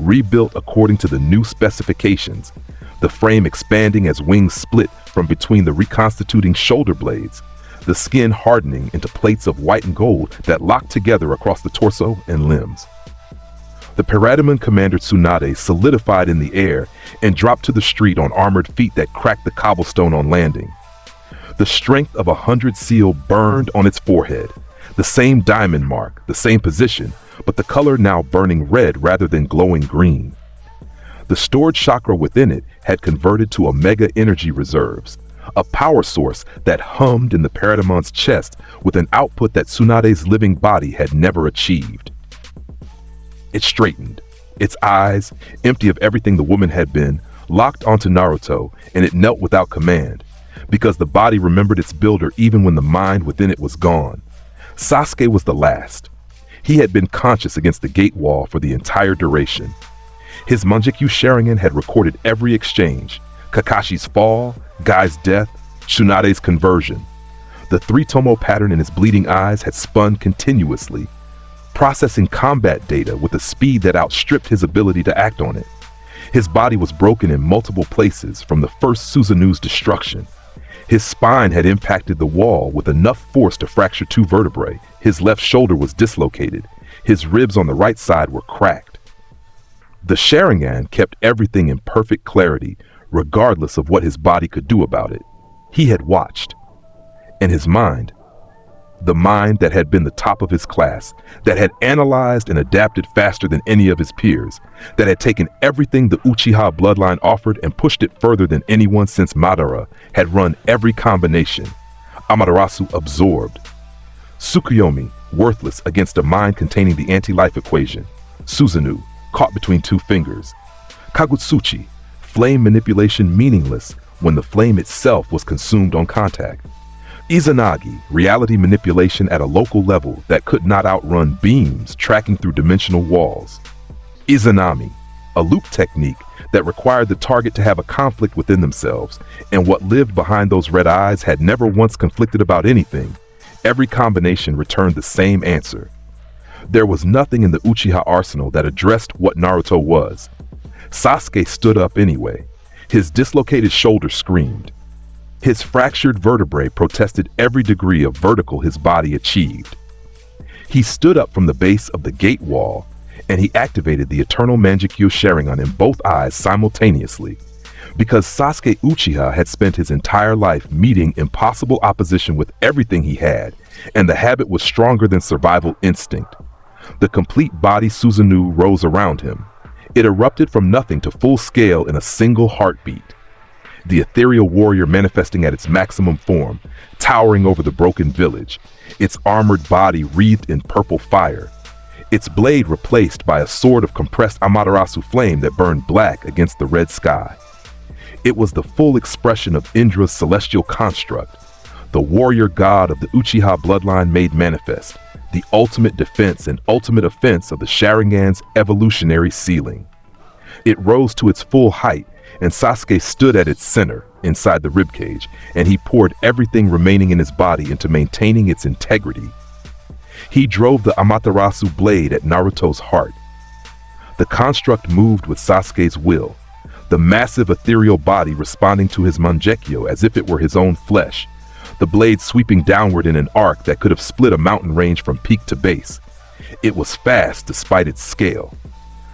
Speaker 2: rebuilt according to the new specifications, the frame expanding as wings split from between the reconstituting shoulder blades, the skin hardening into plates of white and gold that locked together across the torso and limbs. The Parademon Commander Tsunade solidified in the air and dropped to the street on armored feet that cracked the cobblestone on landing. The strength of 100 seal burned on its forehead, the same diamond mark, the same position, but the color now burning red rather than glowing green. The stored chakra within it had converted to omega energy reserves, a power source that hummed in the Parademon's chest with an output that Tsunade's living body had never achieved. It straightened, its eyes, empty of everything the woman had been, locked onto Naruto, and it knelt without command, because the body remembered its builder even when the mind within it was gone. Sasuke was the last. He had been conscious against the gate wall for the entire duration. His Manjikyu Sharingan had recorded every exchange, Kakashi's fall, Gai's death, Tsunade's conversion. The 3-tomo pattern in his bleeding eyes had spun continuously, processing combat data with a speed that outstripped his ability to act on it. His body was broken in multiple places from the first Susanu's destruction. His spine had impacted the wall with enough force to fracture 2 vertebrae. His left shoulder was dislocated. His ribs on the right side were cracked. The Sharingan kept everything in perfect clarity, regardless of what his body could do about it. He had watched. And his mind, the mind that had been the top of his class, that had analyzed and adapted faster than any of his peers, that had taken everything the Uchiha bloodline offered and pushed it further than anyone since Madara, had run every combination. Amaterasu absorbed. Tsukuyomi, worthless against a mind containing the anti-life equation. Susanoo, caught between 2 fingers. Kagutsuchi, flame manipulation meaningless when the flame itself was consumed on contact. Izanagi, reality manipulation at a local level that could not outrun beams tracking through dimensional walls. Izanami, a loop technique that required the target to have a conflict within themselves, and what lived behind those red eyes had never once conflicted about anything. Every combination returned the same answer. There was nothing in the Uchiha arsenal that addressed what Naruto was. Sasuke stood up anyway. His dislocated shoulder screamed. His fractured vertebrae protested every degree of vertical his body achieved. He stood up from the base of the gate wall, and he activated the eternal Manjikyo Sharingan in both eyes simultaneously, because Sasuke Uchiha had spent his entire life meeting impossible opposition with everything he had, and the habit was stronger than survival instinct. The complete body Susanoo rose around him. It erupted from nothing to full scale in a single heartbeat. The ethereal warrior manifesting at its maximum form, towering over the broken village, its armored body wreathed in purple fire, its blade replaced by a sword of compressed Amaterasu flame that burned black against the red sky. It was the full expression of Indra's celestial construct, the warrior god of the Uchiha bloodline made manifest, the ultimate defense and ultimate offense of the Sharingan's evolutionary ceiling. It rose to its full height, and Sasuke stood at its center, inside the ribcage, and he poured everything remaining in his body into maintaining its integrity. He drove the Amaterasu blade at Naruto's heart. The construct moved with Sasuke's will, the massive ethereal body responding to his Mangekyo as if it were his own flesh, the blade sweeping downward in an arc that could have split a mountain range from peak to base. It was fast despite its scale.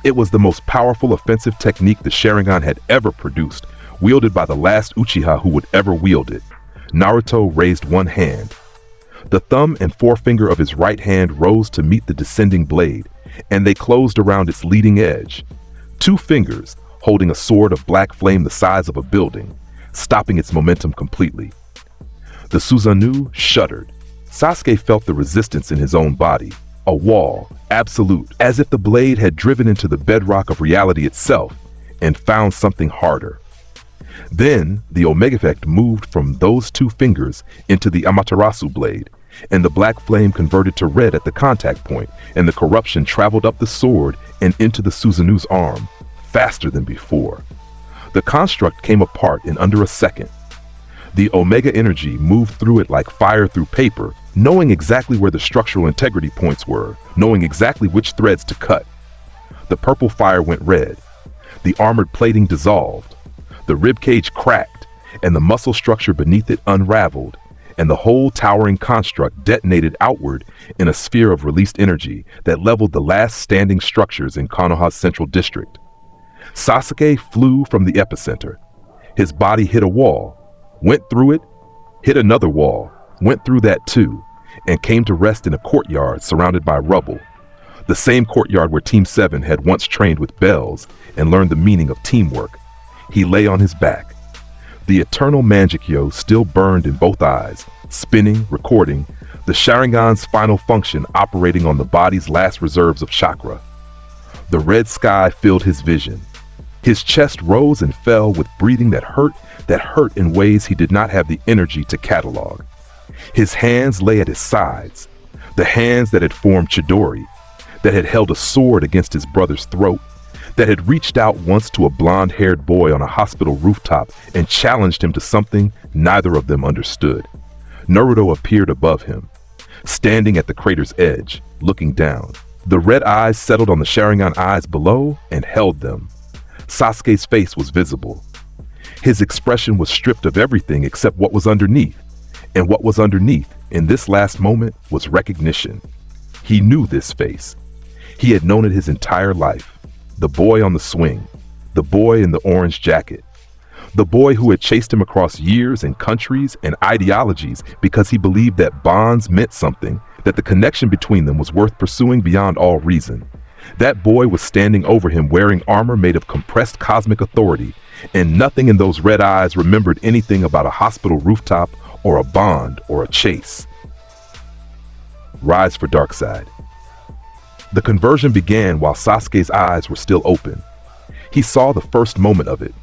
Speaker 2: It was the most powerful offensive technique the Sharingan had ever produced, wielded by the last Uchiha who would ever wield it. Naruto raised one hand. The thumb and forefinger of his right hand rose to meet the descending blade, and they closed around its leading edge. Two fingers, holding a sword of black flame the size of a building, stopping its momentum completely. The Susanoo shuddered. Sasuke felt the resistance in his own body, a wall, absolute, as if the blade had driven into the bedrock of reality itself and found something harder. Then, the Omega effect moved from those two fingers into the Amaterasu blade, and the black flame converted to red at the contact point, and the corruption traveled up the sword and into the Susanoo's arm, faster than before. The construct came apart in under a second. The Omega energy moved through it like fire through paper, knowing exactly where the structural integrity points were, knowing exactly which threads to cut. The purple fire went red. The armored plating dissolved. The ribcage cracked, and the muscle structure beneath it unraveled, and the whole towering construct detonated outward in a sphere of released energy that leveled the last standing structures in Konoha's central district. Sasuke flew from the epicenter. His body hit a wall, went through it, hit another wall, went through that too, and came to rest in a courtyard surrounded by rubble. The same courtyard where Team 7 had once trained with bells and learned the meaning of teamwork. He lay on his back. The eternal Mangekyo still burned in both eyes, spinning, recording, the Sharingan's final function operating on the body's last reserves of chakra. The red sky filled his vision. His chest rose and fell with breathing that hurt in ways he did not have the energy to catalog. His hands lay at his sides, the hands that had formed Chidori, that had held a sword against his brother's throat, that had reached out once to a blonde-haired boy on a hospital rooftop and challenged him to something neither of them understood. Naruto appeared above him, standing at the crater's edge, looking down. The red eyes settled on the Sharingan eyes below and held them. Sasuke's face was visible. His expression was stripped of everything except what was underneath, and what was underneath in this last moment was recognition. He knew this face. He had known it his entire life. The boy on the swing, the boy in the orange jacket, the boy who had chased him across years and countries and ideologies because he believed that bonds meant something, that the connection between them was worth pursuing beyond all reason. That boy was standing over him wearing armor made of compressed cosmic authority, and nothing in those red eyes remembered anything about a hospital rooftop or a bond or a chase. Rise for Darkseid. The conversion began while Sasuke's eyes were still open. He saw the first moment of it,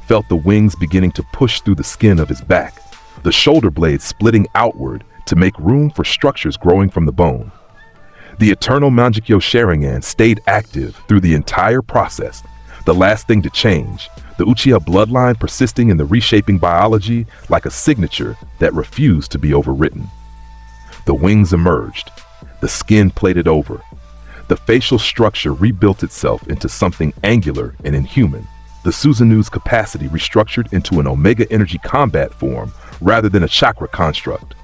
Speaker 2: felt the wings beginning to push through the skin of his back, the shoulder blades splitting outward to make room for structures growing from the bone. The eternal Mangekyo Sharingan stayed active through the entire process, the last thing to change, the Uchiha bloodline persisting in the reshaping biology like a signature that refused to be overwritten. The wings emerged, the skin plated over. The facial structure rebuilt itself into something angular and inhuman. The Susanoo's capacity restructured into an Omega energy combat form rather than a chakra construct.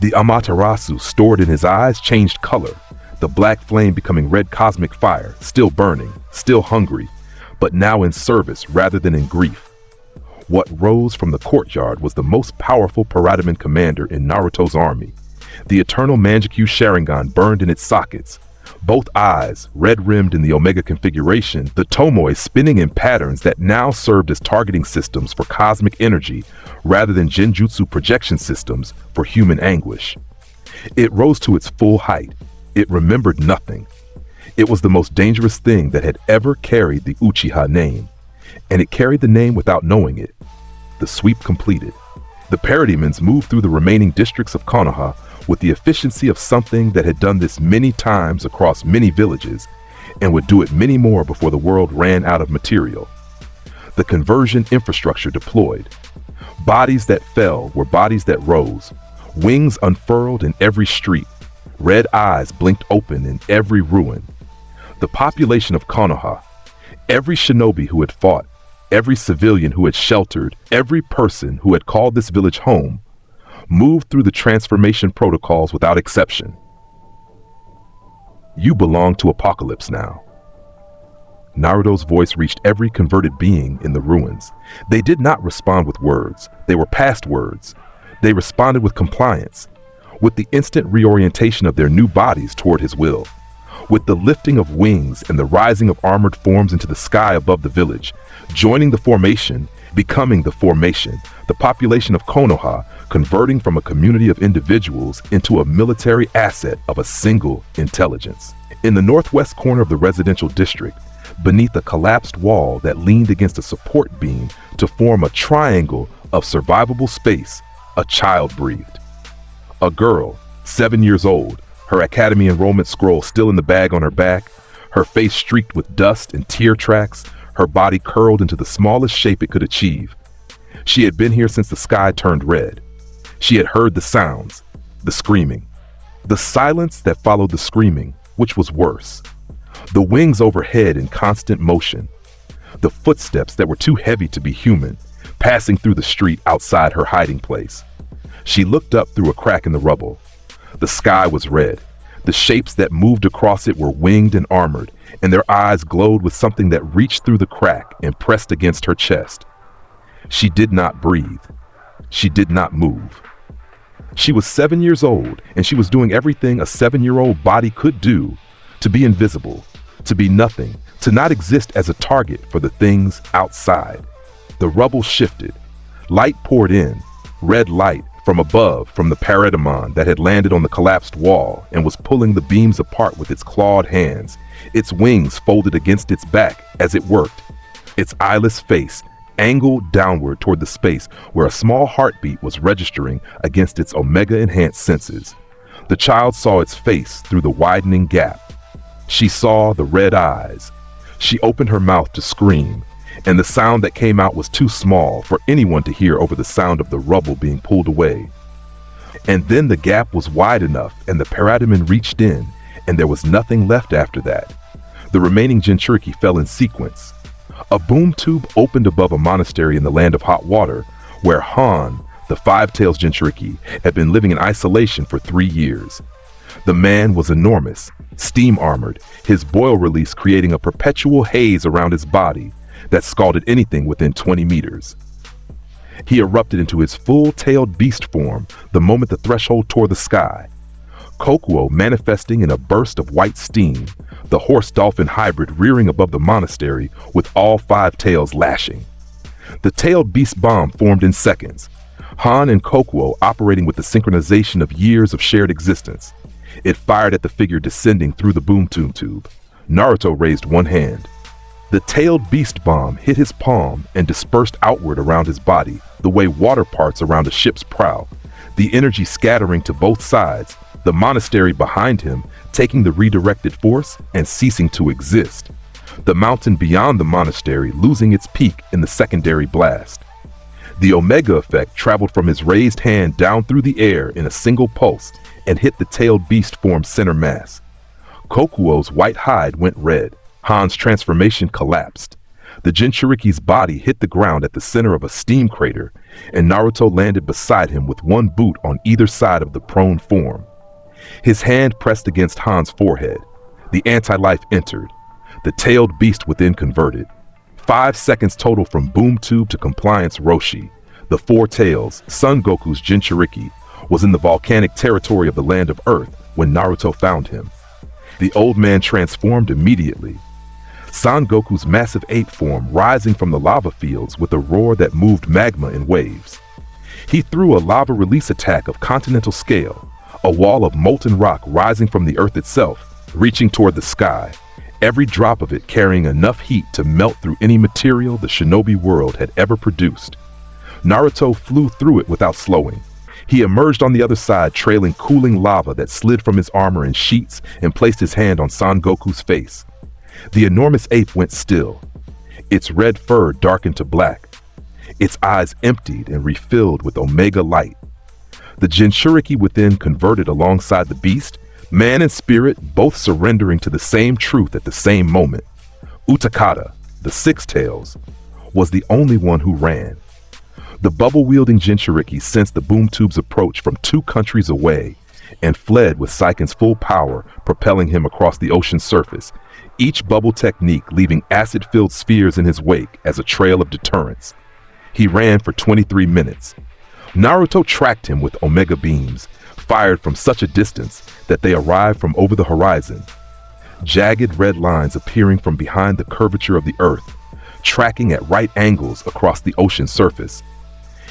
Speaker 2: The Amaterasu stored in his eyes changed color, the black flame becoming red cosmic fire, still burning, still hungry, but now in service rather than in grief. What rose from the courtyard was the most powerful Paradaman commander in Naruto's army. The eternal Mangekyo Sharingan burned in its sockets, Both eyes, red-rimmed in the Omega configuration, the Tomoe spinning in patterns that now served as targeting systems for cosmic energy rather than genjutsu projection systems for human anguish. It rose to its full height. It remembered nothing. It was the most dangerous thing that had ever carried the Uchiha name, and it carried the name without knowing it. The sweep completed. The parademons moved through the remaining districts of Konoha with the efficiency of something that had done this many times across many villages and would do it many more before the world ran out of material. The conversion infrastructure deployed. Bodies that fell were bodies that rose. Wings unfurled in every street. Red eyes blinked open in every ruin. The population of Konoha, every shinobi who had fought, every civilian who had sheltered, every person who had called this village home, moved through the transformation protocols without exception. You belong to Apokolips now. Naruto's voice reached every converted being in the ruins. They did not respond with words. They were past words. They responded with compliance, with the instant reorientation of their new bodies toward his will, with the lifting of wings and the rising of armored forms into the sky above the village, joining the formation, becoming the formation, the population of Konoha converting from a community of individuals into a military asset of a single intelligence. In the northwest corner of the residential district, beneath a collapsed wall that leaned against a support beam to form a triangle of survivable space, a child breathed. A girl, 7 years old, her academy enrollment scroll still in the bag on her back, her face streaked with dust and tear tracks, her body curled into the smallest shape it could achieve. She had been here since the sky turned red. She had heard the sounds, the screaming, the silence that followed the screaming, which was worse. The wings overhead in constant motion, the footsteps that were too heavy to be human, passing through the street outside her hiding place. She looked up through a crack in the rubble. The sky was red. The shapes that moved across it were winged and armored, and their eyes glowed with something that reached through the crack and pressed against her chest. She did not breathe. She did not move. She was 7 years old, and she was doing everything a 7-year-old body could do: to be invisible, to be nothing, to not exist as a target for the things outside. The rubble shifted. Light poured in, red light from above, from the parademon that had landed on the collapsed wall and was pulling the beams apart with its clawed hands, its wings folded against its back as it worked, its eyeless face angled downward toward the space where a small heartbeat was registering against its Omega-enhanced senses. The child saw its face through the widening gap. She saw the red eyes. She opened her mouth to scream, and the sound that came out was too small for anyone to hear over the sound of the rubble being pulled away. And then the gap was wide enough, and the parademon reached in, and there was nothing left after that. The remaining Jinchuriki fell in sequence. A boom tube opened above a monastery in the land of hot water, where Han, the five-tails Jinchuriki, had been living in isolation for 3 years. The man was enormous, steam-armored, his boil release creating a perpetual haze around his body that scalded anything within 20 meters. He erupted into his full-tailed beast form the moment the threshold tore the sky. Kokuo manifesting in a burst of white steam, the horse-dolphin hybrid rearing above the monastery with all 5 tails lashing. The tailed beast bomb formed in seconds, Han and Kokuo operating with the synchronization of years of shared existence. It fired at the figure descending through the boom tube. Naruto raised one hand. The tailed beast bomb hit his palm and dispersed outward around his body, the way water parts around a ship's prow, the energy scattering to both sides, the monastery behind him taking the redirected force and ceasing to exist, the mountain beyond the monastery losing its peak in the secondary blast. The Omega effect traveled from his raised hand down through the air in a single pulse and hit the tailed beast form's center mass. Kokuo's white hide went red. Han's transformation collapsed. The Jinchuriki's body hit the ground at the center of a steam crater, and Naruto landed beside him with one boot on either side of the prone form. His hand pressed against Han's forehead. The anti-life entered. The tailed beast within converted. 5 seconds total from boom tube to compliance Roshi. The 4 tails, Son Goku's Jinchuriki, was in the volcanic territory of the land of Earth when Naruto found him. The old man transformed immediately, Son Goku's massive ape form rising from the lava fields with a roar that moved magma in waves. He threw a lava release attack of continental scale, a wall of molten rock rising from the earth itself, reaching toward the sky, every drop of it carrying enough heat to melt through any material the shinobi world had ever produced. Naruto flew through it without slowing. He emerged on the other side trailing cooling lava that slid from his armor in sheets and placed his hand on Son Goku's face. The enormous ape went still. Its red fur darkened to black. Its eyes emptied and refilled with Omega light. The Jinchuriki within converted alongside the beast, man and spirit both surrendering to the same truth at the same moment. Utakata, the Six Tails, was the only one who ran. The bubble-wielding Jinchuriki sensed the boom tube's approach from 2 countries away and fled with Saiken's full power propelling him across the ocean's surface, each bubble technique leaving acid-filled spheres in his wake as a trail of deterrence. He ran for 23 minutes. Naruto tracked him with Omega beams, fired from such a distance that they arrived from over the horizon. Jagged red lines appearing from behind the curvature of the earth, tracking at right angles across the ocean surface.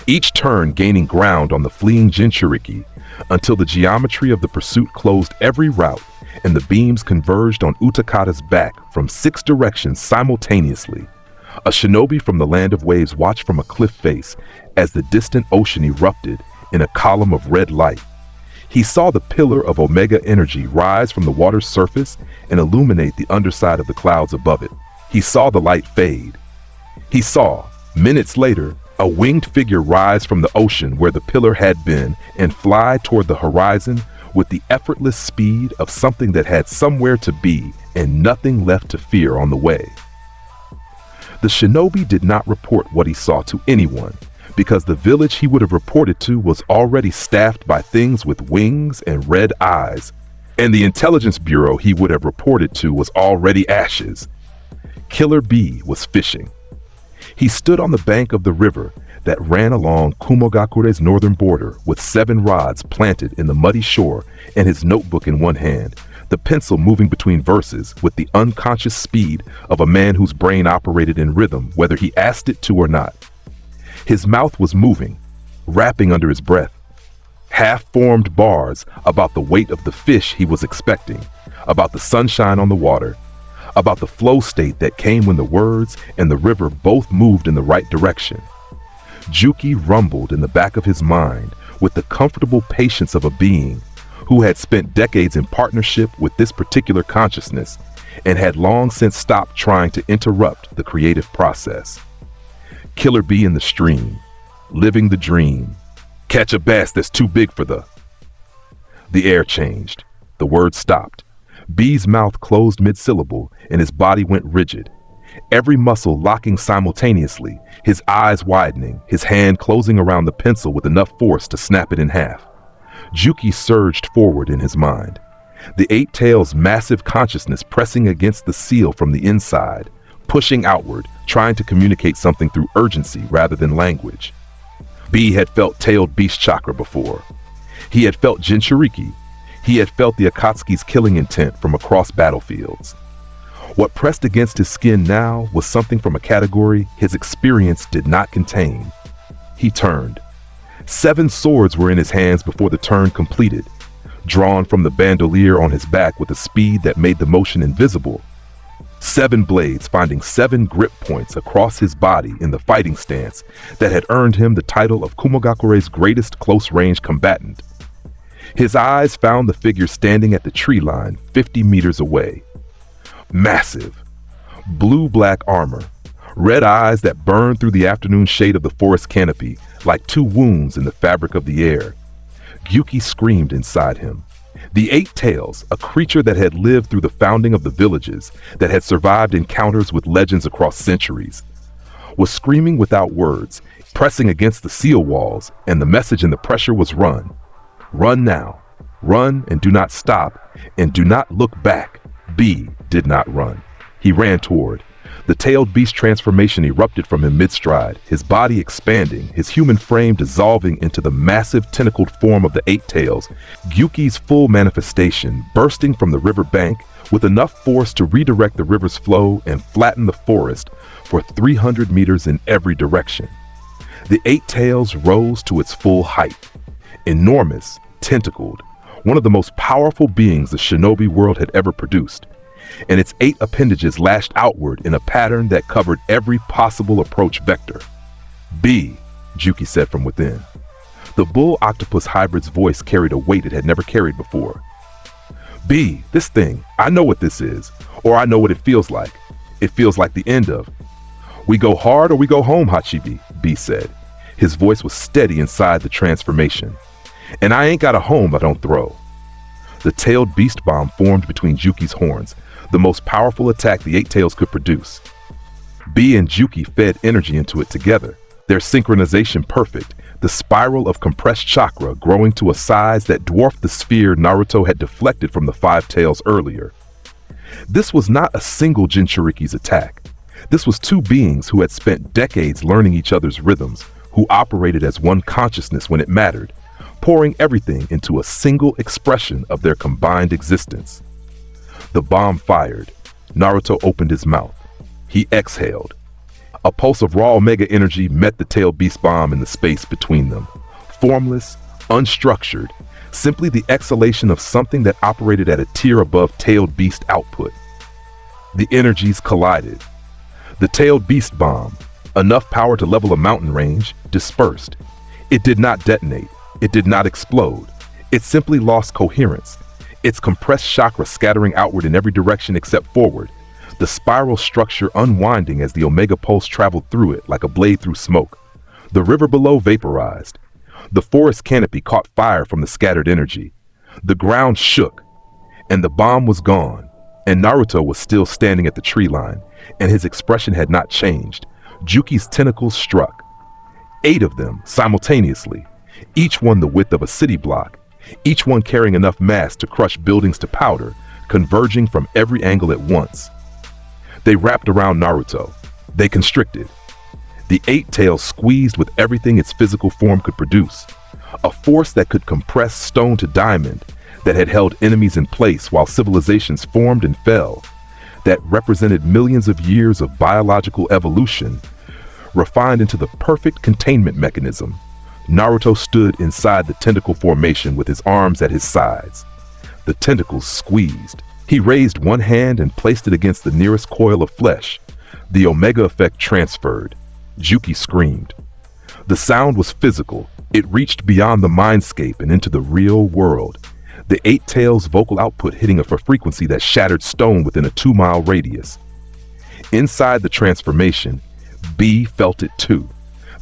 Speaker 2: Each turn gaining ground on the fleeing Jinchuriki until the geometry of the pursuit closed every route and the beams converged on Utakata's back from 6 directions simultaneously. A shinobi from the land of waves watched from a cliff face as the distant ocean erupted in a column of red light. He saw the pillar of Omega energy rise from the water's surface and illuminate the underside of the clouds above it. He saw the light fade. He saw, minutes later, a winged figure rise from the ocean where the pillar had been and fly toward the horizon with the effortless speed of something that had somewhere to be and nothing left to fear on the way. The shinobi did not report what he saw to anyone, because the village he would have reported to was already staffed by things with wings and red eyes, and the intelligence bureau he would have reported to was already ashes. Killer Bee was fishing. He stood on the bank of the river that ran along Kumogakure's northern border with 7 rods planted in the muddy shore and his notebook in one hand, the pencil moving between verses with the unconscious speed of a man whose brain operated in rhythm whether he asked it to or not. His mouth was moving, rapping under his breath. Half-formed bars about the weight of the fish he was expecting, about the sunshine on the water, about the flow state that came when the words and the river both moved in the right direction. Juki rumbled in the back of his mind with the comfortable patience of a being who had spent decades in partnership with this particular consciousness and had long since stopped trying to interrupt the creative process. Killer Bee in the stream, living the dream. Catch a bass that's too big for the... The air changed. The word stopped. Bee's mouth closed mid-syllable and his body went rigid. Every muscle locking simultaneously, his eyes widening, his hand closing around the pencil with enough force to snap it in half. Juki surged forward in his mind. The 8 Tails' massive consciousness pressing against the seal from the inside, pushing outward, trying to communicate something through urgency rather than language. Bee had felt tailed beast chakra before. He had felt Jinchuriki. He had felt the Akatsuki's killing intent from across battlefields. What pressed against his skin now was something from a category his experience did not contain. He turned. 7 swords were in his hands before the turn completed, drawn from the bandolier on his back with a speed that made the motion invisible. 7 blades finding 7 grip points across his body in the fighting stance that had earned him the title of Kumogakure's greatest close-range combatant. His eyes found the figure standing at the tree line 50 meters away. Massive, blue-black armor, red eyes that burned through the afternoon shade of the forest canopy like 2 wounds in the fabric of the air. Gyuki screamed inside him. The 8 Tails, a creature that had lived through the founding of the villages, that had survived encounters with legends across centuries, was screaming without words, pressing against the seal walls, and the message in the pressure was run. Run now. Run and do not stop, and do not look back. Bee did not run. He ran toward. The tailed beast transformation erupted from him mid-stride, his body expanding, his human frame dissolving into the massive tentacled form of the 8 Tails, Gyuki's full manifestation bursting from the river bank with enough force to redirect the river's flow and flatten the forest for 300 meters in every direction. The eight tails rose to its full height, enormous, tentacled, one of the most powerful beings the shinobi world had ever produced, and its eight appendages lashed outward in a pattern that covered every possible approach vector. "B," Juki said from within. The bull-octopus hybrid's voice carried a weight it had never carried before. "B, this thing, I know what this is, or I know what it feels like. It feels like the end of. We go hard or we go home, Hachibi," B said. His voice was steady inside the transformation. "And I ain't got a home I don't throw." The tailed beast bomb formed between Juki's horns, the most powerful attack the eight tails could produce. B and Juki fed energy into it together, their synchronization perfect, the spiral of compressed chakra growing to a size that dwarfed the sphere Naruto had deflected from the five tails earlier. This was not a single Jinchuriki's attack. This was two beings who had spent decades learning each other's rhythms, who operated as one consciousness when it mattered, pouring everything into a single expression of their combined existence. The bomb fired. Naruto opened his mouth. He exhaled. A pulse of raw omega energy met the tailed beast bomb in the space between them. Formless, unstructured, simply the exhalation of something that operated at a tier above tailed beast output. The energies collided. The tailed beast bomb, enough power to level a mountain range, dispersed. It did not detonate. It did not explode. It simply lost coherence, its compressed chakra scattering outward in every direction except forward, the spiral structure unwinding as the omega pulse traveled through it like a blade through smoke. The river below vaporized. The forest canopy caught fire from the scattered energy. The ground shook, and the bomb was gone, and Naruto was still standing at the tree line, and his expression had not changed. Juki's tentacles struck. 8 of them, simultaneously, each one the width of a city block, each one carrying enough mass to crush buildings to powder, converging from every angle at once. They wrapped around Naruto. They constricted. The 8 tails squeezed with everything its physical form could produce, a force that could compress stone to diamond, that had held enemies in place while civilizations formed and fell, that represented millions of years of biological evolution, refined into the perfect containment mechanism. Naruto stood inside the tentacle formation with his arms at his sides. The tentacles squeezed. He raised one hand and placed it against the nearest coil of flesh. The Omega effect transferred. Juki screamed. The sound was physical. It reached beyond the mindscape and into the real world. The 8 tails' vocal output hitting a frequency that shattered stone within a 2-mile radius. Inside the transformation, B felt it too.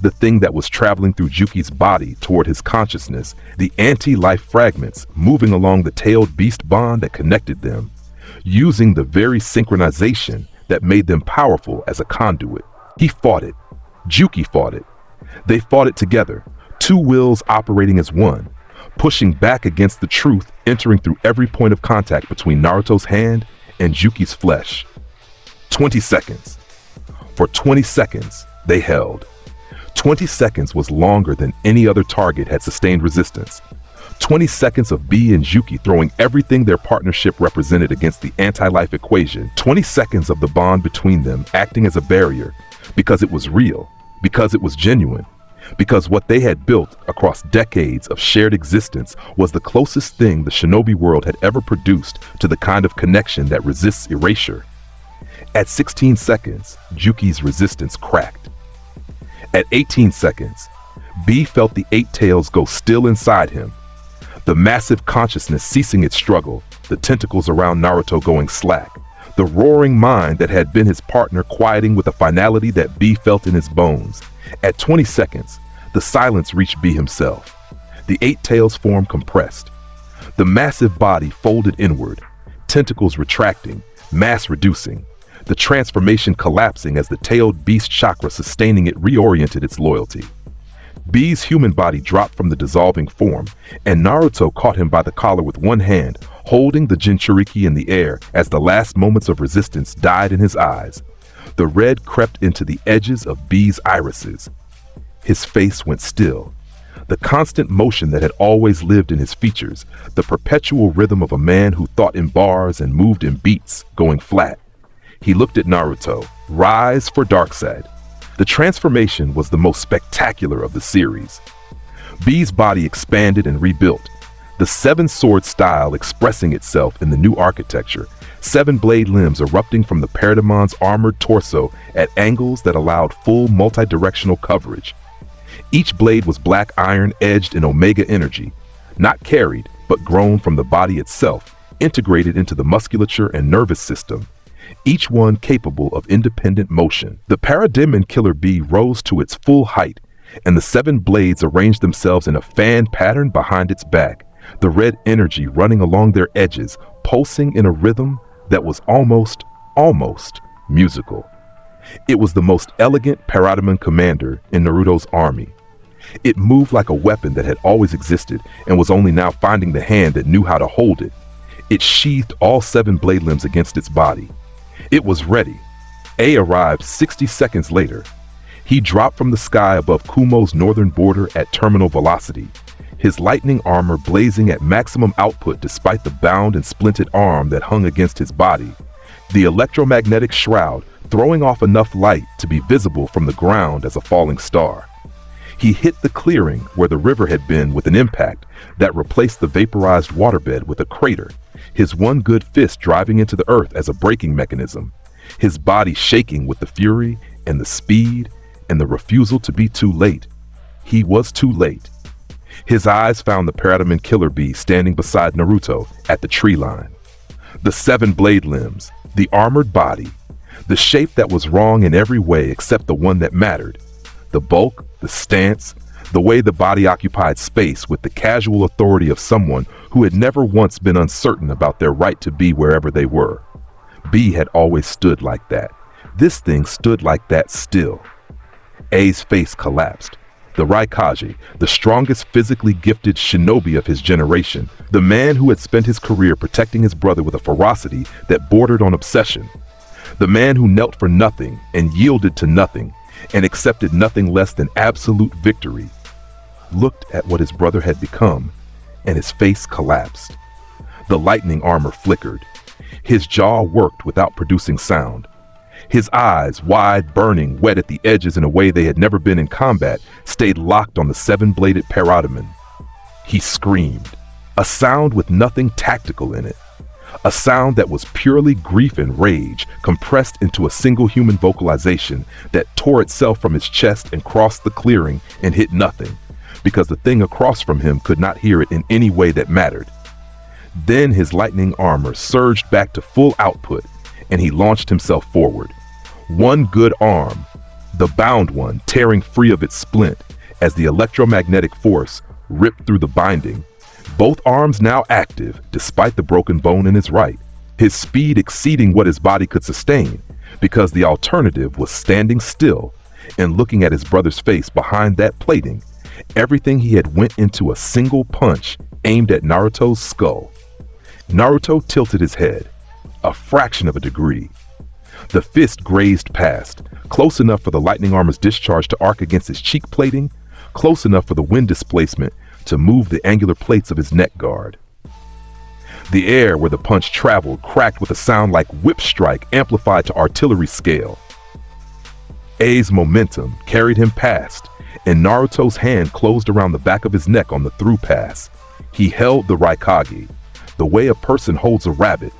Speaker 2: The thing that was traveling through Juki's body toward his consciousness, the anti-life fragments moving along the tailed beast bond that connected them, using the very synchronization that made them powerful as a conduit. He fought it. Juki fought it. They fought it together, 2 wills operating as one, pushing back against the truth entering through every point of contact between Naruto's hand and Juki's flesh. 20 seconds. For 20 seconds, they held. 20 seconds was longer than any other target had sustained resistance. 20 seconds of B and Juki throwing everything their partnership represented against the anti-life equation. 20 seconds of the bond between them acting as a barrier, because it was real, because it was genuine, because what they had built across decades of shared existence was the closest thing the shinobi world had ever produced to the kind of connection that resists erasure. At 16 seconds, Juki's resistance cracked. At 18 seconds, B felt the 8 tails go still inside him, the massive consciousness ceasing its struggle, the tentacles around Naruto going slack, the roaring mind that had been his partner quieting with a finality that B felt in his bones. At 20 seconds, the silence reached B himself. The 8 tails form compressed. The massive body folded inward, tentacles retracting, mass reducing, the transformation collapsing as the tailed beast chakra sustaining it reoriented its loyalty. B's human body dropped from the dissolving form, and Naruto caught him by the collar with one hand, holding the Jinchuriki in the air as the last moments of resistance died in his eyes. The red crept into the edges of B's irises. His face went still. The constant motion that had always lived in his features, the perpetual rhythm of a man who thought in bars and moved in beats, going flat. He looked at Naruto. Rise for Darkseid. The transformation was the most spectacular of the series. B's body expanded and rebuilt, the seven-sword style expressing itself in the new architecture, seven blade limbs erupting from the Parademon's armored torso at angles that allowed full multi-directional coverage. Each blade was black iron edged in omega energy, not carried, but grown from the body itself, integrated into the musculature and nervous system, each one capable of independent motion. The Parademon Killer Bee rose to its full height, and the seven blades arranged themselves in a fan pattern behind its back, the red energy running along their edges, pulsing in a rhythm that was almost musical. It was the most elegant Parademon commander in Naruto's army. It moved like a weapon that had always existed and was only now finding the hand that knew how to hold it. It sheathed all seven blade limbs against its body. It was ready. A arrived 60 seconds later. He dropped from the sky above Kumo's northern border at terminal velocity, his lightning armor blazing at maximum output despite the bound and splinted arm that hung against his body, the electromagnetic shroud throwing off enough light to be visible from the ground as a falling star. He hit the clearing where the river had been with an impact that replaced the vaporized waterbed with a crater, his one good fist driving into the earth as a braking mechanism, his body shaking with the fury and the speed and the refusal to be too late. He was too late. His eyes found the Parademon Killer Bee standing beside Naruto at the tree line. The seven blade limbs, the armored body, the shape that was wrong in every way except the one that mattered, the bulk, the stance, the way the body occupied space with the casual authority of someone who had never once been uncertain about their right to be wherever they were. B had always stood like that. This thing stood like that still. A's face collapsed. The Raikage, the strongest physically gifted shinobi of his generation, the man who had spent his career protecting his brother with a ferocity that bordered on obsession, the man who knelt for nothing and yielded to nothing and accepted nothing less than absolute victory, looked at what his brother had become, and his face collapsed. The lightning armor flickered. His jaw worked without producing sound. His eyes, wide, burning, wet at the edges in a way they had never been in combat, stayed locked on the seven-bladed Parademon. He screamed, a sound with nothing tactical in it. A sound that was purely grief and rage, compressed into a single human vocalization that tore itself from his chest and crossed the clearing and hit nothing, because the thing across from him could not hear it in any way that mattered. Then his lightning armor surged back to full output, and he launched himself forward. One good arm, the bound one, tearing free of its splint as the electromagnetic force ripped through the binding. Both arms now active, despite the broken bone in his right, his speed exceeding what his body could sustain, because the alternative was standing still and looking at his brother's face behind that plating. Everything he had went into a single punch aimed at Naruto's skull. Naruto tilted his head, a fraction of a degree. The fist grazed past, close enough for the lightning armor's discharge to arc against his cheek plating, close enough for the wind displacement to move the angular plates of his neck guard. The air where the punch traveled cracked with a sound like whip strike amplified to artillery scale. A's momentum carried him past, and Naruto's hand closed around the back of his neck on the through pass. He held the Raikage, the way a person holds a rabbit.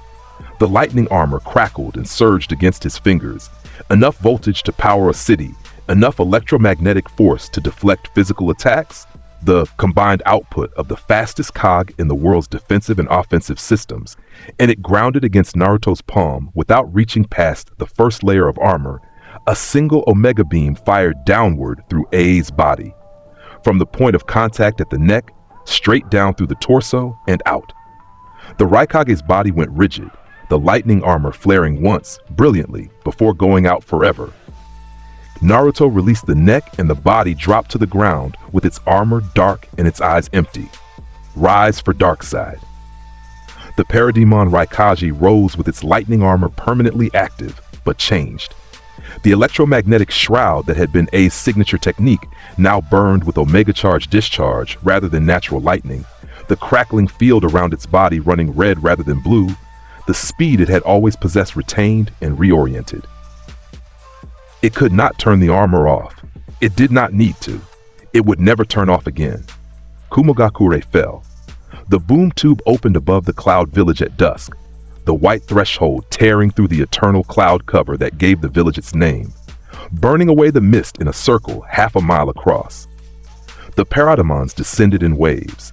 Speaker 2: The lightning armor crackled and surged against his fingers, enough voltage to power a city, enough electromagnetic force to deflect physical attacks, the combined output of the fastest cog in the world's defensive and offensive systems, and it grounded against Naruto's palm without reaching past the first layer of armor. A single omega beam fired downward through A's body, from the point of contact at the neck, straight down through the torso and out. The Raikage's body went rigid, the lightning armor flaring once, brilliantly, before going out forever. Naruto released the neck and the body dropped to the ground with its armor dark and its eyes empty. Rise for Darkseid. The Parademon Raikage rose with its lightning armor permanently active, but changed. The electromagnetic shroud that had been A's signature technique now burned with omega charge discharge rather than natural lightning, the crackling field around its body running red rather than blue, the speed it had always possessed retained and reoriented. It could not turn the armor off. It did not need to. It would never turn off again. Kumogakure fell. The boom tube opened above the cloud village at dusk, the white threshold tearing through the eternal cloud cover that gave the village its name, burning away the mist in a circle half a mile across. The parademons descended in waves.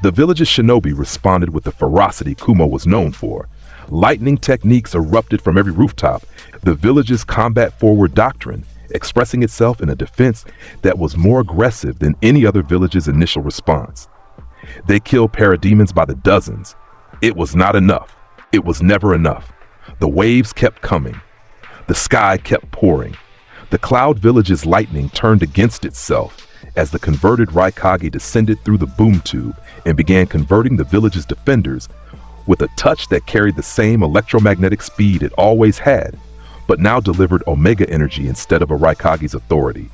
Speaker 2: The village's shinobi responded with the ferocity Kumo was known for. Lightning techniques erupted from every rooftop, the village's combat-forward doctrine expressing itself in a defense that was more aggressive than any other village's initial response. They killed parademons by the dozens. It was not enough. It was never enough. The waves kept coming. The sky kept pouring. The cloud village's lightning turned against itself as the converted Raikage descended through the boom tube and began converting the village's defenders with a touch that carried the same electromagnetic speed it always had, but now delivered omega energy instead of a Raikage's authority.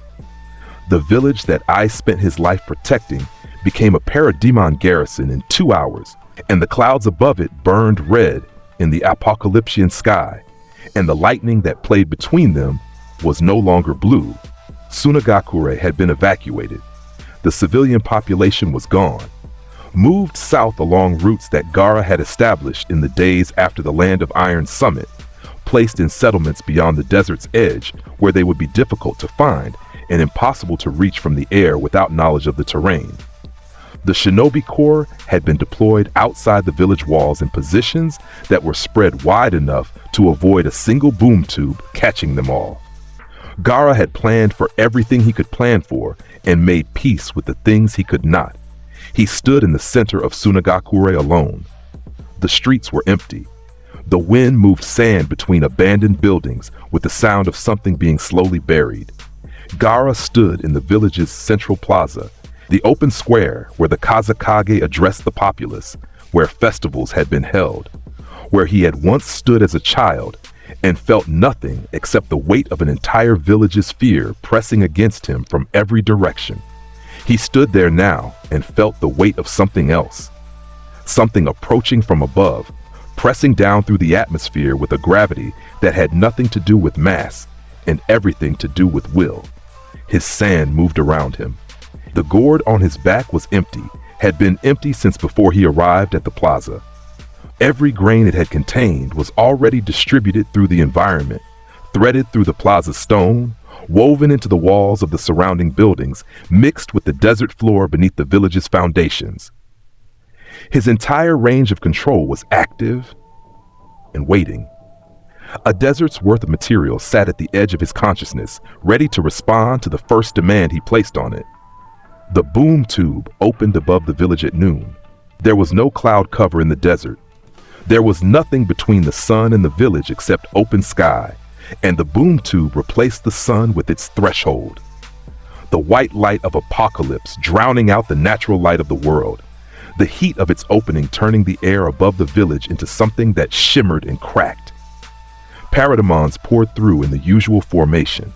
Speaker 2: The village that I spent his life protecting became a parademon garrison in 2 hours, and the clouds above it burned red in the apocalyptian sky, and the lightning that played between them was no longer blue. Sunagakure had been evacuated. The civilian population was gone, moved south along routes that Gaara had established in the days after the Land of Iron summit, placed in settlements beyond the desert's edge where they would be difficult to find and impossible to reach from the air without knowledge of the terrain. The shinobi corps had been deployed outside the village walls in positions that were spread wide enough to avoid a single boom tube catching them all. Gaara had planned for everything he could plan for and made peace with the things he could not. He stood in the center of Sunagakure alone. The streets were empty. The wind moved sand between abandoned buildings with the sound of something being slowly buried. Gaara stood in the village's central plaza, the open square where the Kazekage addressed the populace, where festivals had been held, where he had once stood as a child and felt nothing except the weight of an entire village's fear pressing against him from every direction. He stood there now and felt the weight of something else, something approaching from above, pressing down through the atmosphere with a gravity that had nothing to do with mass and everything to do with will. His sand moved around him. The gourd on his back was empty, had been empty since before he arrived at the plaza. Every grain it had contained was already distributed through the environment, threaded through the plaza stone, woven into the walls of the surrounding buildings, mixed with the desert floor beneath the village's foundations. His entire range of control was active and waiting. A desert's worth of material sat at the edge of his consciousness, ready to respond to the first demand he placed on it. The boom tube opened above the village at noon. There was no cloud cover in the desert. There was nothing between the sun and the village except open sky, and the boom tube replaced the sun with its threshold. The white light of Apokolips drowning out the natural light of the world, the heat of its opening turning the air above the village into something that shimmered and cracked. Parademons poured through in the usual formation.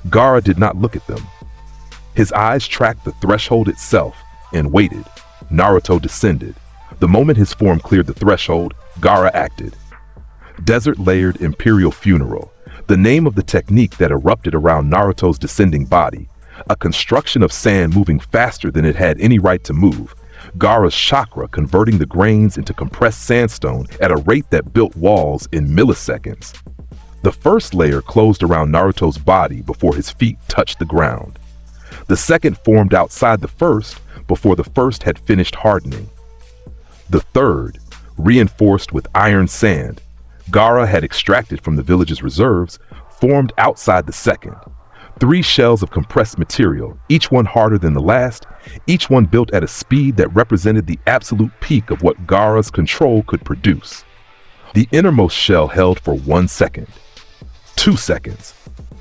Speaker 2: Gaara did not look at them. His eyes tracked the threshold itself and waited. Naruto descended. The moment his form cleared the threshold, Gaara acted. Desert Layered Imperial Funeral, the name of the technique that erupted around Naruto's descending body, a construction of sand moving faster than it had any right to move, Gaara's chakra converting the grains into compressed sandstone at a rate that built walls in milliseconds. The first layer closed around Naruto's body before his feet touched the ground. The second formed outside the first before the first had finished hardening. The third, reinforced with iron sand, Gaara had extracted from the village's reserves, formed outside the second. 3 shells of compressed material, each one harder than the last, each one built at a speed that represented the absolute peak of what Gaara's control could produce. The innermost shell held for 1 second, 2 seconds,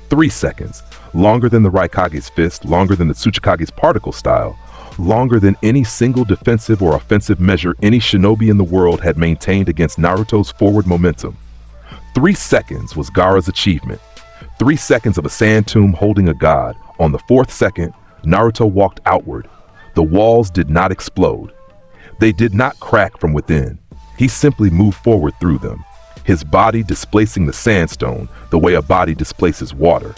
Speaker 2: 3 seconds, longer than the Raikage's fist, longer than the Tsuchikage's particle style, longer than any single defensive or offensive measure any shinobi in the world had maintained against Naruto's forward momentum. 3 seconds was Gaara's achievement. 3 seconds of a sand tomb holding a god. On the 4th second, Naruto walked outward. The walls did not explode. They did not crack from within. He simply moved forward through them, his body displacing the sandstone the way a body displaces water,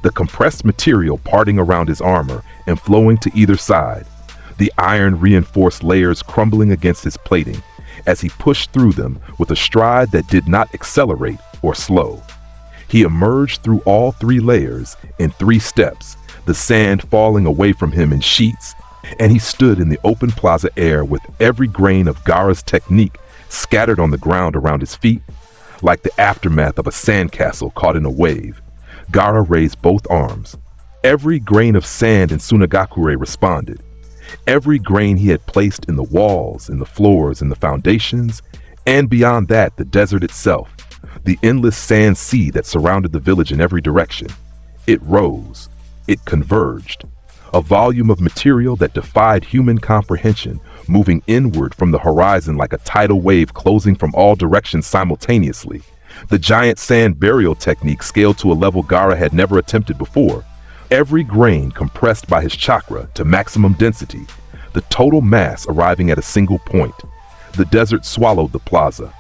Speaker 2: the compressed material parting around his armor and flowing to either side, the iron-reinforced layers crumbling against his plating as he pushed through them with a stride that did not accelerate or slow. He emerged through all 3 layers in 3 steps, the sand falling away from him in sheets, and he stood in the open plaza air with every grain of Gaara's technique scattered on the ground around his feet. Like the aftermath of a sandcastle caught in a wave, Gaara raised both arms. Every grain of sand in Sunagakure responded. Every grain he had placed in the walls, in the floors, in the foundations, and beyond that, the desert itself, the endless sand sea that surrounded the village in every direction. It rose. It converged. A volume of material that defied human comprehension, moving inward from the horizon like a tidal wave closing from all directions simultaneously. The giant sand burial technique scaled to a level Gaara had never attempted before. Every grain compressed by his chakra to maximum density, the total mass arriving at a single point. The desert swallowed the plaza.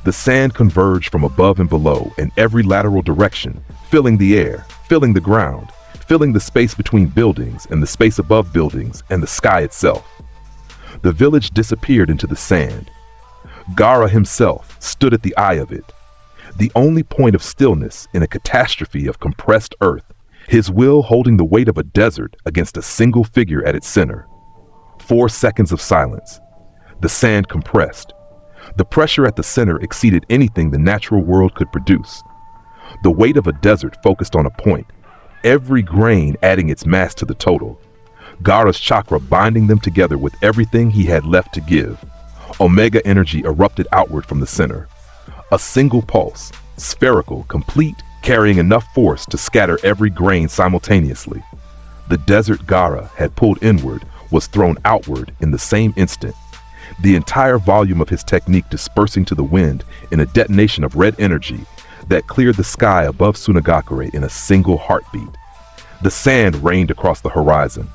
Speaker 2: The sand converged from above and below in every lateral direction, filling the air, filling the ground, filling the space between buildings and the space above buildings and the sky itself. The village disappeared into the sand. Gaara himself stood at the eye of it, the only point of stillness in a catastrophe of compressed earth, his will holding the weight of a desert against a single figure at its center. 4 seconds of silence. The sand compressed. The pressure at the center exceeded anything the natural world could produce. The weight of a desert focused on a point, every grain adding its mass to the total. Gaara's chakra binding them together with everything he had left to give. Omega energy erupted outward from the center. A single pulse, spherical, complete, carrying enough force to scatter every grain simultaneously. The desert Gaara had pulled inward was thrown outward in the same instant, the entire volume of his technique dispersing to the wind in a detonation of red energy that cleared the sky above Sunagakure in a single heartbeat. The sand rained across the horizon.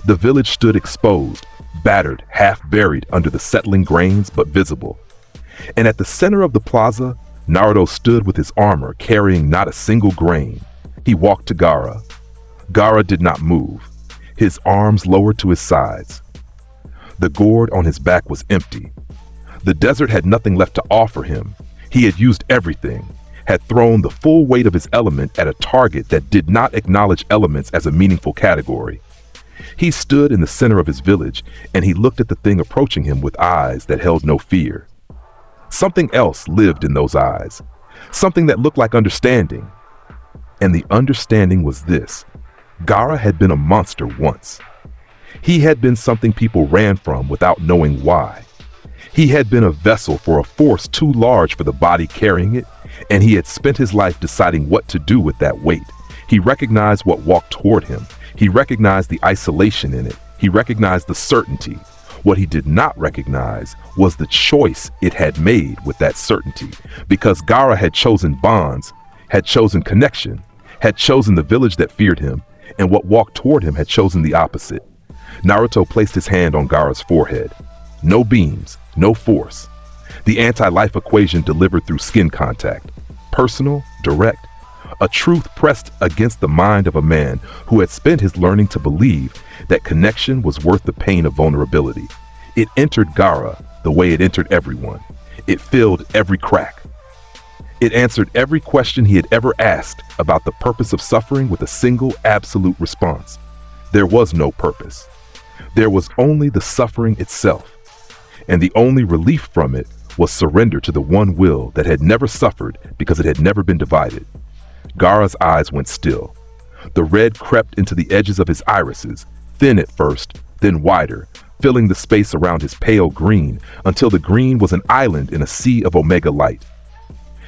Speaker 2: The village stood exposed, battered, half buried under the settling grains, but visible. And at the center of the plaza, Naruto stood with his armor carrying not a single grain. He walked to Gaara. Gaara did not move, his arms lowered to his sides. The gourd on his back was empty. The desert had nothing left to offer him. He had used everything, had thrown the full weight of his element at a target that did not acknowledge elements as a meaningful category. He stood in the center of his village, and he looked at the thing approaching him with eyes that held no fear. Something else lived in those eyes, something that looked like understanding. And the understanding was this: Gaara had been a monster once. He had been something people ran from without knowing why. He had been a vessel for a force too large for the body carrying it, and he had spent his life deciding what to do with that weight. He recognized what walked toward him. He recognized the isolation in it. He recognized the certainty. What he did not recognize was the choice it had made with that certainty, because Gaara had chosen bonds, had chosen connection, had chosen the village that feared him, and what walked toward him had chosen the opposite. Naruto placed his hand on Gaara's forehead. No beams, no force. The anti-life equation delivered through skin contact. Personal, direct. A truth pressed against the mind of a man who had spent his learning to believe that connection was worth the pain of vulnerability. It entered Gaara the way it entered everyone. It filled every crack. It answered every question he had ever asked about the purpose of suffering with a single absolute response. There was no purpose. There was only the suffering itself. And the only relief from it was surrender to the one will that had never suffered because it had never been divided. Gaara's eyes went still. The red crept into the edges of his irises, thin at first, then wider, filling the space around his pale green until the green was an island in a sea of omega light.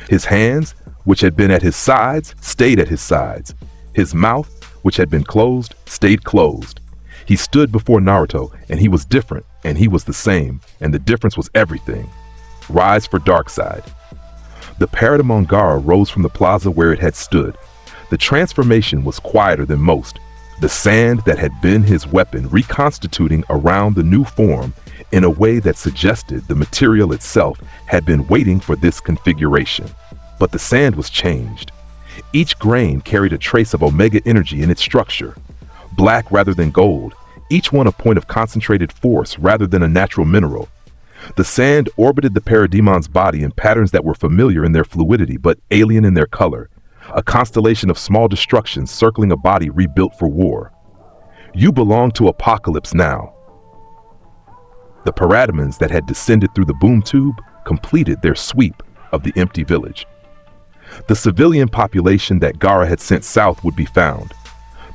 Speaker 2: His hands, which had been at his sides, stayed at his sides. His mouth, which had been closed, stayed closed. He stood before Naruto, and he was different, and he was the same, and the difference was everything. Rise for Darkseid. The paramount Gaara rose from the plaza where it had stood. The transformation was quieter than most, the sand that had been his weapon reconstituting around the new form in a way that suggested the material itself had been waiting for this configuration. But the sand was changed. Each grain carried a trace of omega energy in its structure, black rather than gold, each one a point of concentrated force rather than a natural mineral. The sand orbited the parademon's body in patterns that were familiar in their fluidity but alien in their color, a constellation of small destructions circling a body rebuilt for war. You belong to Apokolips now. The parademons that had descended through the boom tube completed their sweep of the empty village. The civilian population that Gaara had sent south would be found.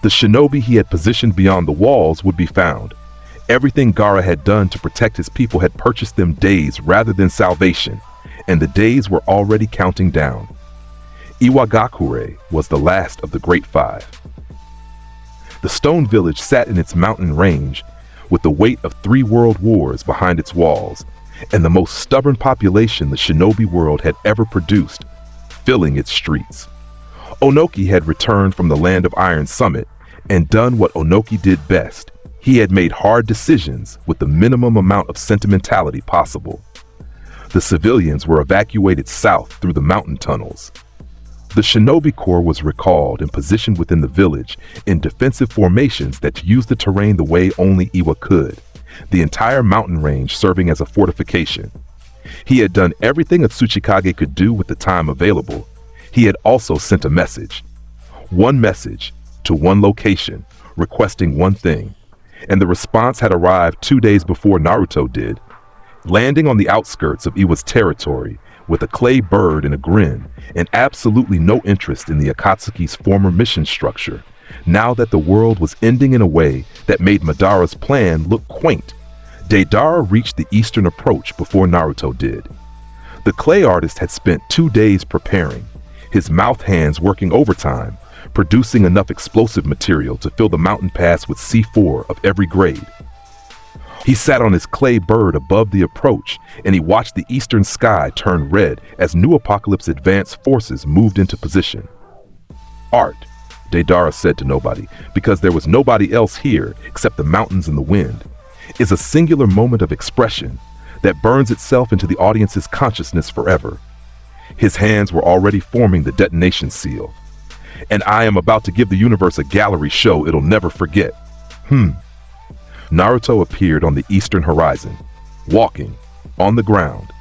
Speaker 2: The shinobi he had positioned beyond the walls would be found. Everything Gaara had done to protect his people had purchased them days rather than salvation, and the days were already counting down. Iwagakure was the last of the Great Five. The stone village sat in its mountain range, with the weight of 3 world wars behind its walls, and the most stubborn population the shinobi world had ever produced, filling its streets. Onoki had returned from the land of Iron Summit and done what Onoki did best. He had made hard decisions with the minimum amount of sentimentality possible. The civilians were evacuated south through the mountain tunnels. The shinobi corps was recalled and positioned within the village in defensive formations that used the terrain the way only Iwa could, the entire mountain range serving as a fortification. He had done everything a Tsuchikage could do with the time available. He had also sent a message. One message to one location, requesting one thing. And the response had arrived 2 days before Naruto did. Landing on the outskirts of Iwa's territory, with a clay bird and a grin, and absolutely no interest in the Akatsuki's former mission structure, now that the world was ending in a way that made Madara's plan look quaint, Deidara reached the eastern approach before Naruto did. The clay artist had spent 2 days preparing, his mouth hands working overtime, producing enough explosive material to fill the mountain pass with C4 of every grade. He sat on his clay bird above the approach, and he watched the eastern sky turn red as New Apokolips advanced forces moved into position. Art, Deidara said to nobody, because there was nobody else here except the mountains and the wind, is a singular moment of expression that burns itself into the audience's consciousness forever. His hands were already forming the detonation seal. And I am about to give the universe a gallery show it'll never forget. Naruto appeared on the eastern horizon, walking, on the ground,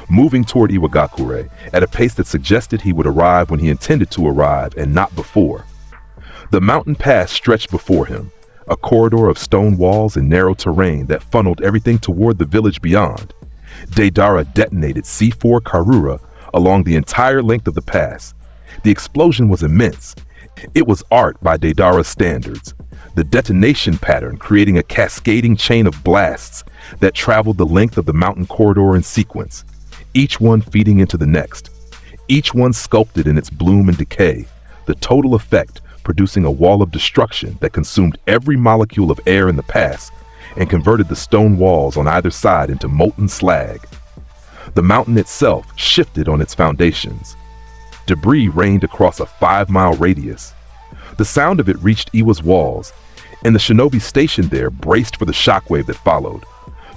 Speaker 2: moving toward Iwagakure at a pace that suggested he would arrive when he intended to arrive and not before. The mountain pass stretched before him, a corridor of stone walls and narrow terrain that funneled everything toward the village beyond. Deidara detonated C4 Karura along the entire length of the pass. The explosion was immense. It was art by Deidara's standards, the detonation pattern creating a cascading chain of blasts that traveled the length of the mountain corridor in sequence, each one feeding into the next, each one sculpted in its bloom and decay, the total effect producing a wall of destruction that consumed every molecule of air in the pass and converted the stone walls on either side into molten slag. The mountain itself shifted on its foundations. Debris rained across a 5-mile radius. The sound of it reached Iwa's walls, and the shinobi stationed there braced for the shockwave that followed.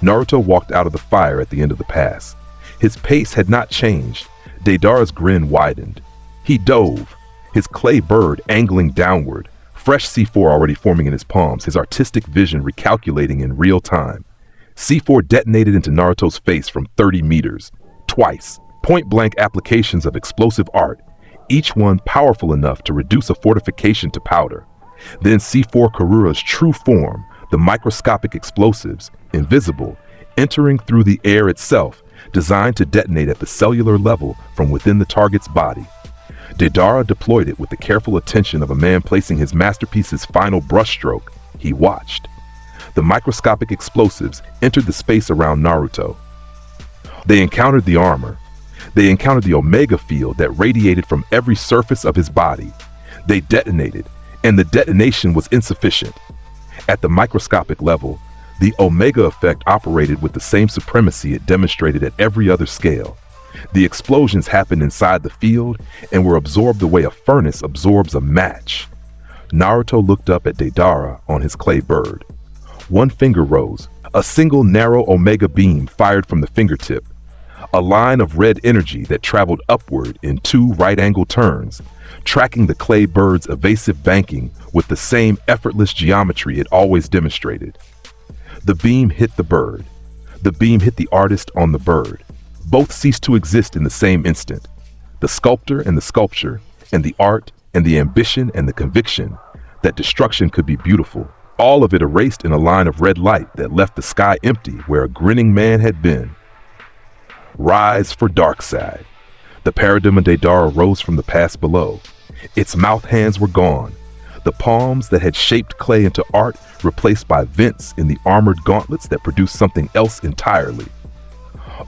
Speaker 2: Naruto walked out of the fire at the end of the pass. His pace had not changed. Deidara's grin widened. He dove, his clay bird angling downward, fresh C4 already forming in his palms, his artistic vision recalculating in real time. C4 detonated into Naruto's face from 30 meters, twice. Point-blank applications of explosive art, each one powerful enough to reduce a fortification to powder. Then C4 Karura's true form, the microscopic explosives, invisible, entering through the air itself, designed to detonate at the cellular level from within the target's body. Deidara deployed it with the careful attention of a man placing his masterpiece's final brushstroke. He watched. The microscopic explosives entered the space around Naruto. They encountered the armor. They encountered the omega field that radiated from every surface of his body. They detonated, and the detonation was insufficient. At the microscopic level, the omega effect operated with the same supremacy it demonstrated at every other scale. The explosions happened inside the field and were absorbed the way a furnace absorbs a match. Naruto looked up at Deidara on his clay bird. One finger rose, a single narrow omega beam fired from the fingertip, a line of red energy that traveled upward in 2 right-angle turns, tracking the clay bird's evasive banking with the same effortless geometry it always demonstrated. The beam hit the bird. The beam hit the artist on the bird. Both ceased to exist in the same instant. The sculptor and the sculpture, and the art and the ambition and the conviction that destruction could be beautiful, all of it erased in a line of red light that left the sky empty where a grinning man had been. Rise for Darkseid. The paradigm of Deidara rose from the past below. Its mouth hands were gone. The palms that had shaped clay into art replaced by vents in the armored gauntlets that produced something else entirely.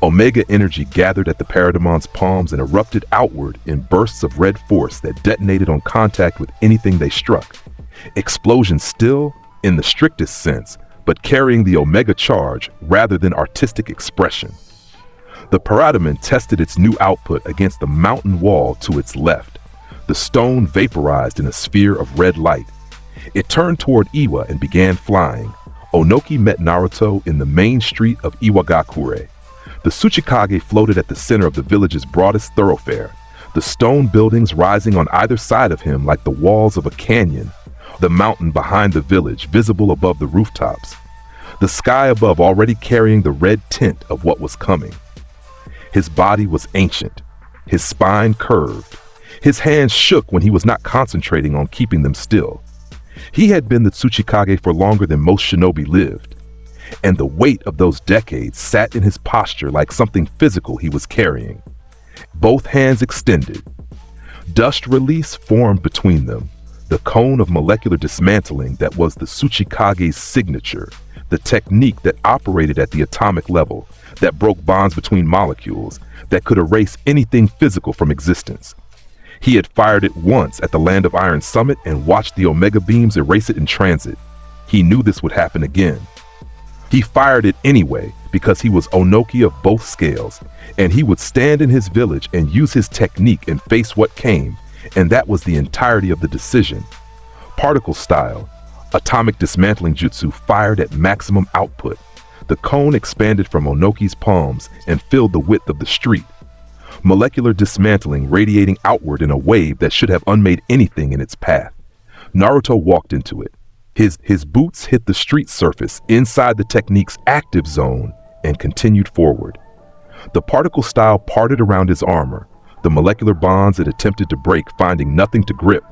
Speaker 2: Omega energy gathered at the Parademon's palms and erupted outward in bursts of red force that detonated on contact with anything they struck. Explosions still, in the strictest sense, but carrying the Omega charge rather than artistic expression. The Parademon tested its new output against the mountain wall to its left. The stone vaporized in a sphere of red light. It turned toward Iwa and began flying. Onoki met Naruto in the main street of Iwagakure. The Tsuchikage floated at the center of the village's broadest thoroughfare, the stone buildings rising on either side of him like the walls of a canyon, the mountain behind the village visible above the rooftops, the sky above already carrying the red tint of what was coming. His body was ancient, his spine curved, his hands shook when he was not concentrating on keeping them still. He had been the Tsuchikage for longer than most shinobi lived, and the weight of those decades sat in his posture like something physical he was carrying. Both hands extended. Dust release formed between them, the cone of molecular dismantling that was the Tsuchikage's signature, the technique that operated at the atomic level, that broke bonds between molecules, that could erase anything physical from existence. He had fired it once at the Land of Iron summit and watched the Omega beams erase it in transit. He knew this would happen again. He fired it anyway because he was Onoki of both scales, and he would stand in his village and use his technique and face what came, and that was the entirety of the decision. Particle style, atomic dismantling jutsu fired at maximum output. The cone expanded from Onoki's palms and filled the width of the street. Molecular dismantling radiating outward in a wave that should have unmade anything in its path. Naruto walked into it. His boots hit the street surface inside the technique's active zone and continued forward. The particle style parted around his armor, the molecular bonds it attempted to break finding nothing to grip,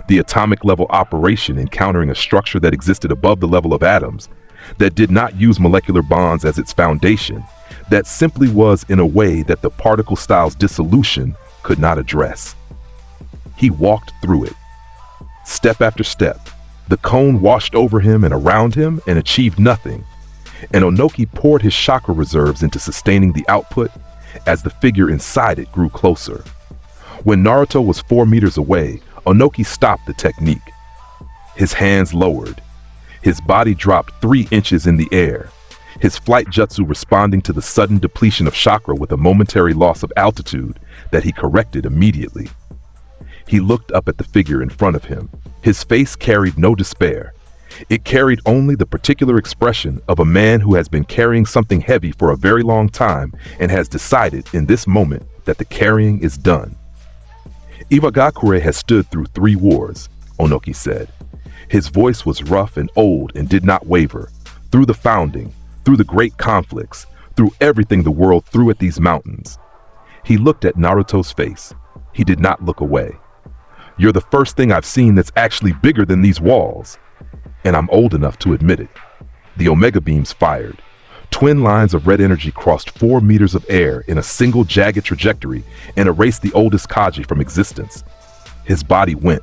Speaker 2: the atomic level operation encountering a structure that existed above the level of atoms, that did not use molecular bonds as its foundation, that simply was in a way that the particle style's dissolution could not address. He walked through it. Step after step, the cone washed over him and around him and achieved nothing, and Onoki poured his chakra reserves into sustaining the output as the figure inside it grew closer. When Naruto was 4 meters away, Onoki stopped the technique. His hands lowered. His body dropped 3 inches in the air, his flight jutsu responding to the sudden depletion of chakra with a momentary loss of altitude that he corrected immediately. He looked up at the figure in front of him. His face carried no despair. It carried only the particular expression of a man who has been carrying something heavy for a very long time and has decided in this moment that the carrying is done. Iwagakure has stood through 3 wars, Onoki said. His voice was rough and old and did not waver. Through the founding, through the great conflicts, through everything the world threw at these mountains. He looked at Naruto's face. He did not look away. You're the first thing I've seen that's actually bigger than these walls. And I'm old enough to admit it. The Omega beams fired. Twin lines of red energy crossed 4 meters of air in a single jagged trajectory and erased the oldest Kaji from existence. His body went.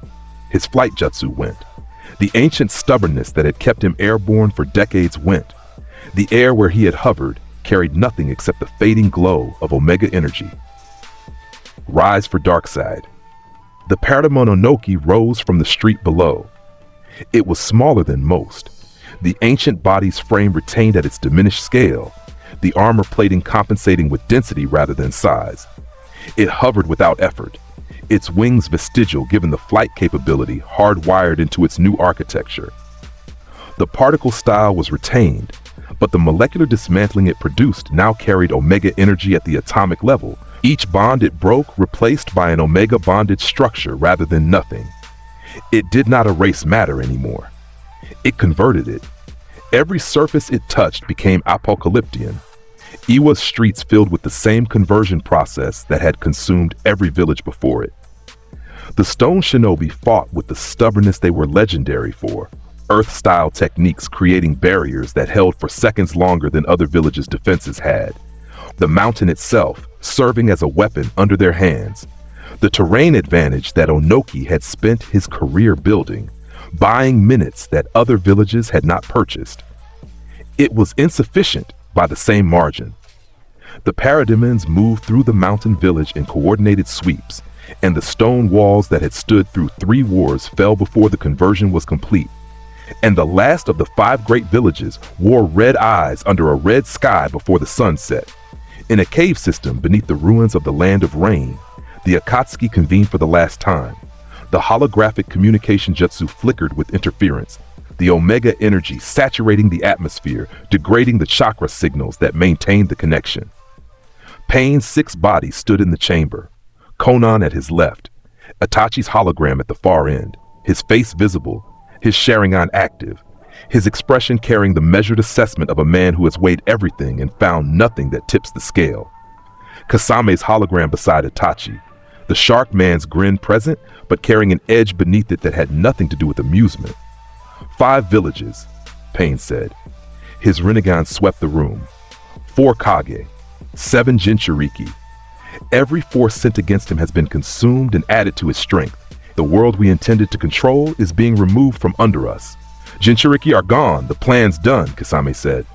Speaker 2: His flight jutsu went. The ancient stubbornness that had kept him airborne for decades went. The air where he had hovered carried nothing except the fading glow of Omega energy. Rise for Darkseid. The Parademon Onoki rose from the street below. It was smaller than most. The ancient body's frame retained at its diminished scale, the armor plating compensating with density rather than size. It hovered without effort, its wings vestigial given the flight capability hardwired into its new architecture. The particle style was retained, but the molecular dismantling it produced now carried omega energy at the atomic level. Each bond it broke replaced by an omega bonded structure rather than nothing. It did not erase matter anymore. It converted it. Every surface it touched became apocalyptian. Iwa's streets filled with the same conversion process that had consumed every village before it. The stone shinobi fought with the stubbornness they were legendary for, Earth-style techniques creating barriers that held for seconds longer than other villages' defenses had. The mountain itself serving as a weapon under their hands. The terrain advantage that Onoki had spent his career building, buying minutes that other villages had not purchased. It was insufficient by the same margin. The parademons moved through the mountain village in coordinated sweeps, and the stone walls that had stood through 3 wars fell before the conversion was complete. And the last of the 5 great villages wore red eyes under a red sky before the sun set. In a cave system beneath the ruins of the Land of Rain, the Akatsuki convened for the last time. The holographic communication jutsu flickered with interference, the omega energy saturating the atmosphere, degrading the chakra signals that maintained the connection. Pain's 6 bodies stood in the chamber, Konan at his left, Itachi's hologram at the far end, his face visible, his Sharingan active, his expression carrying the measured assessment of a man who has weighed everything and found nothing that tips the scale. Kasame's hologram beside Itachi, the shark man's grin present, but carrying an edge beneath it that had nothing to do with amusement. 5 villages, Pain said. His Rinnegan swept the room. 4 Kage, 7 Jinchuriki. Every force sent against him has been consumed and added to his strength. The world we intended to control is being removed from under us. Jinchuriki are gone, the plan's done, Kasame said.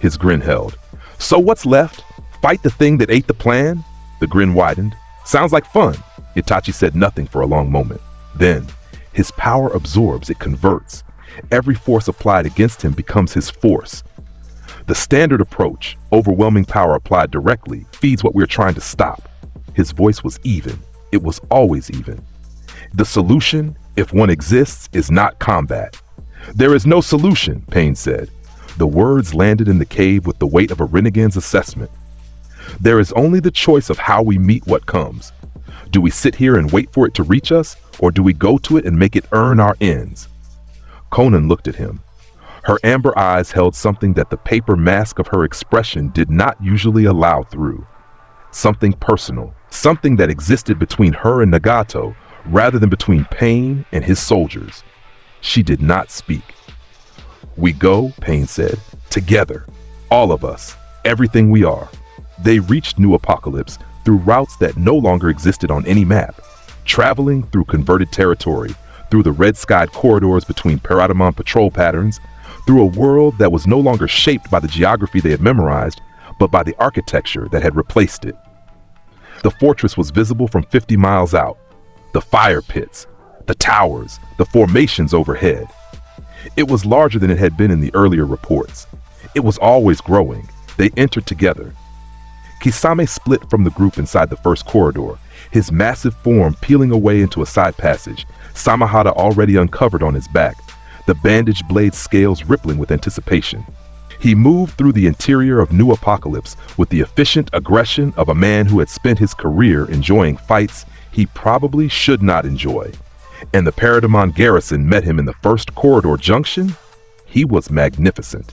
Speaker 2: His grin held. So what's left? Fight the thing that ate the plan? The grin widened. Sounds like fun. Itachi said nothing for a long moment. Then, his power absorbs, it converts. Every force applied against him becomes his force. The standard approach, overwhelming power applied directly, feeds what we're trying to stop. His voice was even. It was always even. The solution, if one exists, is not combat. There is no solution, Pain said. The words landed in the cave with the weight of a Rinnegan's assessment. There is only the choice of how we meet what comes. Do we sit here and wait for it to reach us, or do we go to it and make it earn our ends? Conan looked at him. Her amber eyes held something that the paper mask of her expression did not usually allow through. Something personal, something that existed between her and Nagato, rather than between Pain and his soldiers. She did not speak. We go, Pain said, together, all of us, everything we are. They reached New Apokolips through routes that no longer existed on any map, traveling through converted territory, through the red-skied corridors between Parademon patrol patterns, through a world that was no longer shaped by the geography they had memorized, but by the architecture that had replaced it. The fortress was visible from 50 miles out, the fire pits, the towers, the formations overhead. It was larger than it had been in the earlier reports. It was always growing. They entered together. Kisame split from the group inside the first corridor, his massive form peeling away into a side passage, Samahata already uncovered on his back, the bandaged blade scales rippling with anticipation. He moved through the interior of New Apokolips with the efficient aggression of a man who had spent his career enjoying fights he probably should not enjoy. And the Parademon garrison met him in the first corridor junction. He was magnificent.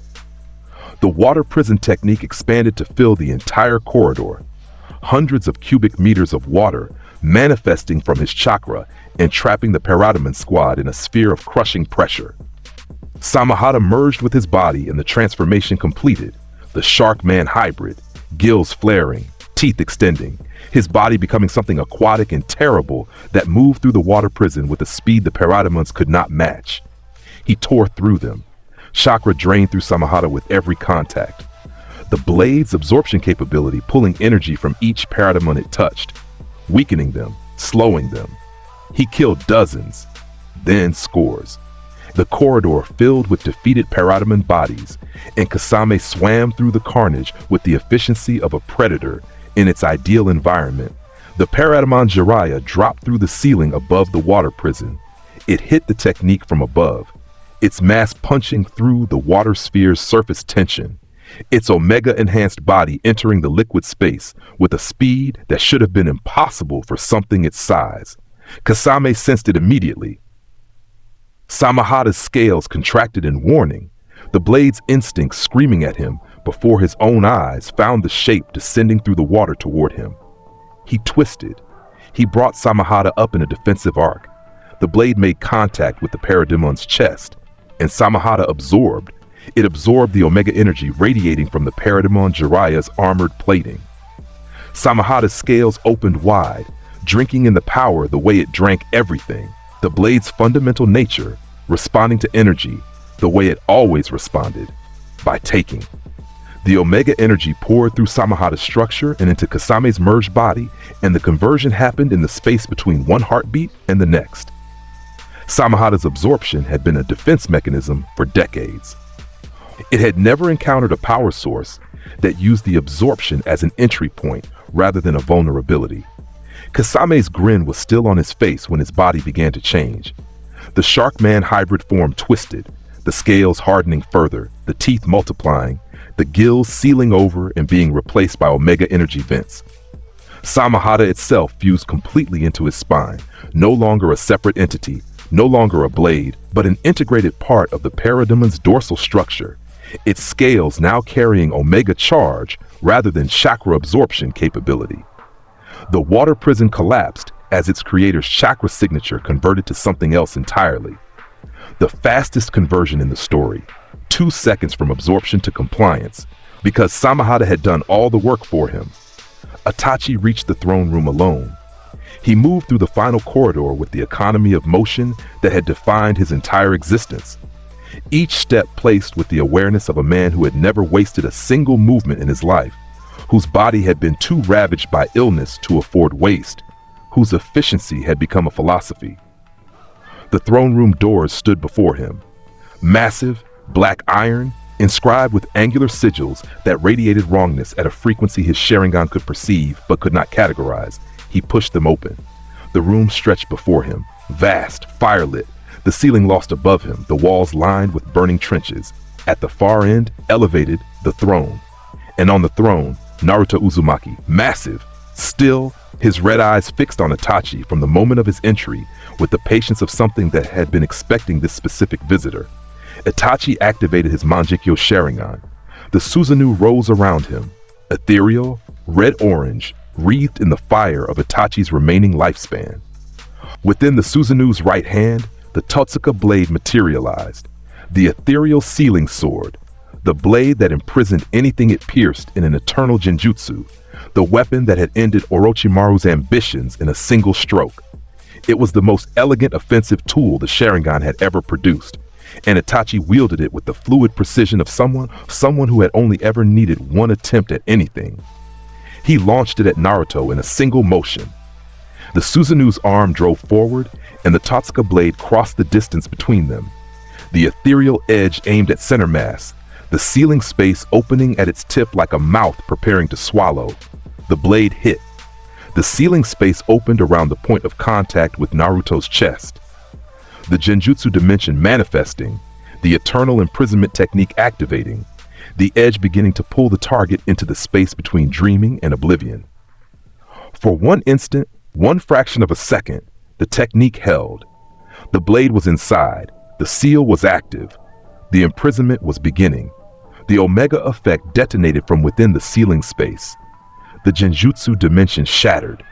Speaker 2: The water prison technique expanded to fill the entire corridor. Hundreds of cubic meters of water manifesting from his chakra and trapping the Parademon squad in a sphere of crushing pressure. Samahata merged with his body and the transformation completed. The Shark Man hybrid, gills flaring, teeth extending, his body becoming something aquatic and terrible that moved through the water prison with a speed the Parademons could not match. He tore through them. Chakra drained through Samahata with every contact. The blade's absorption capability pulling energy from each Parademon it touched, weakening them, slowing them. He killed dozens, then scores. The corridor filled with defeated Parademon bodies, and Kasame swam through the carnage with the efficiency of a predator in its ideal environment, The Parademon Jiraiya dropped through the ceiling above the water prison. It hit the technique from above, its mass punching through the water sphere's surface tension, its omega-enhanced body entering the liquid space with a speed that should have been impossible for something its size. Kasame sensed it immediately. Samahada's scales contracted in warning, the blade's instinct screaming at him before his own eyes found the shape descending through the water toward him. He twisted. He brought Samahada up in a defensive arc. The blade made contact with the Parademon's chest, and Samahada absorbed. It absorbed the Omega energy radiating from the Parademon Jiraiya's armored plating. Samahada's scales opened wide, drinking in the power the way it drank everything, the blade's fundamental nature, responding to energy the way it always responded, by taking. The Omega energy poured through Samahada's structure and into Kasame's merged body, and the conversion happened in the space between one heartbeat and the next. Samahada's absorption had been a defense mechanism for decades. It had never encountered a power source that used the absorption as an entry point rather than a vulnerability. Kasame's grin was still on his face when his body began to change. The Sharkman hybrid form twisted, the scales hardening further, the teeth multiplying, the gills sealing over and being replaced by Omega energy vents. Samahada itself fused completely into his spine, no longer a separate entity, no longer a blade, but an integrated part of the Parademon's dorsal structure, its scales now carrying Omega charge rather than chakra absorption capability. The water prison collapsed as its creator's chakra signature converted to something else entirely. The fastest conversion in the story, 2 seconds from absorption to compliance, because Samahada had done all the work for him. Itachi reached the throne room alone. He moved through the final corridor with the economy of motion that had defined his entire existence. Each step placed with the awareness of a man who had never wasted a single movement in his life, whose body had been too ravaged by illness to afford waste, whose efficiency had become a philosophy. The throne room doors stood before him. Massive, black iron, inscribed with angular sigils that radiated wrongness at a frequency his Sharingan could perceive but could not categorize. He pushed them open. The room stretched before him, vast, firelit, the ceiling lost above him, the walls lined with burning trenches. At the far end, elevated, the throne. And on the throne, Naruto Uzumaki, massive, still, his red eyes fixed on Itachi from the moment of his entry with the patience of something that had been expecting this specific visitor. Itachi activated his Manjikyo Sharingan. The Susanoo rose around him, ethereal, red-orange, wreathed in the fire of Itachi's remaining lifespan. Within the Susanoo's right hand, the Totsuka blade materialized, the ethereal sealing sword, the blade that imprisoned anything it pierced in an eternal genjutsu, the weapon that had ended Orochimaru's ambitions in a single stroke. It was the most elegant offensive tool the Sharingan had ever produced, and Itachi wielded it with the fluid precision of someone who had only ever needed one attempt at anything. He launched it at Naruto in a single motion. The Susanoo's arm drove forward, and the Totsuka blade crossed the distance between them. The ethereal edge aimed at center mass, the sealing space opening at its tip like a mouth preparing to swallow. The blade hit. The sealing space opened around the point of contact with Naruto's chest. The Genjutsu dimension manifesting, the eternal imprisonment technique activating, the edge beginning to pull the target into the space between dreaming and oblivion. For one instant, one fraction of a second, the technique held. The blade was inside, the seal was active, the imprisonment was beginning. The Omega effect detonated from within the sealing space. The Genjutsu dimension shattered.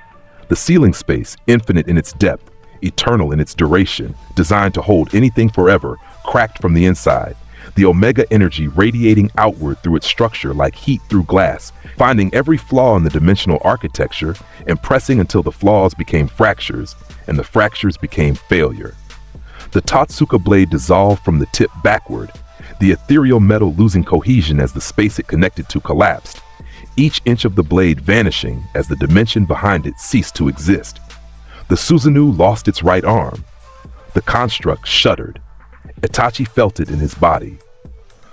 Speaker 2: The sealing space, infinite in its depth, eternal in its duration, designed to hold anything forever, cracked from the inside. The Omega energy radiating outward through its structure like heat through glass, finding every flaw in the dimensional architecture and pressing until the flaws became fractures and the fractures became failure. The Totsuka blade dissolved from the tip backward, the ethereal metal losing cohesion as the space it connected to collapsed, each inch of the blade vanishing as the dimension behind it ceased to exist. The Susanoo lost its right arm. The construct shuddered. Itachi felt it in his body.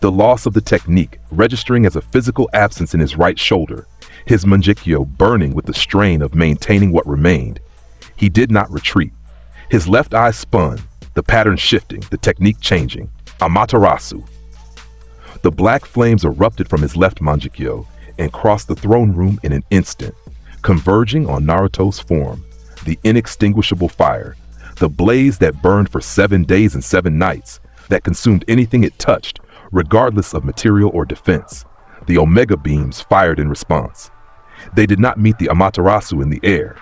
Speaker 2: The loss of the technique, registering as a physical absence in his right shoulder, his mangekyou burning with the strain of maintaining what remained. He did not retreat. His left eye spun, the pattern shifting, the technique changing. Amaterasu. The black flames erupted from his left mangekyou and crossed the throne room in an instant, converging on Naruto's form, the inextinguishable fire, the blaze that burned for 7 days and 7 nights, that consumed anything it touched, regardless of material or defense. The Omega beams fired in response. They did not meet the Amaterasu in the air.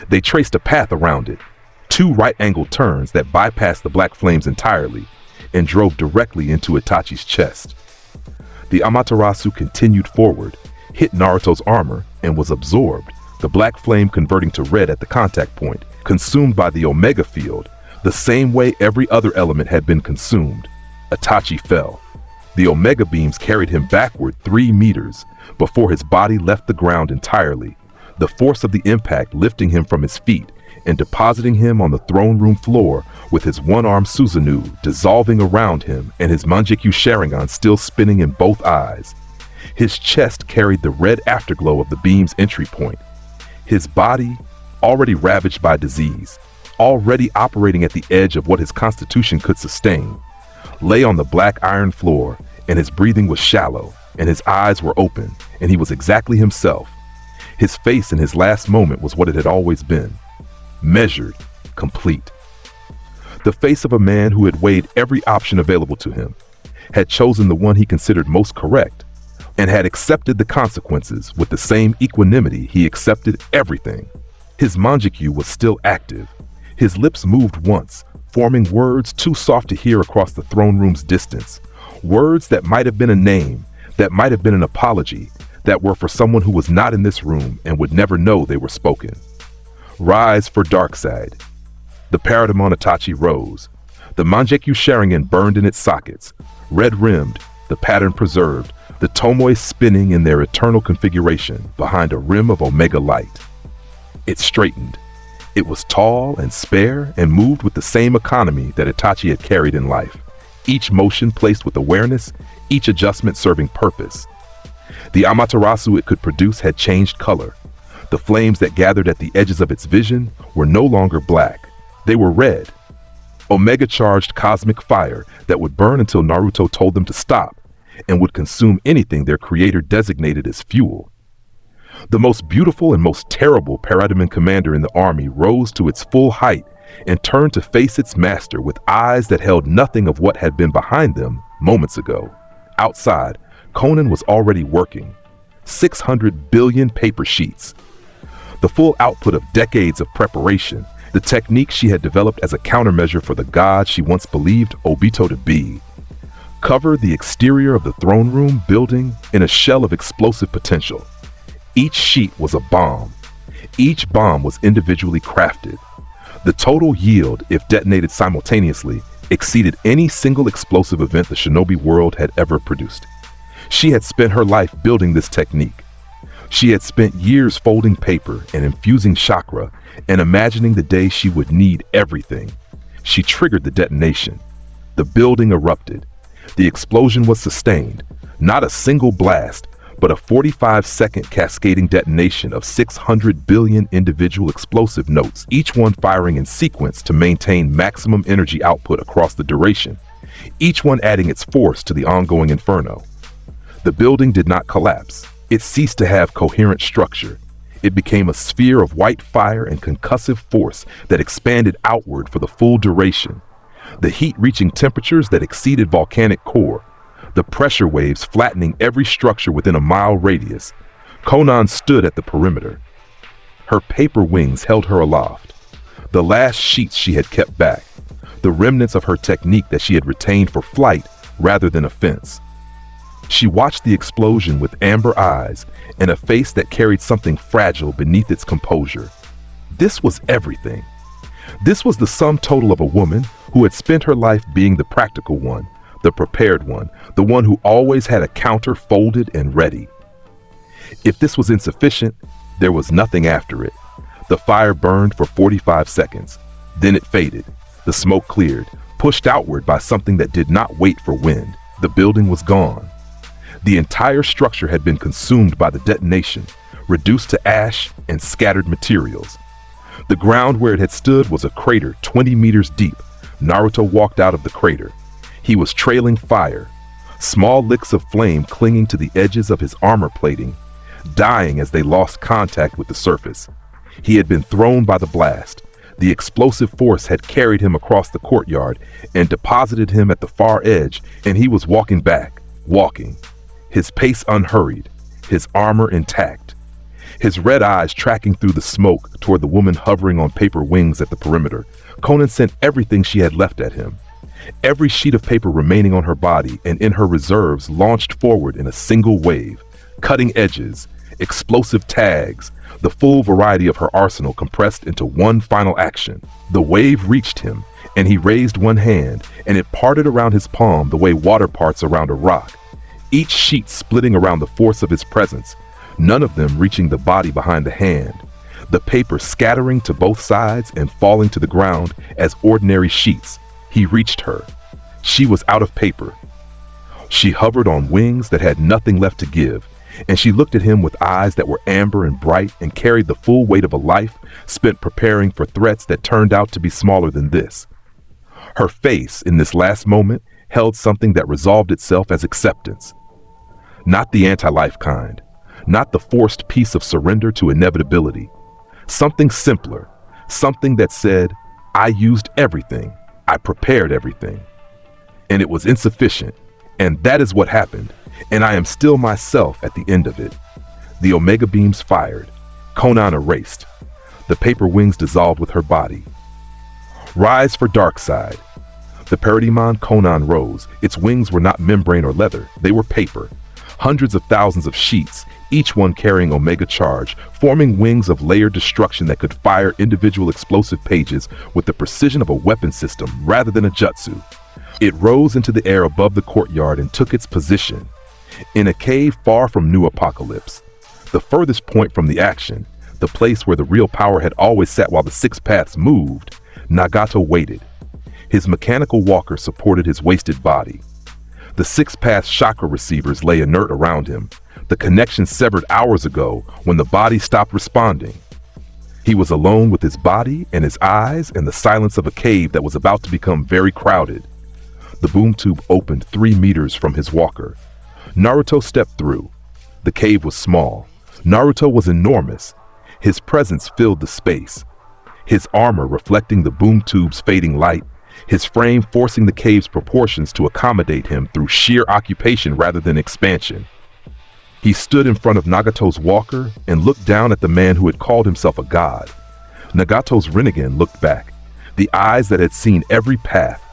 Speaker 2: They traced a path around it, 2 right-angled turns that bypassed the black flames entirely and drove directly into Itachi's chest. The Amaterasu continued forward, hit Naruto's armor, and was absorbed, the black flame converting to red at the contact point, consumed by the Omega field, the same way every other element had been consumed. Itachi fell. The Omega beams carried him backward 3 meters before his body left the ground entirely, the force of the impact lifting him from his feet and depositing him on the throne room floor with his one-armed Susanoo dissolving around him and his Mangekyou Sharingan still spinning in both eyes. His chest carried the red afterglow of the beam's entry point. His body, already ravaged by disease, already operating at the edge of what his constitution could sustain, lay on the black iron floor, and his breathing was shallow, and his eyes were open, and he was exactly himself. His face in his last moment was what it had always been. Measured, complete. The face of a man who had weighed every option available to him, had chosen the one he considered most correct, and had accepted the consequences with the same equanimity he accepted everything. His Mangekyou was still active. His lips moved once, forming words too soft to hear across the throne room's distance. Words that might have been a name, that might have been an apology, that were for someone who was not in this room and would never know they were spoken. Rise for Darkseid. The parademon Itachi rose. The Mangekyou Sharingan burned in its sockets, red-rimmed, the pattern preserved, the tomoe spinning in their eternal configuration behind a rim of Omega light. It straightened. It was tall and spare and moved with the same economy that Itachi had carried in life. Each motion placed with awareness, each adjustment serving purpose. The Amaterasu it could produce had changed color. The flames that gathered at the edges of its vision were no longer black. They were red. Omega-charged cosmic fire that would burn until Naruto told them to stop and would consume anything their creator designated as fuel. The most beautiful and most terrible parademon commander in the army rose to its full height and turned to face its master with eyes that held nothing of what had been behind them moments ago. Outside, Conan was already working. 600 billion paper sheets. The full output of decades of preparation, the technique she had developed as a countermeasure for the god she once believed Obito to be. Cover the exterior of the throne room building in a shell of explosive potential. Each sheet was a bomb. Each bomb was individually crafted. The total yield, if detonated simultaneously, exceeded any single explosive event the shinobi world had ever produced. She had spent her life building this technique. She had spent years folding paper and infusing chakra and imagining the day she would need everything. She triggered the detonation. The building erupted. The explosion was sustained, not a single blast, but a 45-second cascading detonation of 600 billion individual explosive notes, each one firing in sequence to maintain maximum energy output across the duration, each one adding its force to the ongoing inferno. The building did not collapse. It ceased to have coherent structure. It became a sphere of white fire and concussive force that expanded outward for the full duration. The heat reaching temperatures that exceeded volcanic core, the pressure waves flattening every structure within a mile radius. Conan stood at the perimeter. Her paper wings held her aloft. The last sheets she had kept back, the remnants of her technique that she had retained for flight rather than offense. She watched the explosion with amber eyes and a face that carried something fragile beneath its composure. This was everything. This was the sum total of a woman who had spent her life being the practical one, the prepared one, the one who always had a counter folded and ready. If this was insufficient, there was nothing after it. The fire burned for 45 seconds. Then it faded. The smoke cleared, pushed outward by something that did not wait for wind. The building was gone. The entire structure had been consumed by the detonation, reduced to ash and scattered materials. The ground where it had stood was a crater 20 meters deep. Naruto walked out of the crater. He was trailing fire, small licks of flame clinging to the edges of his armor plating, dying as they lost contact with the surface. He had been thrown by the blast. The explosive force had carried him across the courtyard and deposited him at the far edge, and he was walking back, walking, his pace unhurried, his armor intact, his red eyes tracking through the smoke toward the woman hovering on paper wings at the perimeter. Conan sent everything she had left at him. Every sheet of paper remaining on her body and in her reserves launched forward in a single wave. Cutting edges, explosive tags, the full variety of her arsenal compressed into one final action. The wave reached him, and he raised one hand, and it parted around his palm the way water parts around a rock. Each sheet splitting around the force of his presence, none of them reaching the body behind the hand. The paper scattering to both sides and falling to the ground as ordinary sheets. He reached her. She was out of paper. She hovered on wings that had nothing left to give, and she looked at him with eyes that were amber and bright and carried the full weight of a life spent preparing for threats that turned out to be smaller than this. Her face, in this last moment, held something that resolved itself as acceptance. Not the anti-life kind, not the forced peace of surrender to inevitability. Something simpler, something that said, I used everything, I prepared everything. And it was insufficient, and that is what happened. And I am still myself at the end of it. The Omega beams fired. Conan erased. The paper wings dissolved with her body. Rise for Darkseid. The parademon Conan rose. Its wings were not membrane or leather. They were paper. Hundreds of thousands of sheets, each one carrying Omega charge, forming wings of layered destruction that could fire individual explosive pages with the precision of a weapon system rather than a jutsu. It rose into the air above the courtyard and took its position. In a cave far from New Apokolips, the furthest point from the action, the place where the real power had always sat while the six paths moved, Nagato waited. His mechanical walker supported his wasted body. The six path chakra receivers lay inert around him, the connection severed hours ago when the body stopped responding. He was alone with his body and his eyes and the silence of a cave that was about to become very crowded. The boom tube opened 3 meters from his walker. Naruto stepped through. The cave was small. Naruto was enormous. His presence filled the space. His armor reflecting the boom tube's fading light, his frame forcing the cave's proportions to accommodate him through sheer occupation rather than expansion. He stood in front of Nagato's walker and looked down at the man who had called himself a god. Nagato's Rinnegan looked back, the eyes that had seen every path,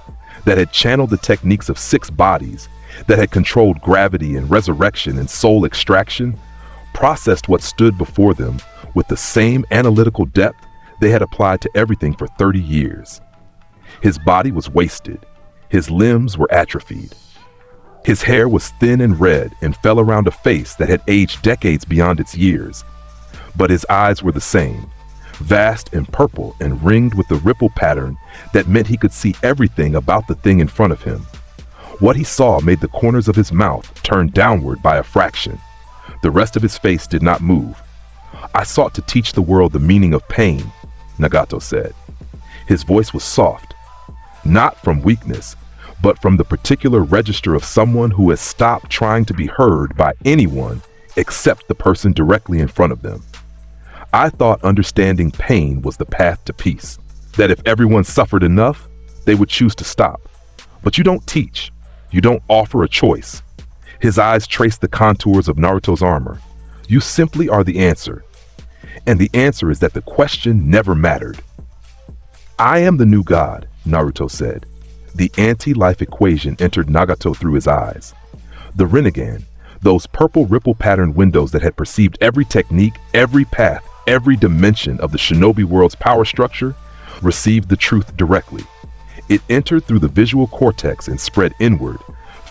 Speaker 2: that had channeled the techniques of 6 bodies, that had controlled gravity and resurrection and soul extraction, processed what stood before them with the same analytical depth they had applied to everything for 30 years. His body was wasted. His limbs were atrophied. His hair was thin and red and fell around a face that had aged decades beyond its years. But his eyes were the same, vast and purple and ringed with the ripple pattern that meant he could see everything about the thing in front of him. What he saw made the corners of his mouth turn downward by a fraction. The rest of his face did not move. I sought to teach the world the meaning of pain, Nagato said. His voice was soft, not from weakness, but from the particular register of someone who has stopped trying to be heard by anyone except the person directly in front of them. I thought understanding pain was the path to peace, that if everyone suffered enough, they would choose to stop. But you don't teach. You don't offer a choice. His eyes traced the contours of Naruto's armor. You simply are the answer. And the answer is that the question never mattered. I am the new god, Naruto said. The anti-life equation entered Nagato through his eyes. The Rinnegan, those purple ripple pattern windows that had perceived every technique, every path, every dimension of the shinobi world's power structure, received the truth directly. It entered through the visual cortex and spread inward,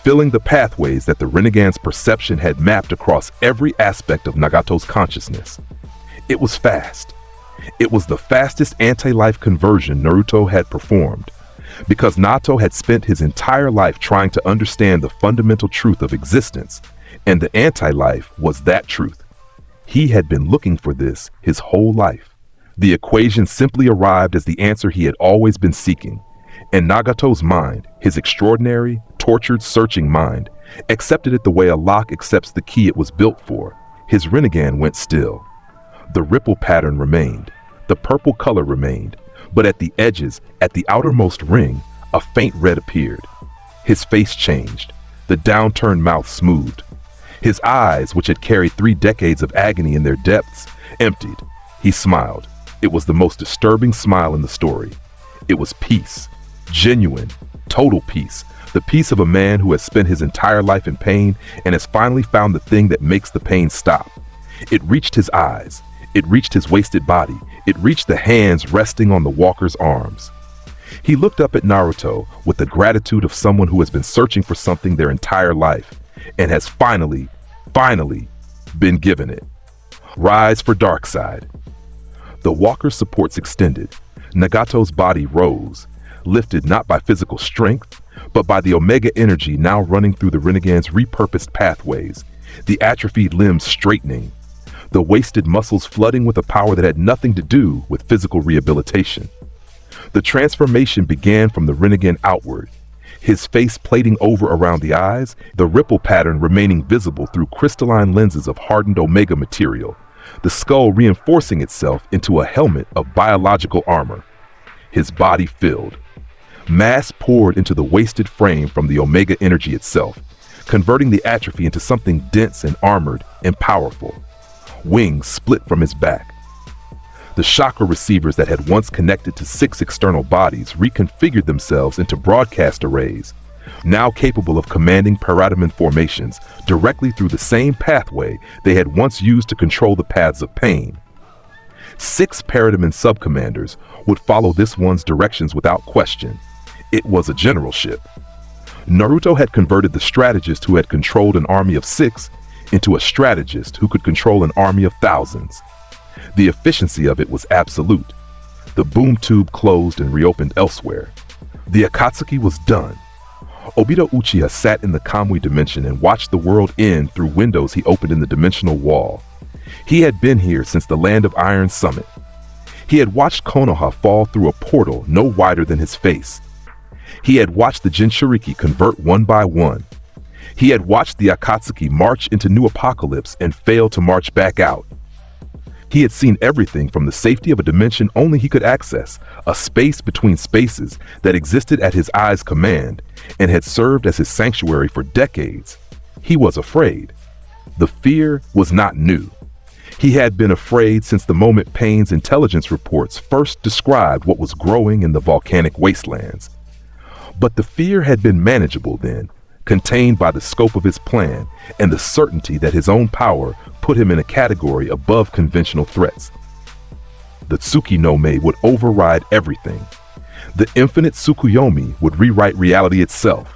Speaker 2: filling the pathways that the Rinnegan's perception had mapped across every aspect of Nagato's consciousness. It was fast. It was the fastest anti-life conversion Naruto had performed, because Naruto had spent his entire life trying to understand the fundamental truth of existence, and the anti-life was that truth. He had been looking for this his whole life. The equation simply arrived as the answer he had always been seeking. And Nagato's mind, his extraordinary, tortured, searching mind, accepted it the way a lock accepts the key it was built for. His Rinnegan went still. The ripple pattern remained. The purple color remained. But at the edges, at the outermost ring, a faint red appeared. His face changed. The downturned mouth smoothed. His eyes, which had carried 3 decades of agony in their depths, emptied. He smiled. It was the most disturbing smile in the story. It was peace. Genuine, total peace. The peace of a man who has spent his entire life in pain and has finally found the thing that makes the pain stop. It reached his eyes. It reached his wasted body. It reached the hands resting on the walker's arms. He looked up at Naruto with the gratitude of someone who has been searching for something their entire life and has finally been given it. Rise for Darkseid. The walker's supports extended. Nagato's body rose, lifted not by physical strength, but by the Omega energy now running through the Rinnegan's repurposed pathways, the atrophied limbs straightening, the wasted muscles flooding with a power that had nothing to do with physical rehabilitation. The transformation began from the Rinnegan outward, his face plating over around the eyes, the ripple pattern remaining visible through crystalline lenses of hardened Omega material, the skull reinforcing itself into a helmet of biological armor. His body filled. Mass poured into the wasted frame from the Omega energy itself, converting the atrophy into something dense and armored and powerful. Wings split from his back. The chakra receivers that had once connected to 6 external bodies reconfigured themselves into broadcast arrays, now capable of commanding paradimen formations directly through the same pathway they had once used to control the paths of pain. 6 paradimen subcommanders would follow this one's directions without question. It was a generalship. Naruto had converted the strategist who had controlled an army of 6 into a strategist who could control an army of thousands. The efficiency of it was absolute. The boom tube closed and reopened elsewhere. The Akatsuki was done. Obito Uchiha sat in the Kamui dimension and watched the world end through windows he opened in the dimensional wall. He had been here since the Land of Iron summit. He had watched Konoha fall through a portal no wider than his face. He had watched the Jinchuriki convert one by one. He had watched the Akatsuki march into New Apokolips and fail to march back out. He had seen everything from the safety of a dimension only he could access, a space between spaces that existed at his eye's command and had served as his sanctuary for decades. He was afraid. The fear was not new. He had been afraid since the moment Pain's intelligence reports first described what was growing in the volcanic wastelands. But the fear had been manageable then, contained by the scope of his plan and the certainty that his own power put him in a category above conventional threats. The Tsuki no Me would override everything. The infinite Tsukuyomi would rewrite reality itself.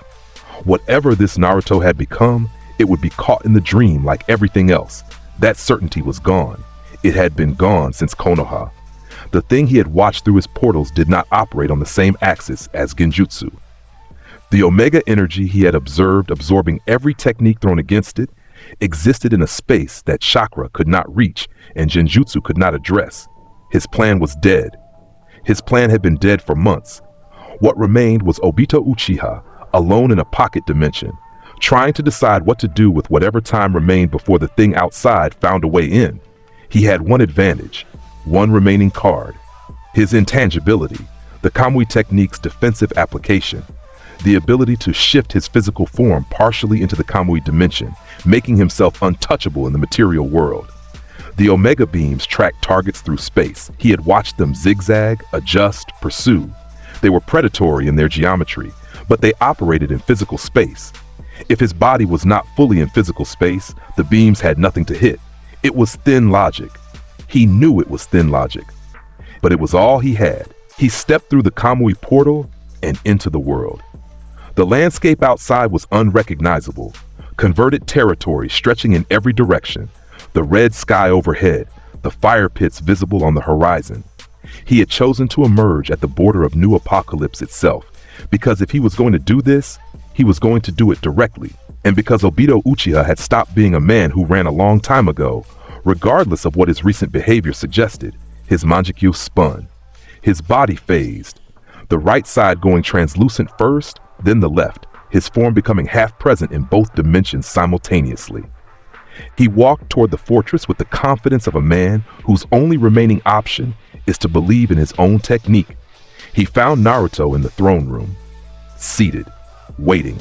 Speaker 2: Whatever this Naruto had become, it would be caught in the dream like everything else. That certainty was gone. It had been gone since Konoha. The thing he had watched through his portals did not operate on the same axis as Genjutsu. The Omega energy he had observed absorbing every technique thrown against it existed in a space that chakra could not reach and Genjutsu could not address. His plan was dead. His plan had been dead for months. What remained was Obito Uchiha, alone in a pocket dimension, trying to decide what to do with whatever time remained before the thing outside found a way in. He had one advantage, one remaining card: his intangibility, the Kamui technique's defensive application. The ability to shift his physical form partially into the Kamui dimension, making himself untouchable in the material world. The Omega beams tracked targets through space. He had watched them zigzag, adjust, pursue. They were predatory in their geometry, but they operated in physical space. If his body was not fully in physical space, the beams had nothing to hit. It was thin logic. He knew it was thin logic, but it was all he had. He stepped through the Kamui portal and into the world. The landscape outside was unrecognizable, converted territory stretching in every direction, the red sky overhead, the fire pits visible on the horizon. He had chosen to emerge at the border of New Apokolips itself, because if he was going to do this, he was going to do it directly, and because Obito Uchiha had stopped being a man who ran a long time ago, Regardless of what his recent behavior suggested, his manjikyu spun. His body phased, the right side going translucent first, then the left, his form becoming half present in both dimensions simultaneously. He walked toward the fortress with the confidence of a man whose only remaining option is to believe in his own technique. He found Naruto in the throne room, seated, waiting.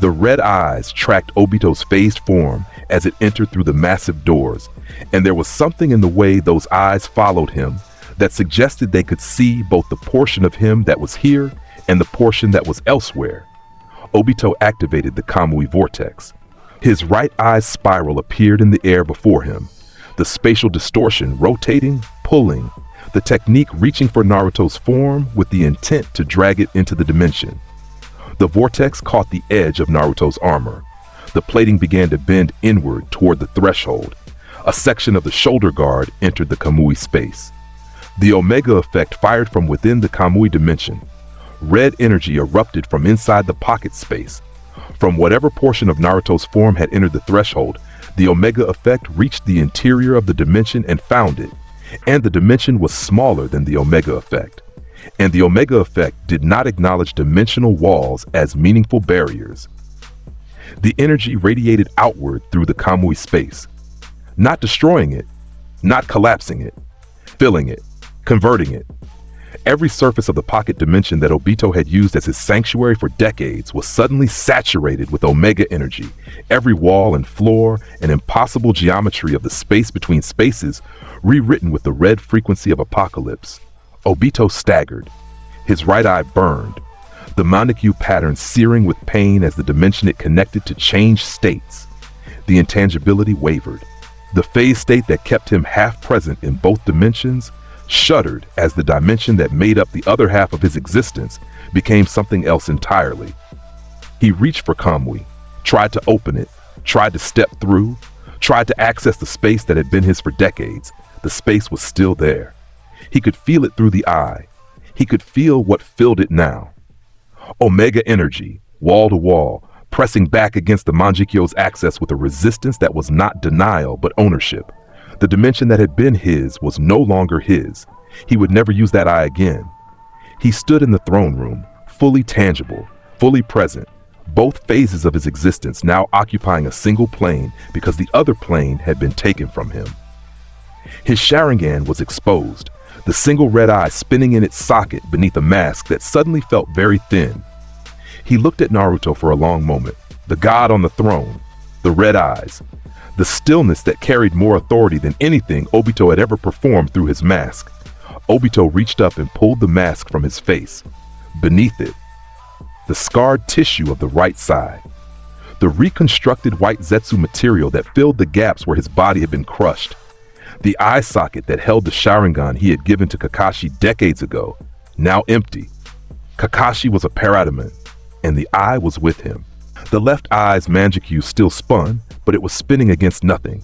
Speaker 2: The red eyes tracked Obito's phased form as it entered through the massive doors, and there was something in the way those eyes followed him that suggested they could see both the portion of him that was here and the portion that was elsewhere. Obito activated the Kamui vortex. His right eye's spiral appeared in the air before him, the spatial distortion rotating, pulling, the technique reaching for Naruto's form with the intent to drag it into the dimension. The vortex caught the edge of Naruto's armor. The plating began to bend inward toward the threshold. A section of the shoulder guard entered the Kamui space. The Omega effect fired from within the Kamui dimension. Red energy erupted from inside the pocket space. From whatever portion of Naruto's form had entered the threshold, the Omega effect reached the interior of the dimension and found it. And the dimension was smaller than the Omega effect. And the Omega effect did not acknowledge dimensional walls as meaningful barriers. The energy radiated outward through the Kamui space, not destroying it, not collapsing it, filling it, converting it. Every surface of the pocket dimension that Obito had used as his sanctuary for decades was suddenly saturated with Omega energy. Every wall and floor and impossible geometry of the space between spaces rewritten with the red frequency of Apokolips. Obito staggered. His right eye burned, the Manjikyu pattern searing with pain as the dimension it connected to changed states. The intangibility wavered. The phase state that kept him half present in both dimensions shuddered as the dimension that made up the other half of his existence became something else entirely. He reached for Kamui, tried to open it, tried to step through, tried to access the space that had been his for decades. The space was still there. He could feel it through the eye. He could feel what filled it now. Omega energy, wall to wall, pressing back against the Manjikyu's access with a resistance that was not denial but ownership. The dimension that had been his was no longer his. He would never use that eye again. He stood in the throne room, fully tangible, fully present, both phases of his existence now occupying a single plane because the other plane had been taken from him. His Sharingan was exposed, the single red eye spinning in its socket beneath a mask that suddenly felt very thin. He looked at Naruto for a long moment, the god on the throne, the red eyes, the stillness that carried more authority than anything Obito had ever performed through his mask. Obito reached up and pulled the mask from his face. Beneath it, the scarred tissue of the right side, the reconstructed white Zetsu material that filled the gaps where his body had been crushed, the eye socket that held the Sharingan he had given to Kakashi decades ago, now empty. Kakashi was a parademon, and the eye was with him. The left eye's Manjikyu still spun, but it was spinning against nothing.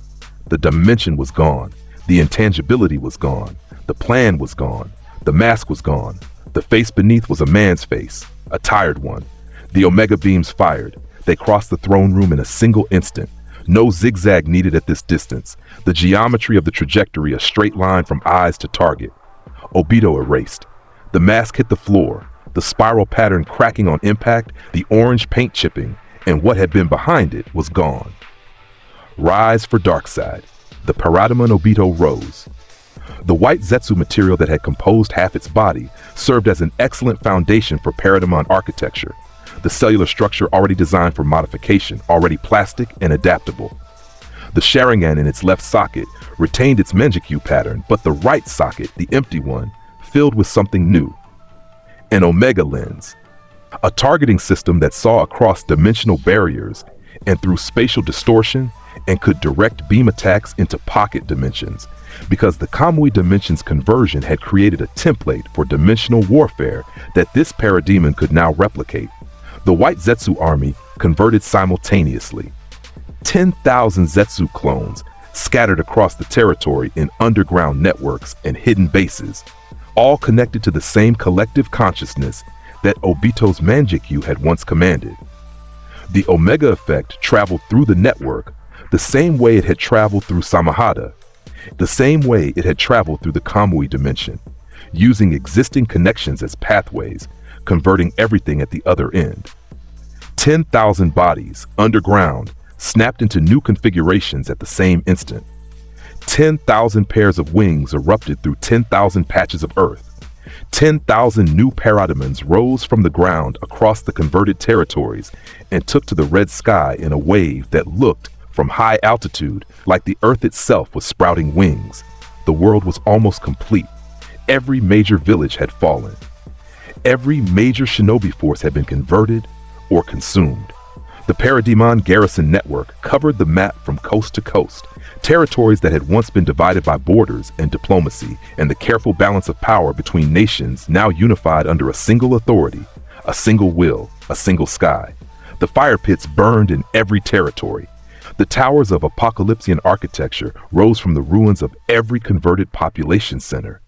Speaker 2: The dimension was gone. The intangibility was gone. The plan was gone. The mask was gone. The face beneath was a man's face, a tired one. The Omega beams fired. They crossed the throne room in a single instant. No zigzag needed at this distance. The geometry of the trajectory a straight line from eyes to target. Obito erased. The mask hit the floor, the spiral pattern cracking on impact, the orange paint chipping, and what had been behind it was gone. Rise for Darkseid. The parademon Obito rose. The white Zetsu material that had composed half its body served as an excellent foundation for parademon architecture. The cellular structure already designed for modification, already plastic and adaptable. The Sharingan in its left socket retained its Manjikyu pattern, but the right socket, the empty one, filled with something new. An Omega lens. A targeting system that saw across dimensional barriers and through spatial distortion and could direct beam attacks into pocket dimensions, because the Kamui dimension's conversion had created a template for dimensional warfare that this parademon could now replicate. The white Zetsu army converted simultaneously. 10,000 Zetsu clones scattered across the territory in underground networks and hidden bases, all connected to the same collective consciousness that Obito's Manjikyu had once commanded. The Omega effect traveled through the network the same way it had traveled through Samahada, the same way it had traveled through the Kamui dimension, using existing connections as pathways, converting everything at the other end. 10,000 bodies, underground, snapped into new configurations at the same instant. 10,000 pairs of wings erupted through 10,000 patches of earth. 10,000 new parademons rose from the ground across the converted territories and took to the red sky in a wave that looked, from high altitude, like the earth itself was sprouting wings. The world was almost complete. Every major village had fallen. Every major shinobi force had been converted or consumed. The Parademon Garrison Network covered the map from coast to coast, territories that had once been divided by borders and diplomacy, and the careful balance of power between nations now unified under a single authority, a single will, a single sky. The fire pits burned in every territory. The towers of apocalyptic architecture rose from the ruins of every converted population center.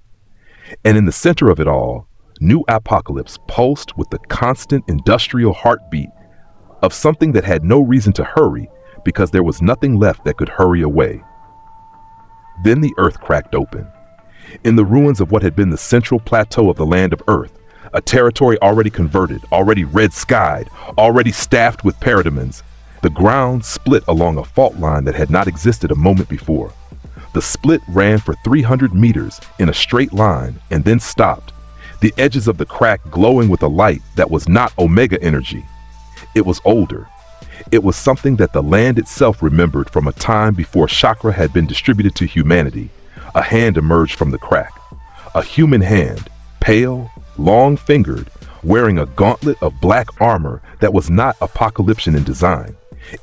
Speaker 2: And in the center of it all, New Apokolips pulsed with the constant industrial heartbeat of something that had no reason to hurry because there was nothing left that could hurry away. Then the earth cracked open. In the ruins of what had been the central plateau of the land of Earth, a territory already converted, already red-skied, already staffed with parademons, the ground split along a fault line that had not existed a moment before. The split ran for 300 meters in a straight line and then stopped, the edges of the crack glowing with a light that was not Omega energy. It was older. It was something that the land itself remembered from a time before chakra had been distributed to humanity. A hand emerged from the crack. A human hand, pale, long-fingered, wearing a gauntlet of black armor that was not apocalyptic in design.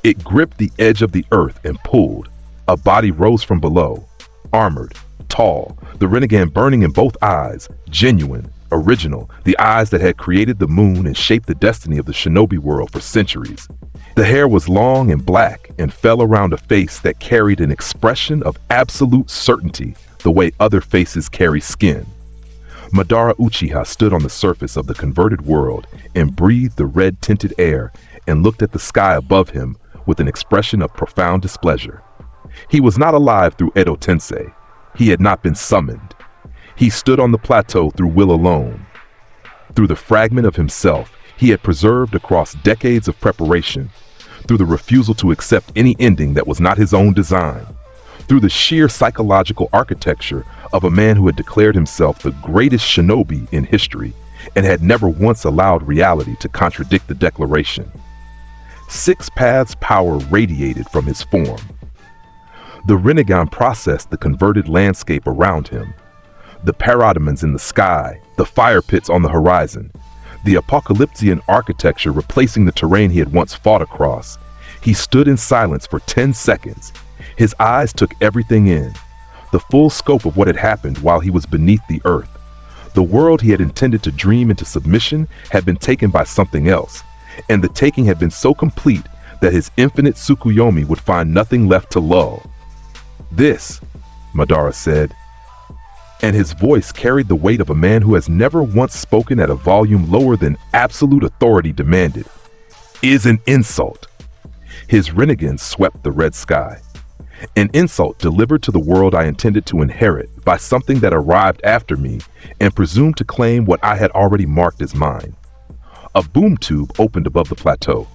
Speaker 2: It gripped the edge of the earth and pulled. A body rose from below, armored, tall, the renegade burning in both eyes, genuine, original, the eyes that had created the moon and shaped the destiny of the shinobi world for centuries. The hair was long and black and fell around a face that carried an expression of absolute certainty, the way other faces carry skin. Madara Uchiha stood on the surface of the converted world and breathed the red-tinted air and looked at the sky above him with an expression of profound displeasure. He was not alive through Edo Tensei. He had not been summoned. He stood on the plateau through will alone. Through the fragment of himself he had preserved across decades of preparation, through the refusal to accept any ending that was not his own design, through the sheer psychological architecture of a man who had declared himself the greatest shinobi in history and had never once allowed reality to contradict the declaration. 6 paths power radiated from his form. The Rinnegan processed the converted landscape around him. The parademons in the sky, the fire pits on the horizon, the apocalyptic architecture replacing the terrain he had once fought across. He stood in silence for 10 seconds. His eyes took everything in, the full scope of what had happened while he was beneath the earth. The world he had intended to dream into submission had been taken by something else, and the taking had been so complete that his infinite Tsukuyomi would find nothing left to lull. "This," Madara said, and his voice carried the weight of a man who has never once spoken at a volume lower than absolute authority demanded, "is an insult." His renegades swept the red sky. An insult delivered to the world I intended to inherit by something that arrived after me and presumed to claim what I had already marked as mine. A boom tube opened above the plateau.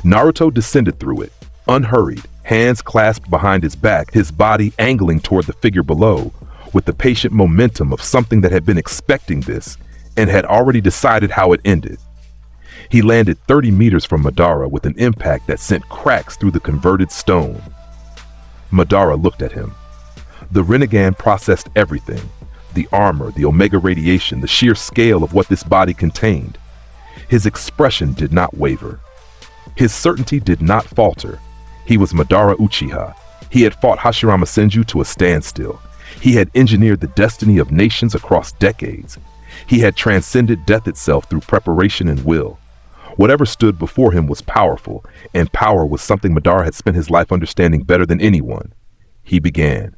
Speaker 2: Naruto descended through it, unhurried, hands clasped behind his back, his body angling toward the figure below, with the patient momentum of something that had been expecting this and had already decided how it ended. He landed 30 meters from Madara with an impact that sent cracks through the converted stone. Madara looked at him. The Rinnegan processed everything, the armor, the Omega radiation, the sheer scale of what this body contained. His expression did not waver. His certainty did not falter. He was Madara Uchiha. He had fought Hashirama Senju to a standstill. He had engineered the destiny of nations across decades. He had transcended death itself through preparation and will. Whatever stood before him was powerful, and power was something Madara had spent his life understanding better than anyone. He began.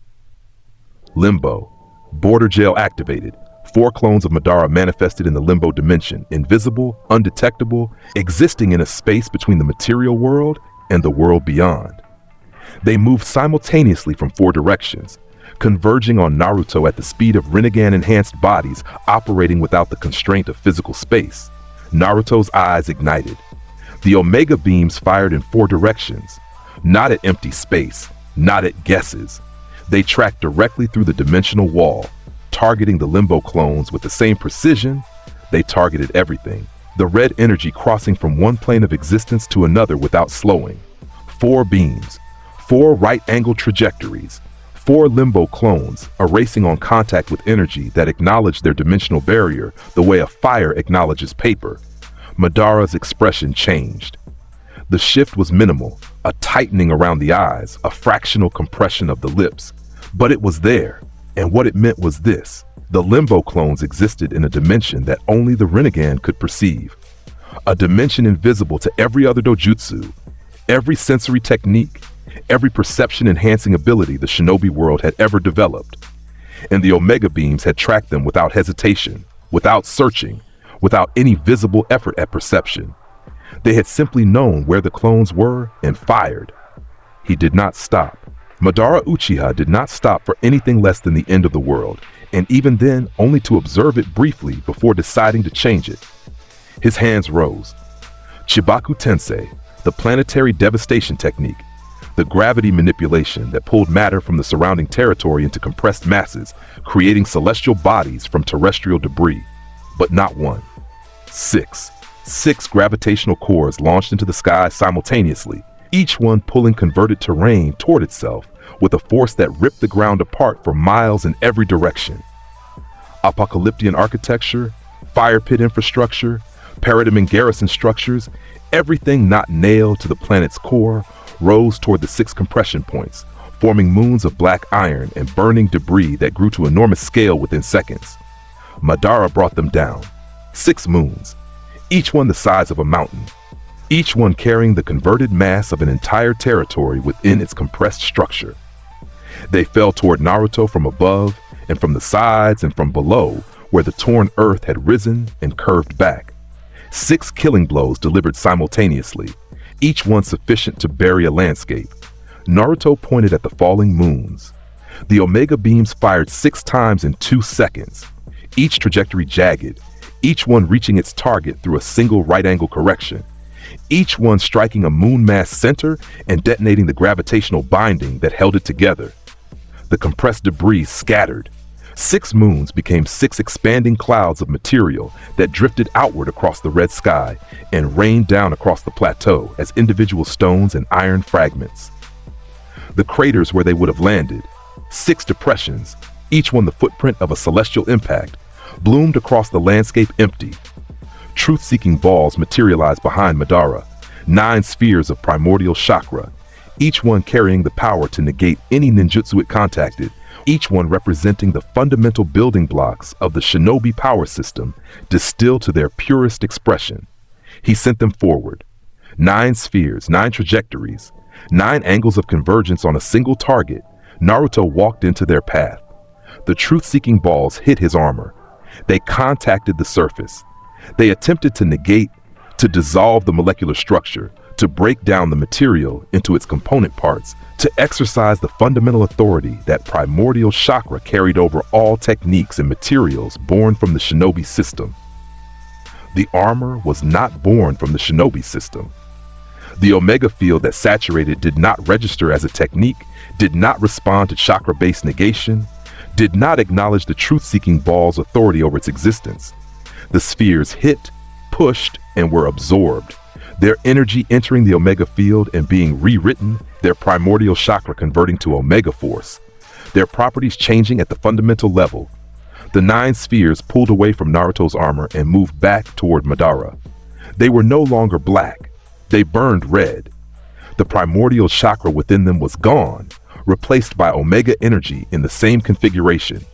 Speaker 2: Limbo. Border jail activated. 4 clones of Madara manifested in the limbo dimension, invisible, undetectable, existing in a space between the material world and the world beyond. They moved simultaneously from 4 directions, converging on Naruto at the speed of Rinnegan-enhanced bodies operating without the constraint of physical space. Naruto's eyes ignited. The Omega beams fired in 4 directions, not at empty space, not at guesses. They tracked directly through the dimensional wall, targeting the Limbo clones with the same precision. They targeted everything, the red energy crossing from one plane of existence to another without slowing. 4 beams, 4 right-angled trajectories, 4 Limbo clones erasing on contact with energy that acknowledged their dimensional barrier the way a fire acknowledges paper. Madara's expression changed. The shift was minimal, a tightening around the eyes, a fractional compression of the lips. But it was there, and what it meant was this. The Limbo clones existed in a dimension that only the Rinnegan could perceive. A dimension invisible to every other dojutsu, every sensory technique, every perception-enhancing ability the shinobi world had ever developed. And the Omega beams had tracked them without hesitation, without searching, without any visible effort at perception. They had simply known where the clones were and fired. He did not stop. Madara Uchiha did not stop for anything less than the end of the world, and even then only to observe it briefly before deciding to change it. His hands rose. Chibaku Tensei, the planetary devastation technique, the gravity manipulation that pulled matter from the surrounding territory into compressed masses, creating celestial bodies from terrestrial debris. But not one. 6 gravitational cores launched into the sky simultaneously, each one pulling converted terrain toward itself with a force that ripped the ground apart for miles in every direction. Apocalyptic architecture, fire pit infrastructure, paradigm and garrison structures, everything not nailed to the planet's core, rose toward the 6 compression points, forming moons of black iron and burning debris that grew to enormous scale within seconds. Madara brought them down. 6 moons, each one the size of a mountain, each one carrying the converted mass of an entire territory within its compressed structure. They fell toward Naruto from above and from the sides and from below, where the torn earth had risen and curved back. 6 killing blows delivered simultaneously, each one sufficient to bury a landscape. Naruto pointed at the falling moons. The Omega beams fired 6 times in 2 seconds, each trajectory jagged, each one reaching its target through a single right-angle correction, each one striking a moon mass center and detonating the gravitational binding that held it together. The compressed debris scattered. 6 moons became 6 expanding clouds of material that drifted outward across the red sky and rained down across the plateau as individual stones and iron fragments. The craters where they would have landed, 6 depressions, each one the footprint of a celestial impact, bloomed across the landscape empty. Truth-seeking balls materialized behind Madara, 9 spheres of primordial chakra, each one carrying the power to negate any ninjutsu it contacted, each one representing the fundamental building blocks of the shinobi power system distilled to their purest expression. He sent them forward. 9 spheres, 9 trajectories, 9 angles of convergence on a single target. Naruto walked into their path. The truth-seeking balls hit his armor. They contacted the surface. They attempted to negate, to dissolve the molecular structure, to break down the material into its component parts, to exercise the fundamental authority that primordial chakra carried over all techniques and materials born from the shinobi system. The armor was not born from the shinobi system. The Omega field that saturated did not register as a technique, did not respond to chakra-based negation, did not acknowledge the truth-seeking ball's authority over its existence. The spheres hit, pushed, and were absorbed, their energy entering the Omega field and being rewritten, their primordial chakra converting to Omega force, their properties changing at the fundamental level. The 9 spheres pulled away from Naruto's armor and moved back toward Madara. They were no longer black. They burned red. The primordial chakra within them was gone, replaced by Omega energy in the same configuration.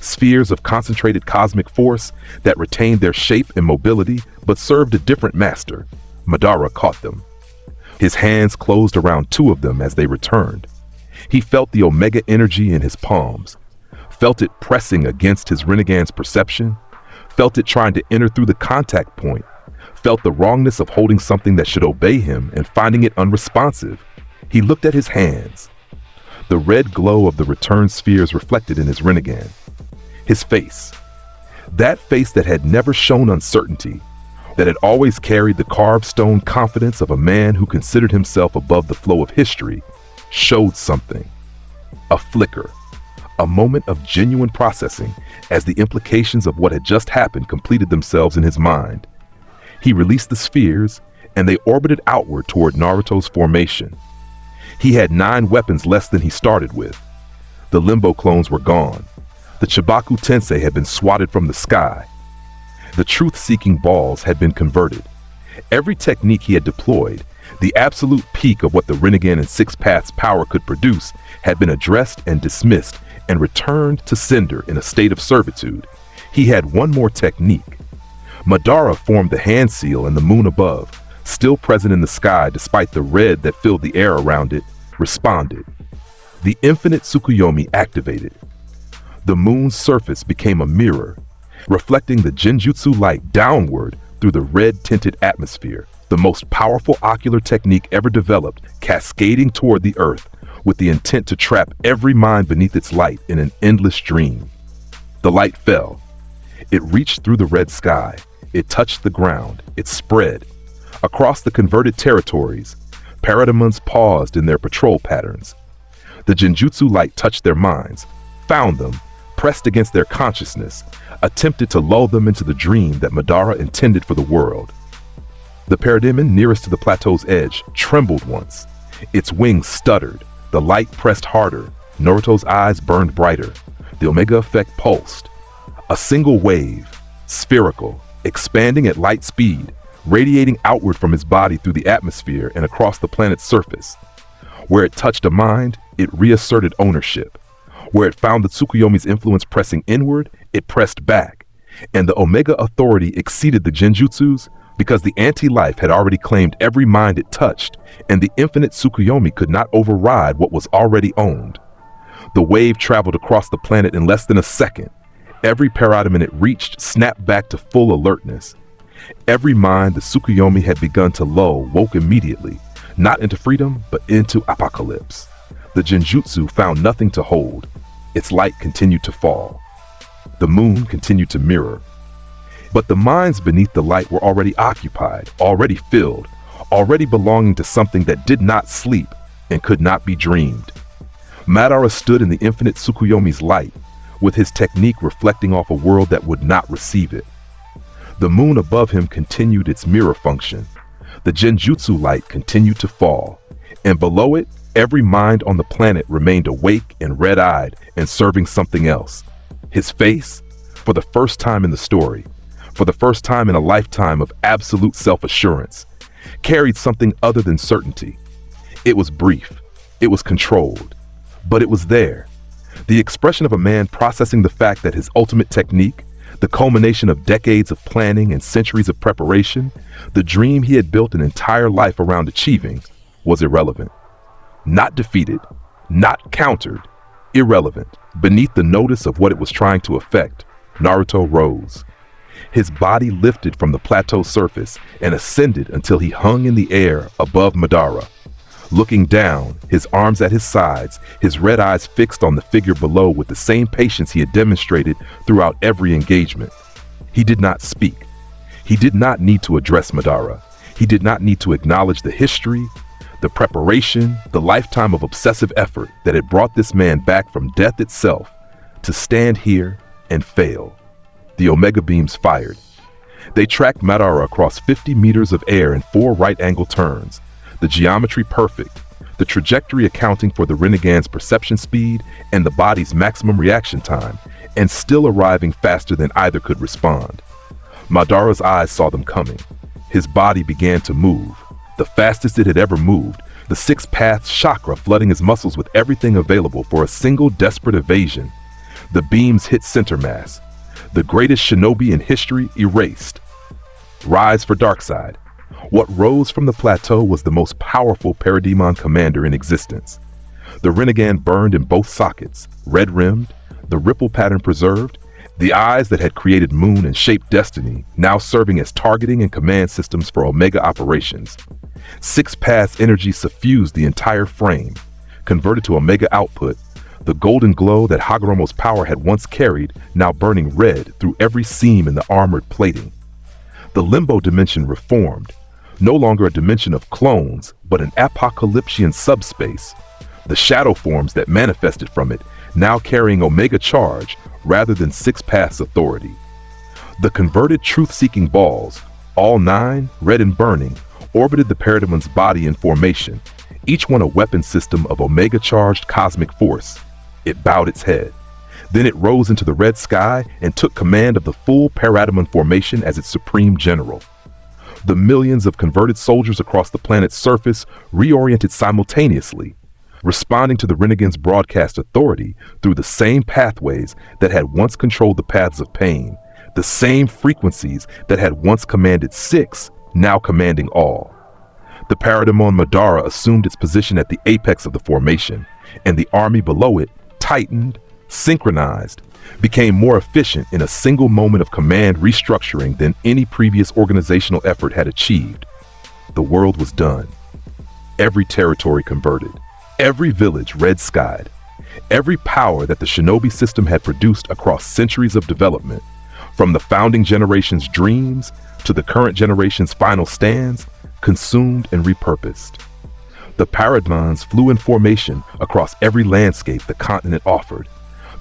Speaker 2: Spheres of concentrated cosmic force that retained their shape and mobility but served a different master. Madara caught them. His hands closed around 2 of them as they returned. He felt the Omega energy in his palms, felt it pressing against his Rinnegan's perception, felt it trying to enter through the contact point, felt the wrongness of holding something that should obey him and finding it unresponsive. He looked at his hands. the red glow of the return spheres reflected in his Rinnegan. His face. That face that had never shown uncertainty, that had always carried the carved stone confidence of a man who considered himself above the flow of history, showed something. A flicker. A moment of genuine processing as the implications of what had just happened completed themselves in his mind. He released the spheres, and they orbited outward toward Naruto's formation. He had 9 weapons less than he started with. The Limbo clones were gone. The Chibaku Tensei had been swatted from the sky. The truth-seeking balls had been converted. Every technique he had deployed, the absolute peak of what the Rinnegan and Six Paths power could produce, had been addressed and dismissed and returned to sender in a state of servitude. He had one more technique. Madara formed the hand seal, and the moon above, still present in the sky despite the red that filled the air around it, responded. The infinite Tsukuyomi activated. The moon's surface became a mirror, reflecting the Genjutsu light downward through the red-tinted atmosphere, the most powerful ocular technique ever developed, cascading toward the earth with the intent to trap every mind beneath its light in an endless dream. The light fell. It reached through the red sky. It touched the ground. It spread. Across the converted territories, parademons paused in their patrol patterns. The Genjutsu light touched their minds, found them, pressed against their consciousness, attempted to lull them into the dream that Madara intended for the world. The parademon nearest to the plateau's edge trembled once. Its wings stuttered. The light pressed harder. Naruto's eyes burned brighter. The Omega effect pulsed. A single wave, spherical, expanding at light speed, radiating outward from his body through the atmosphere and across the planet's surface. Where it touched a mind, it reasserted ownership. Where it found the Tsukuyomi's influence pressing inward, it pressed back. And the Omega authority exceeded the Genjutsu's because the anti-life had already claimed every mind it touched, and the infinite Tsukuyomi could not override what was already owned. The wave traveled across the planet in less than a second. Every parademon it reached snapped back to full alertness. Every mind the Tsukuyomi had begun to lull woke immediately, not into freedom, but into Apokolips. The Genjutsu found nothing to hold. Its light continued to fall. The moon continued to mirror. But the minds beneath the light were already occupied, already filled, already belonging to something that did not sleep and could not be dreamed. Madara stood in the infinite Tsukuyomi's light, with his technique reflecting off a world that would not receive it. The moon above him continued its mirror function. The Genjutsu light continued to fall, and below it, every mind on the planet remained awake and red-eyed and serving something else. His face, for the first time in the story, for the first time in a lifetime of absolute self-assurance, carried something other than certainty. It was brief, it was controlled, but it was there. The expression of a man processing the fact that his ultimate technique, the culmination of decades of planning and centuries of preparation, the dream he had built an entire life around achieving, was irrelevant. Not defeated, not countered, irrelevant. Beneath the notice of what it was trying to affect, Naruto rose. His body lifted from the plateau surface and ascended until he hung in the air above Madara. Looking down, his arms at his sides, his red eyes fixed on the figure below with the same patience he had demonstrated throughout every engagement. He did not speak. He did not need to address Madara. He did not need to acknowledge the history, the preparation, the lifetime of obsessive effort that had brought this man back from death itself to stand here and fail. The Omega beams fired. They tracked Madara across 50 meters of air in 4 right-angle turns, the geometry perfect, the trajectory accounting for the Rinnegan's perception speed and the body's maximum reaction time, and still arriving faster than either could respond. Madara's eyes saw them coming. His body began to move, the fastest it had ever moved, the Six Paths chakra flooding his muscles with everything available for a single desperate evasion. The beams hit center mass. The greatest shinobi in history erased. Rise for Darkseid. What rose from the plateau was the most powerful parademon commander in existence. The Rinnegan burned in both sockets, red-rimmed, the ripple pattern preserved, the eyes that had created moon and shaped destiny now serving as targeting and command systems for Omega operations. Six Paths energy suffused the entire frame, converted to Omega output, the golden glow that Hagoromo's power had once carried now burning red through every seam in the armored plating. The limbo dimension reformed, no longer a dimension of clones, but an apocalyptian subspace. The shadow forms that manifested from it now carrying Omega charge rather than Six Paths authority. The converted truth-seeking balls, all 9, red and burning, orbited the Parademon's body in formation, each one a weapon system of Omega-charged cosmic force. It bowed its head. Then it rose into the red sky and took command of the full Parademon formation as its supreme general. The millions of converted soldiers across the planet's surface reoriented simultaneously, responding to the Renegade's broadcast authority through the same pathways that had once controlled the paths of pain, the same frequencies that had once commanded 6, now commanding all. The Parademon Madara assumed its position at the apex of the formation, and the army below it tightened, synchronized, became more efficient in a single moment of command restructuring than any previous organizational effort had achieved. The world was done. Every territory converted. Every village red-skied. Every power that the shinobi system had produced across centuries of development, from the founding generation's dreams to the current generation's final stands, consumed and repurposed. The Parademons flew in formation across every landscape the continent offered.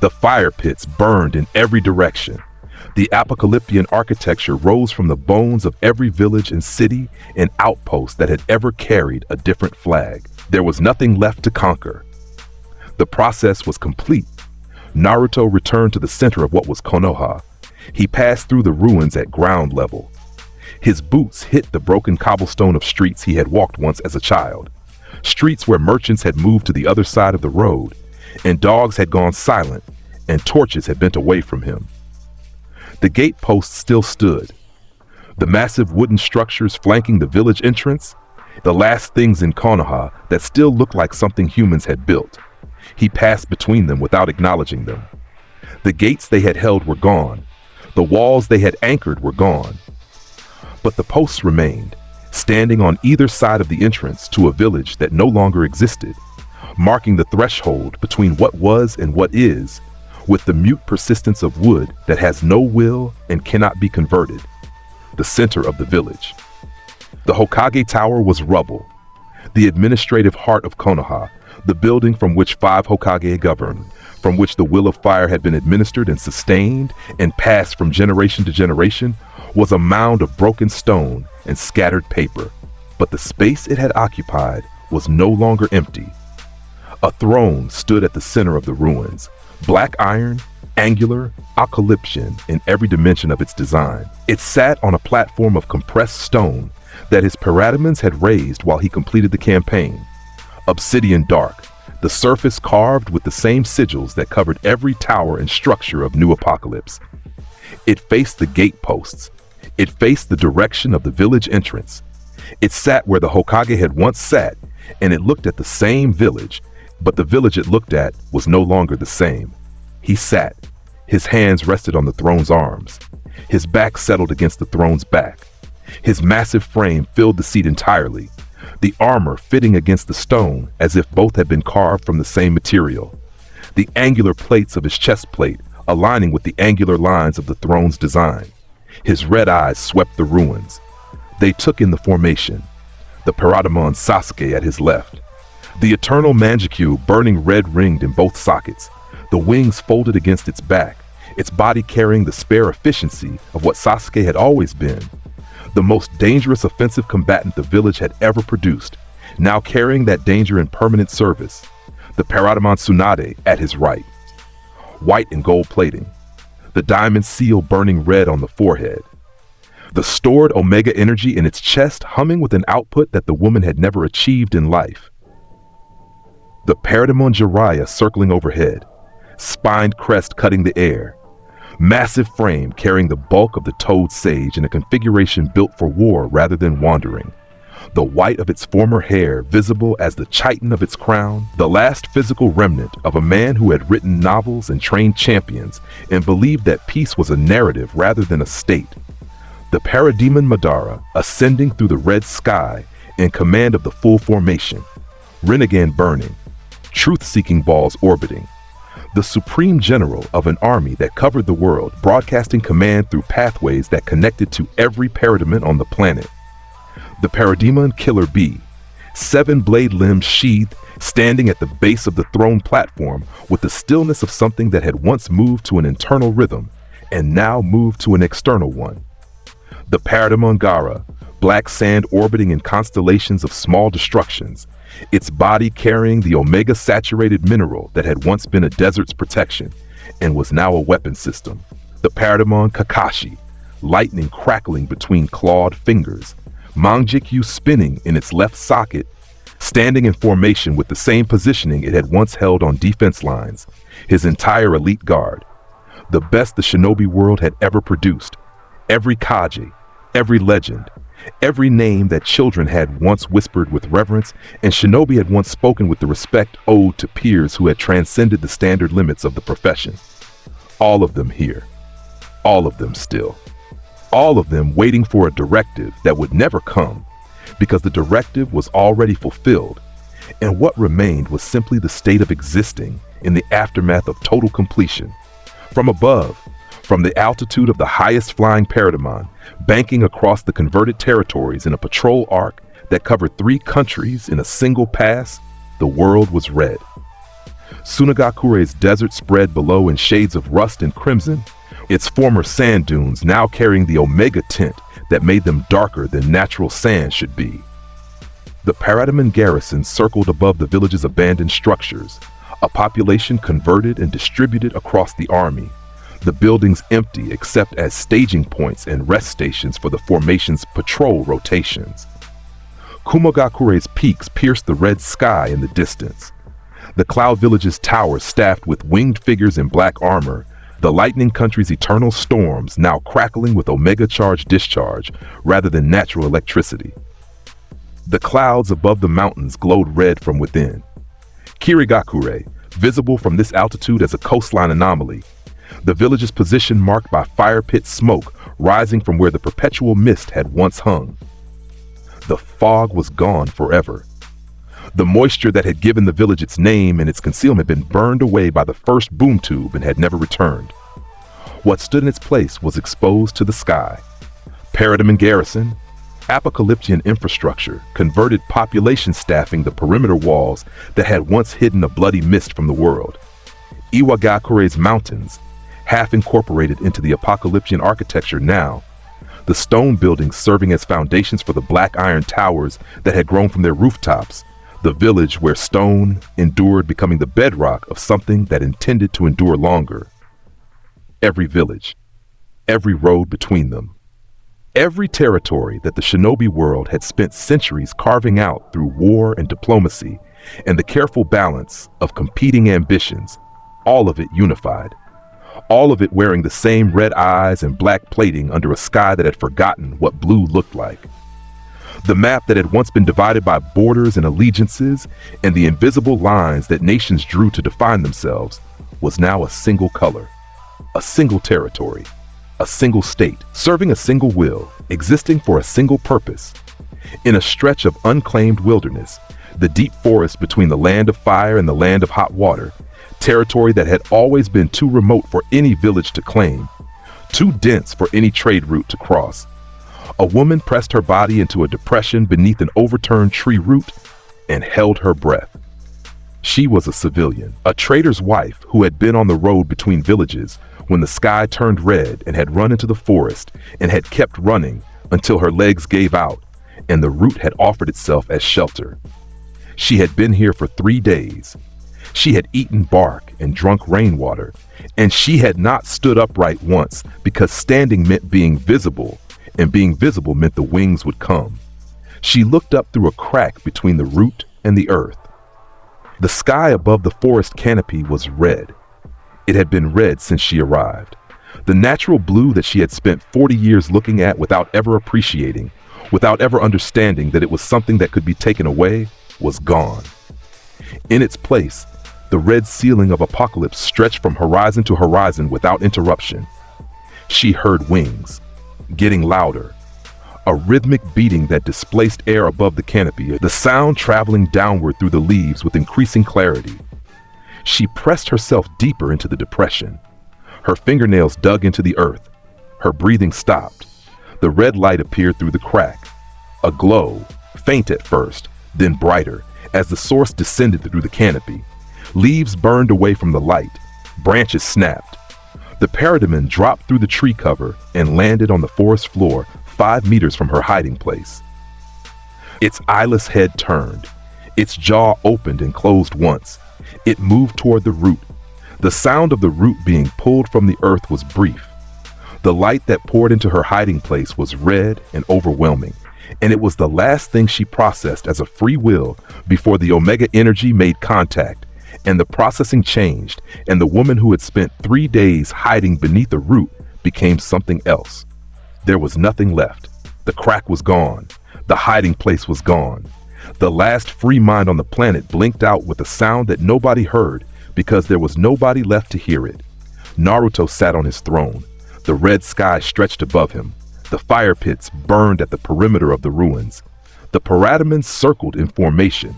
Speaker 2: The fire pits burned in every direction. The apocalyptic architecture rose from the bones of every village and city and outpost that had ever carried a different flag. There was nothing left to conquer. The process was complete. Naruto returned to the center of what was Konoha. He passed through the ruins at ground level. His boots hit the broken cobblestone of streets he had walked once as a child. Streets where merchants had moved to the other side of the road, and dogs had gone silent, and torches had bent away from him. The gate posts still stood. The massive wooden structures flanking the village entrance, the last things in Konoha that still looked like something humans had built. He passed between them without acknowledging them. The gates they had held were gone. The walls they had anchored were gone. But the posts remained, standing on either side of the entrance to a village that no longer existed, marking the threshold between what was and what is, with the mute persistence of wood that has no will and cannot be converted, the center of the village. The Hokage Tower was rubble, the administrative heart of Konoha, the building from which 5 Hokage governed, from which the will of fire had been administered and sustained and passed from generation to generation, was a mound of broken stone and scattered paper. But the space it had occupied was no longer empty. A throne stood at the center of the ruins, black iron, angular, apocalyptian in every dimension of its design. It sat on a platform of compressed stone that his Parademons had raised while he completed the campaign. Obsidian dark, the surface carved with the same sigils that covered every tower and structure of New Apokolips. It faced the gate posts. It faced the direction of the village entrance. It sat where the Hokage had once sat, and it looked at the same village, but the village it looked at was no longer the same. He sat. His hands rested on the throne's arms. His back settled against the throne's back. His massive frame filled the seat entirely, the armor fitting against the stone as if both had been carved from the same material, the angular plates of his chest plate aligning with the angular lines of the throne's design. His red eyes swept the ruins. They took in the formation, the Parademon Sasuke at his left, the eternal Manjikyu burning red ringed in both sockets, the wings folded against its back, its body carrying the spare efficiency of what Sasuke had always been, the most dangerous offensive combatant the village had ever produced, now carrying that danger in permanent service, the Parademon Tsunade at his right. White and gold plating, the diamond seal burning red on the forehead, the stored Omega energy in its chest humming with an output that the woman had never achieved in life. The Parademon Jiraiya circling overhead, spined crest cutting the air, massive frame carrying the bulk of the Toad Sage in a configuration built for war rather than wandering, the white of its former hair visible as the chitin of its crown, the last physical remnant of a man who had written novels and trained champions and believed that peace was a narrative rather than a state. The Parademon Madara ascending through the red sky in command of the full formation, Renegade burning, truth-seeking balls orbiting. The supreme general of an army that covered the world, broadcasting command through pathways that connected to every parademon on the planet. The Parademon Killer Bee, 7 blade limbs sheathed, standing at the base of the throne platform with the stillness of something that had once moved to an internal rhythm and now moved to an external one. The Parademon Gara, black sand orbiting in constellations of small destructions, its body carrying the omega-saturated mineral that had once been a desert's protection and was now a weapon system. The Parademon Kakashi, lightning crackling between clawed fingers, Manjikyu spinning in its left socket, standing in formation with the same positioning it had once held on defense lines, his entire elite guard. The best the shinobi world had ever produced. Every kaji, every legend, every name that children had once whispered with reverence and shinobi had once spoken with the respect owed to peers who had transcended the standard limits of the profession. All of them here. All of them still. All of them waiting for a directive that would never come, because the directive was already fulfilled, and what remained was simply the state of existing in the aftermath of total completion. From above, from the altitude of the highest flying parademon, banking across the converted territories in a patrol arc that covered 3 countries in a single pass, the world was red. Tsunagakure's desert spread below in shades of rust and crimson, its former sand dunes now carrying the omega tint that made them darker than natural sand should be. The parademon garrison circled above the village's abandoned structures, a population converted and distributed across the army, the buildings empty except as staging points and rest stations for the formation's patrol rotations. Kumogakure's peaks pierced the red sky in the distance. The Cloud Village's towers staffed with winged figures in black armor, the Lightning Country's eternal storms now crackling with omega-charged discharge rather than natural electricity. The clouds above the mountains glowed red from within. Kirigakure, visible from this altitude as a coastline anomaly, the village's position marked by fire pit smoke rising from where the perpetual mist had once hung. The fog was gone forever. The moisture that had given the village its name and its concealment had been burned away by the first boom tube and had never returned. What stood in its place was exposed to the sky. Parademon garrison, apocalyptic infrastructure, converted population staffing the perimeter walls that had once hidden a bloody mist from the world. Iwagakure's mountains, half incorporated into the apocalyptic architecture now, the stone buildings serving as foundations for the black iron towers that had grown from their rooftops, the village where stone endured becoming the bedrock of something that intended to endure longer. Every village, every road between them, every territory that the shinobi world had spent centuries carving out through war and diplomacy and the careful balance of competing ambitions, all of it unified. All of it wearing the same red eyes and black plating under a sky that had forgotten what blue looked like. The map that had once been divided by borders and allegiances and the invisible lines that nations drew to define themselves was now a single color, a single territory, a single state, serving a single will, existing for a single purpose. In a stretch of unclaimed wilderness, the deep forest between the land of fire and the land of hot water, territory that had always been too remote for any village to claim, too dense for any trade route to cross. A woman pressed her body into a depression beneath an overturned tree root and held her breath. She was a civilian, a trader's wife who had been on the road between villages when the sky turned red and had run into the forest and had kept running until her legs gave out and the root had offered itself as shelter. She had been here for 3 days. She had eaten bark and drunk rainwater, and she had not stood upright once because standing meant being visible, and being visible meant the wings would come. She looked up through a crack between the root and the earth. The sky above the forest canopy was red. It had been red since she arrived. The natural blue that she had spent 40 years looking at without ever appreciating, without ever understanding that it was something that could be taken away, was gone. In its place, the red ceiling of Apokolips stretched from horizon to horizon without interruption. She heard wings, getting louder, a rhythmic beating that displaced air above the canopy, the sound traveling downward through the leaves with increasing clarity. She pressed herself deeper into the depression. Her fingernails dug into the earth. Her breathing stopped. The red light appeared through the crack. A glow, faint at first, then brighter, as the source descended through the canopy. Leaves burned away from the light. Branches snapped. The parademon dropped through the tree cover and landed on the forest floor 5 meters from her hiding place. Its eyeless head turned. Its jaw opened and closed once. It moved toward the root. The sound of the root being pulled from the earth was brief. The light that poured into her hiding place was red and overwhelming, and it was the last thing she processed as a free will before the Omega energy made contact, and the processing changed, and the woman who had spent 3 days hiding beneath a root became something else. There was nothing left. The crack was gone. The hiding place was gone. The last free mind on the planet blinked out with a sound that nobody heard because there was nobody left to hear it. Naruto sat on his throne. The red sky stretched above him. The fire pits burned at the perimeter of the ruins. The parademons circled in formation.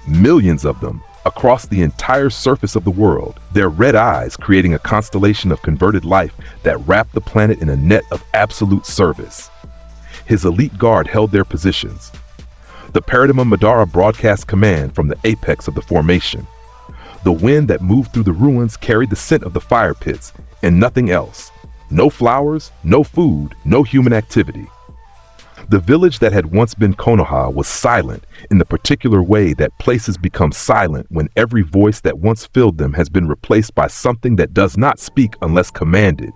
Speaker 2: Millions of them, across the entire surface of the world, their red eyes creating a constellation of converted life that wrapped the planet in a net of absolute service. His elite guard held their positions. The parademon Madara broadcast command from the apex of the formation. The wind that moved through the ruins carried the scent of the fire pits and nothing else. No flowers, no food, no human activity. The village that had once been Konoha was silent in the particular way that places become silent when every voice that once filled them has been replaced by something that does not speak unless commanded.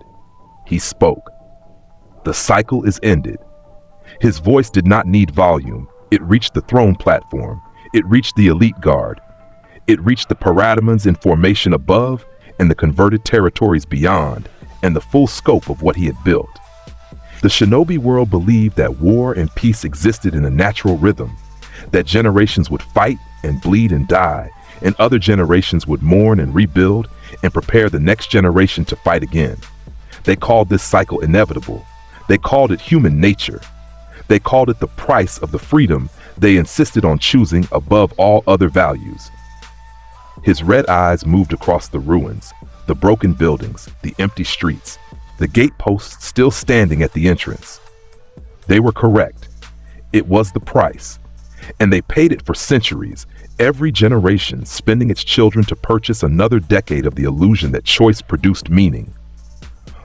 Speaker 2: He spoke. The cycle is ended. His voice did not need volume. It reached the throne platform. It reached the elite guard. It reached the parademons in formation above and the converted territories beyond, and the full scope of what he had built. The shinobi world believed that war and peace existed in a natural rhythm, that generations would fight and bleed and die, and other generations would mourn and rebuild and prepare the next generation to fight again. They called this cycle inevitable. They called it human nature. They called it the price of the freedom they insisted on choosing above all other values. His red eyes moved across the ruins, the broken buildings, the empty streets, the gateposts still standing at the entrance. They were correct. It was the price. And they paid it for centuries, every generation spending its children to purchase another decade of the illusion that choice produced meaning.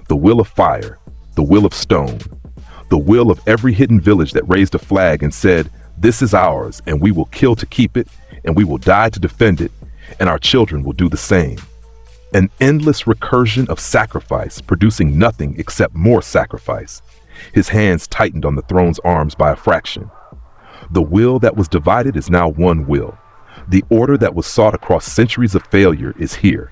Speaker 2: The will of fire, the will of stone, the will of every hidden village that raised a flag and said, "This is ours, and we will kill to keep it, and we will die to defend it, and our children will do the same." An endless recursion of sacrifice, producing nothing except more sacrifice. His hands tightened on the throne's arms by a fraction. The will that was divided is now one will. The order that was sought across centuries of failure is here.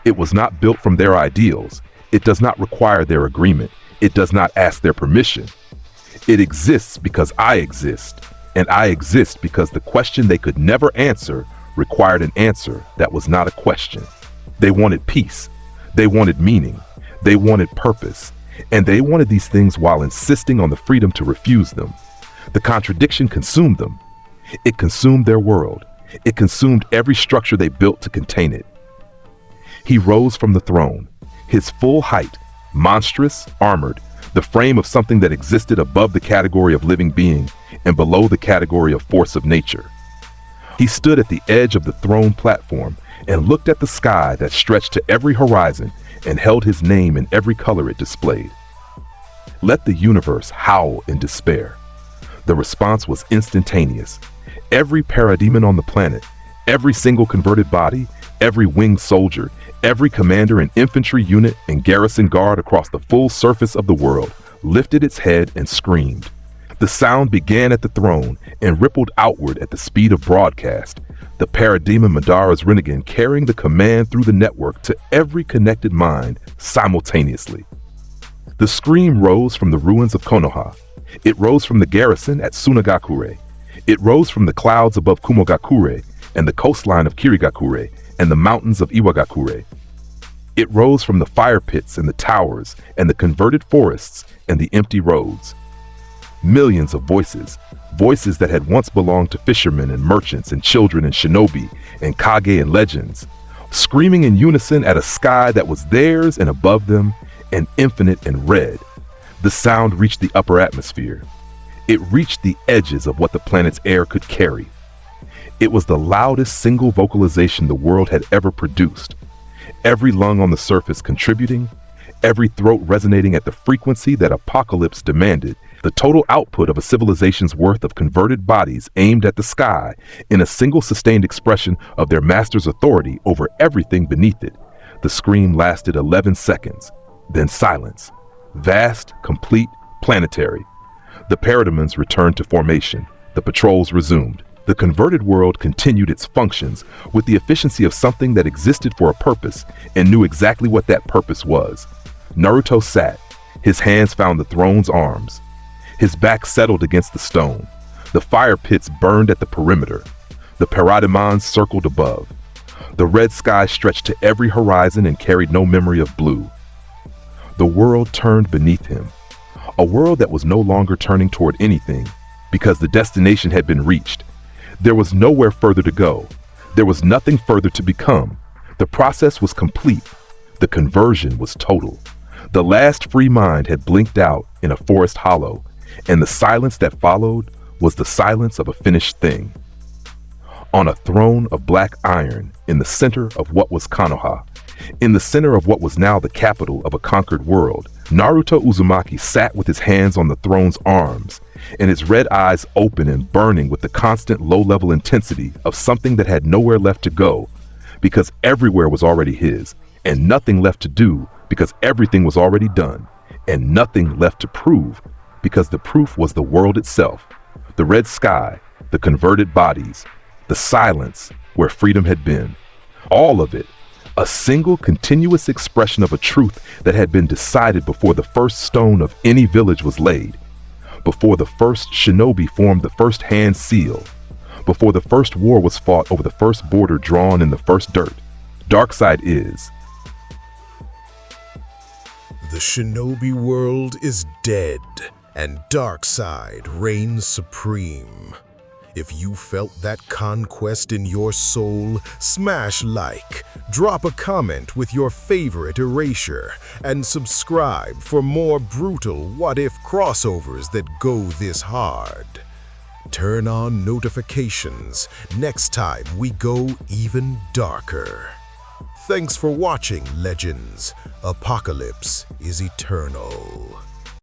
Speaker 2: It was not built from their ideals. It does not require their agreement. It does not ask their permission. It exists because I exist, and I exist because the question they could never answer required an answer that was not a question. They wanted peace. They wanted meaning. They wanted purpose. And they wanted these things while insisting on the freedom to refuse them. The contradiction consumed them. It consumed their world. It consumed every structure they built to contain it. He rose from the throne, his full height, monstrous, armored, the frame of something that existed above the category of living being and below the category of force of nature. He stood at the edge of the throne platform and looked at the sky that stretched to every horizon and held his name in every color it displayed. Let the universe howl in despair. The response was instantaneous. Every parademon on the planet, every single converted body, every winged soldier, every commander and infantry unit and garrison guard across the full surface of the world lifted its head and screamed. The sound began at the throne and rippled outward at the speed of broadcast, the parademon Madara's Rinnegan carrying the command through the network to every connected mind simultaneously. The scream rose from the ruins of Konoha. It rose from the garrison at Sunagakure. It rose from the clouds above Kumogakure and the coastline of Kirigakure and the mountains of Iwagakure. It rose from the fire pits and the towers and the converted forests and the empty roads. Millions of voices. Voices that had once belonged to fishermen and merchants and children and shinobi and kage and legends, screaming in unison at a sky that was theirs and above them and infinite and red. The sound reached the upper atmosphere. It reached the edges of what the planet's air could carry. It was the loudest single vocalization the world had ever produced. Every lung on the surface contributing, every throat resonating at the frequency that Apokolips demanded, the total output of a civilization's worth of converted bodies aimed at the sky in a single sustained expression of their master's authority over everything beneath it. The scream lasted 11 seconds, then silence. Vast, complete, planetary. The parademons returned to formation. The patrols resumed. The converted world continued its functions with the efficiency of something that existed for a purpose and knew exactly what that purpose was. Naruto sat. His hands found the throne's arms. His back settled against the stone. The fire pits burned at the perimeter. The parademons circled above. The red sky stretched to every horizon and carried no memory of blue. The world turned beneath him. A world that was no longer turning toward anything because the destination had been reached. There was nowhere further to go. There was nothing further to become. The process was complete. The conversion was total. The last free mind had blinked out in a forest hollow, and the silence that followed was the silence of a finished thing. On a throne of black iron, in the center of what was Konoha, in the center of what was now the capital of a conquered world, Naruto Uzumaki sat with his hands on the throne's arms, and his red eyes open and burning with the constant low-level intensity of something that had nowhere left to go, because everywhere was already his, and nothing left to do because everything was already done, and nothing left to prove because the proof was the world itself, the red sky, the converted bodies, the silence where freedom had been. All of it, a single continuous expression of a truth that had been decided before the first stone of any village was laid, before the first shinobi formed the first hand seal, before the first war was fought over the first border drawn in the first dirt. Darkseid is.
Speaker 1: The shinobi world is dead, and Darkseid reigns supreme. If you felt that conquest in your soul, smash like, drop a comment with your favorite erasure, and subscribe for more brutal what-if crossovers that go this hard. Turn on notifications next time we go even darker. Thanks for watching, legends. Apokolips is eternal.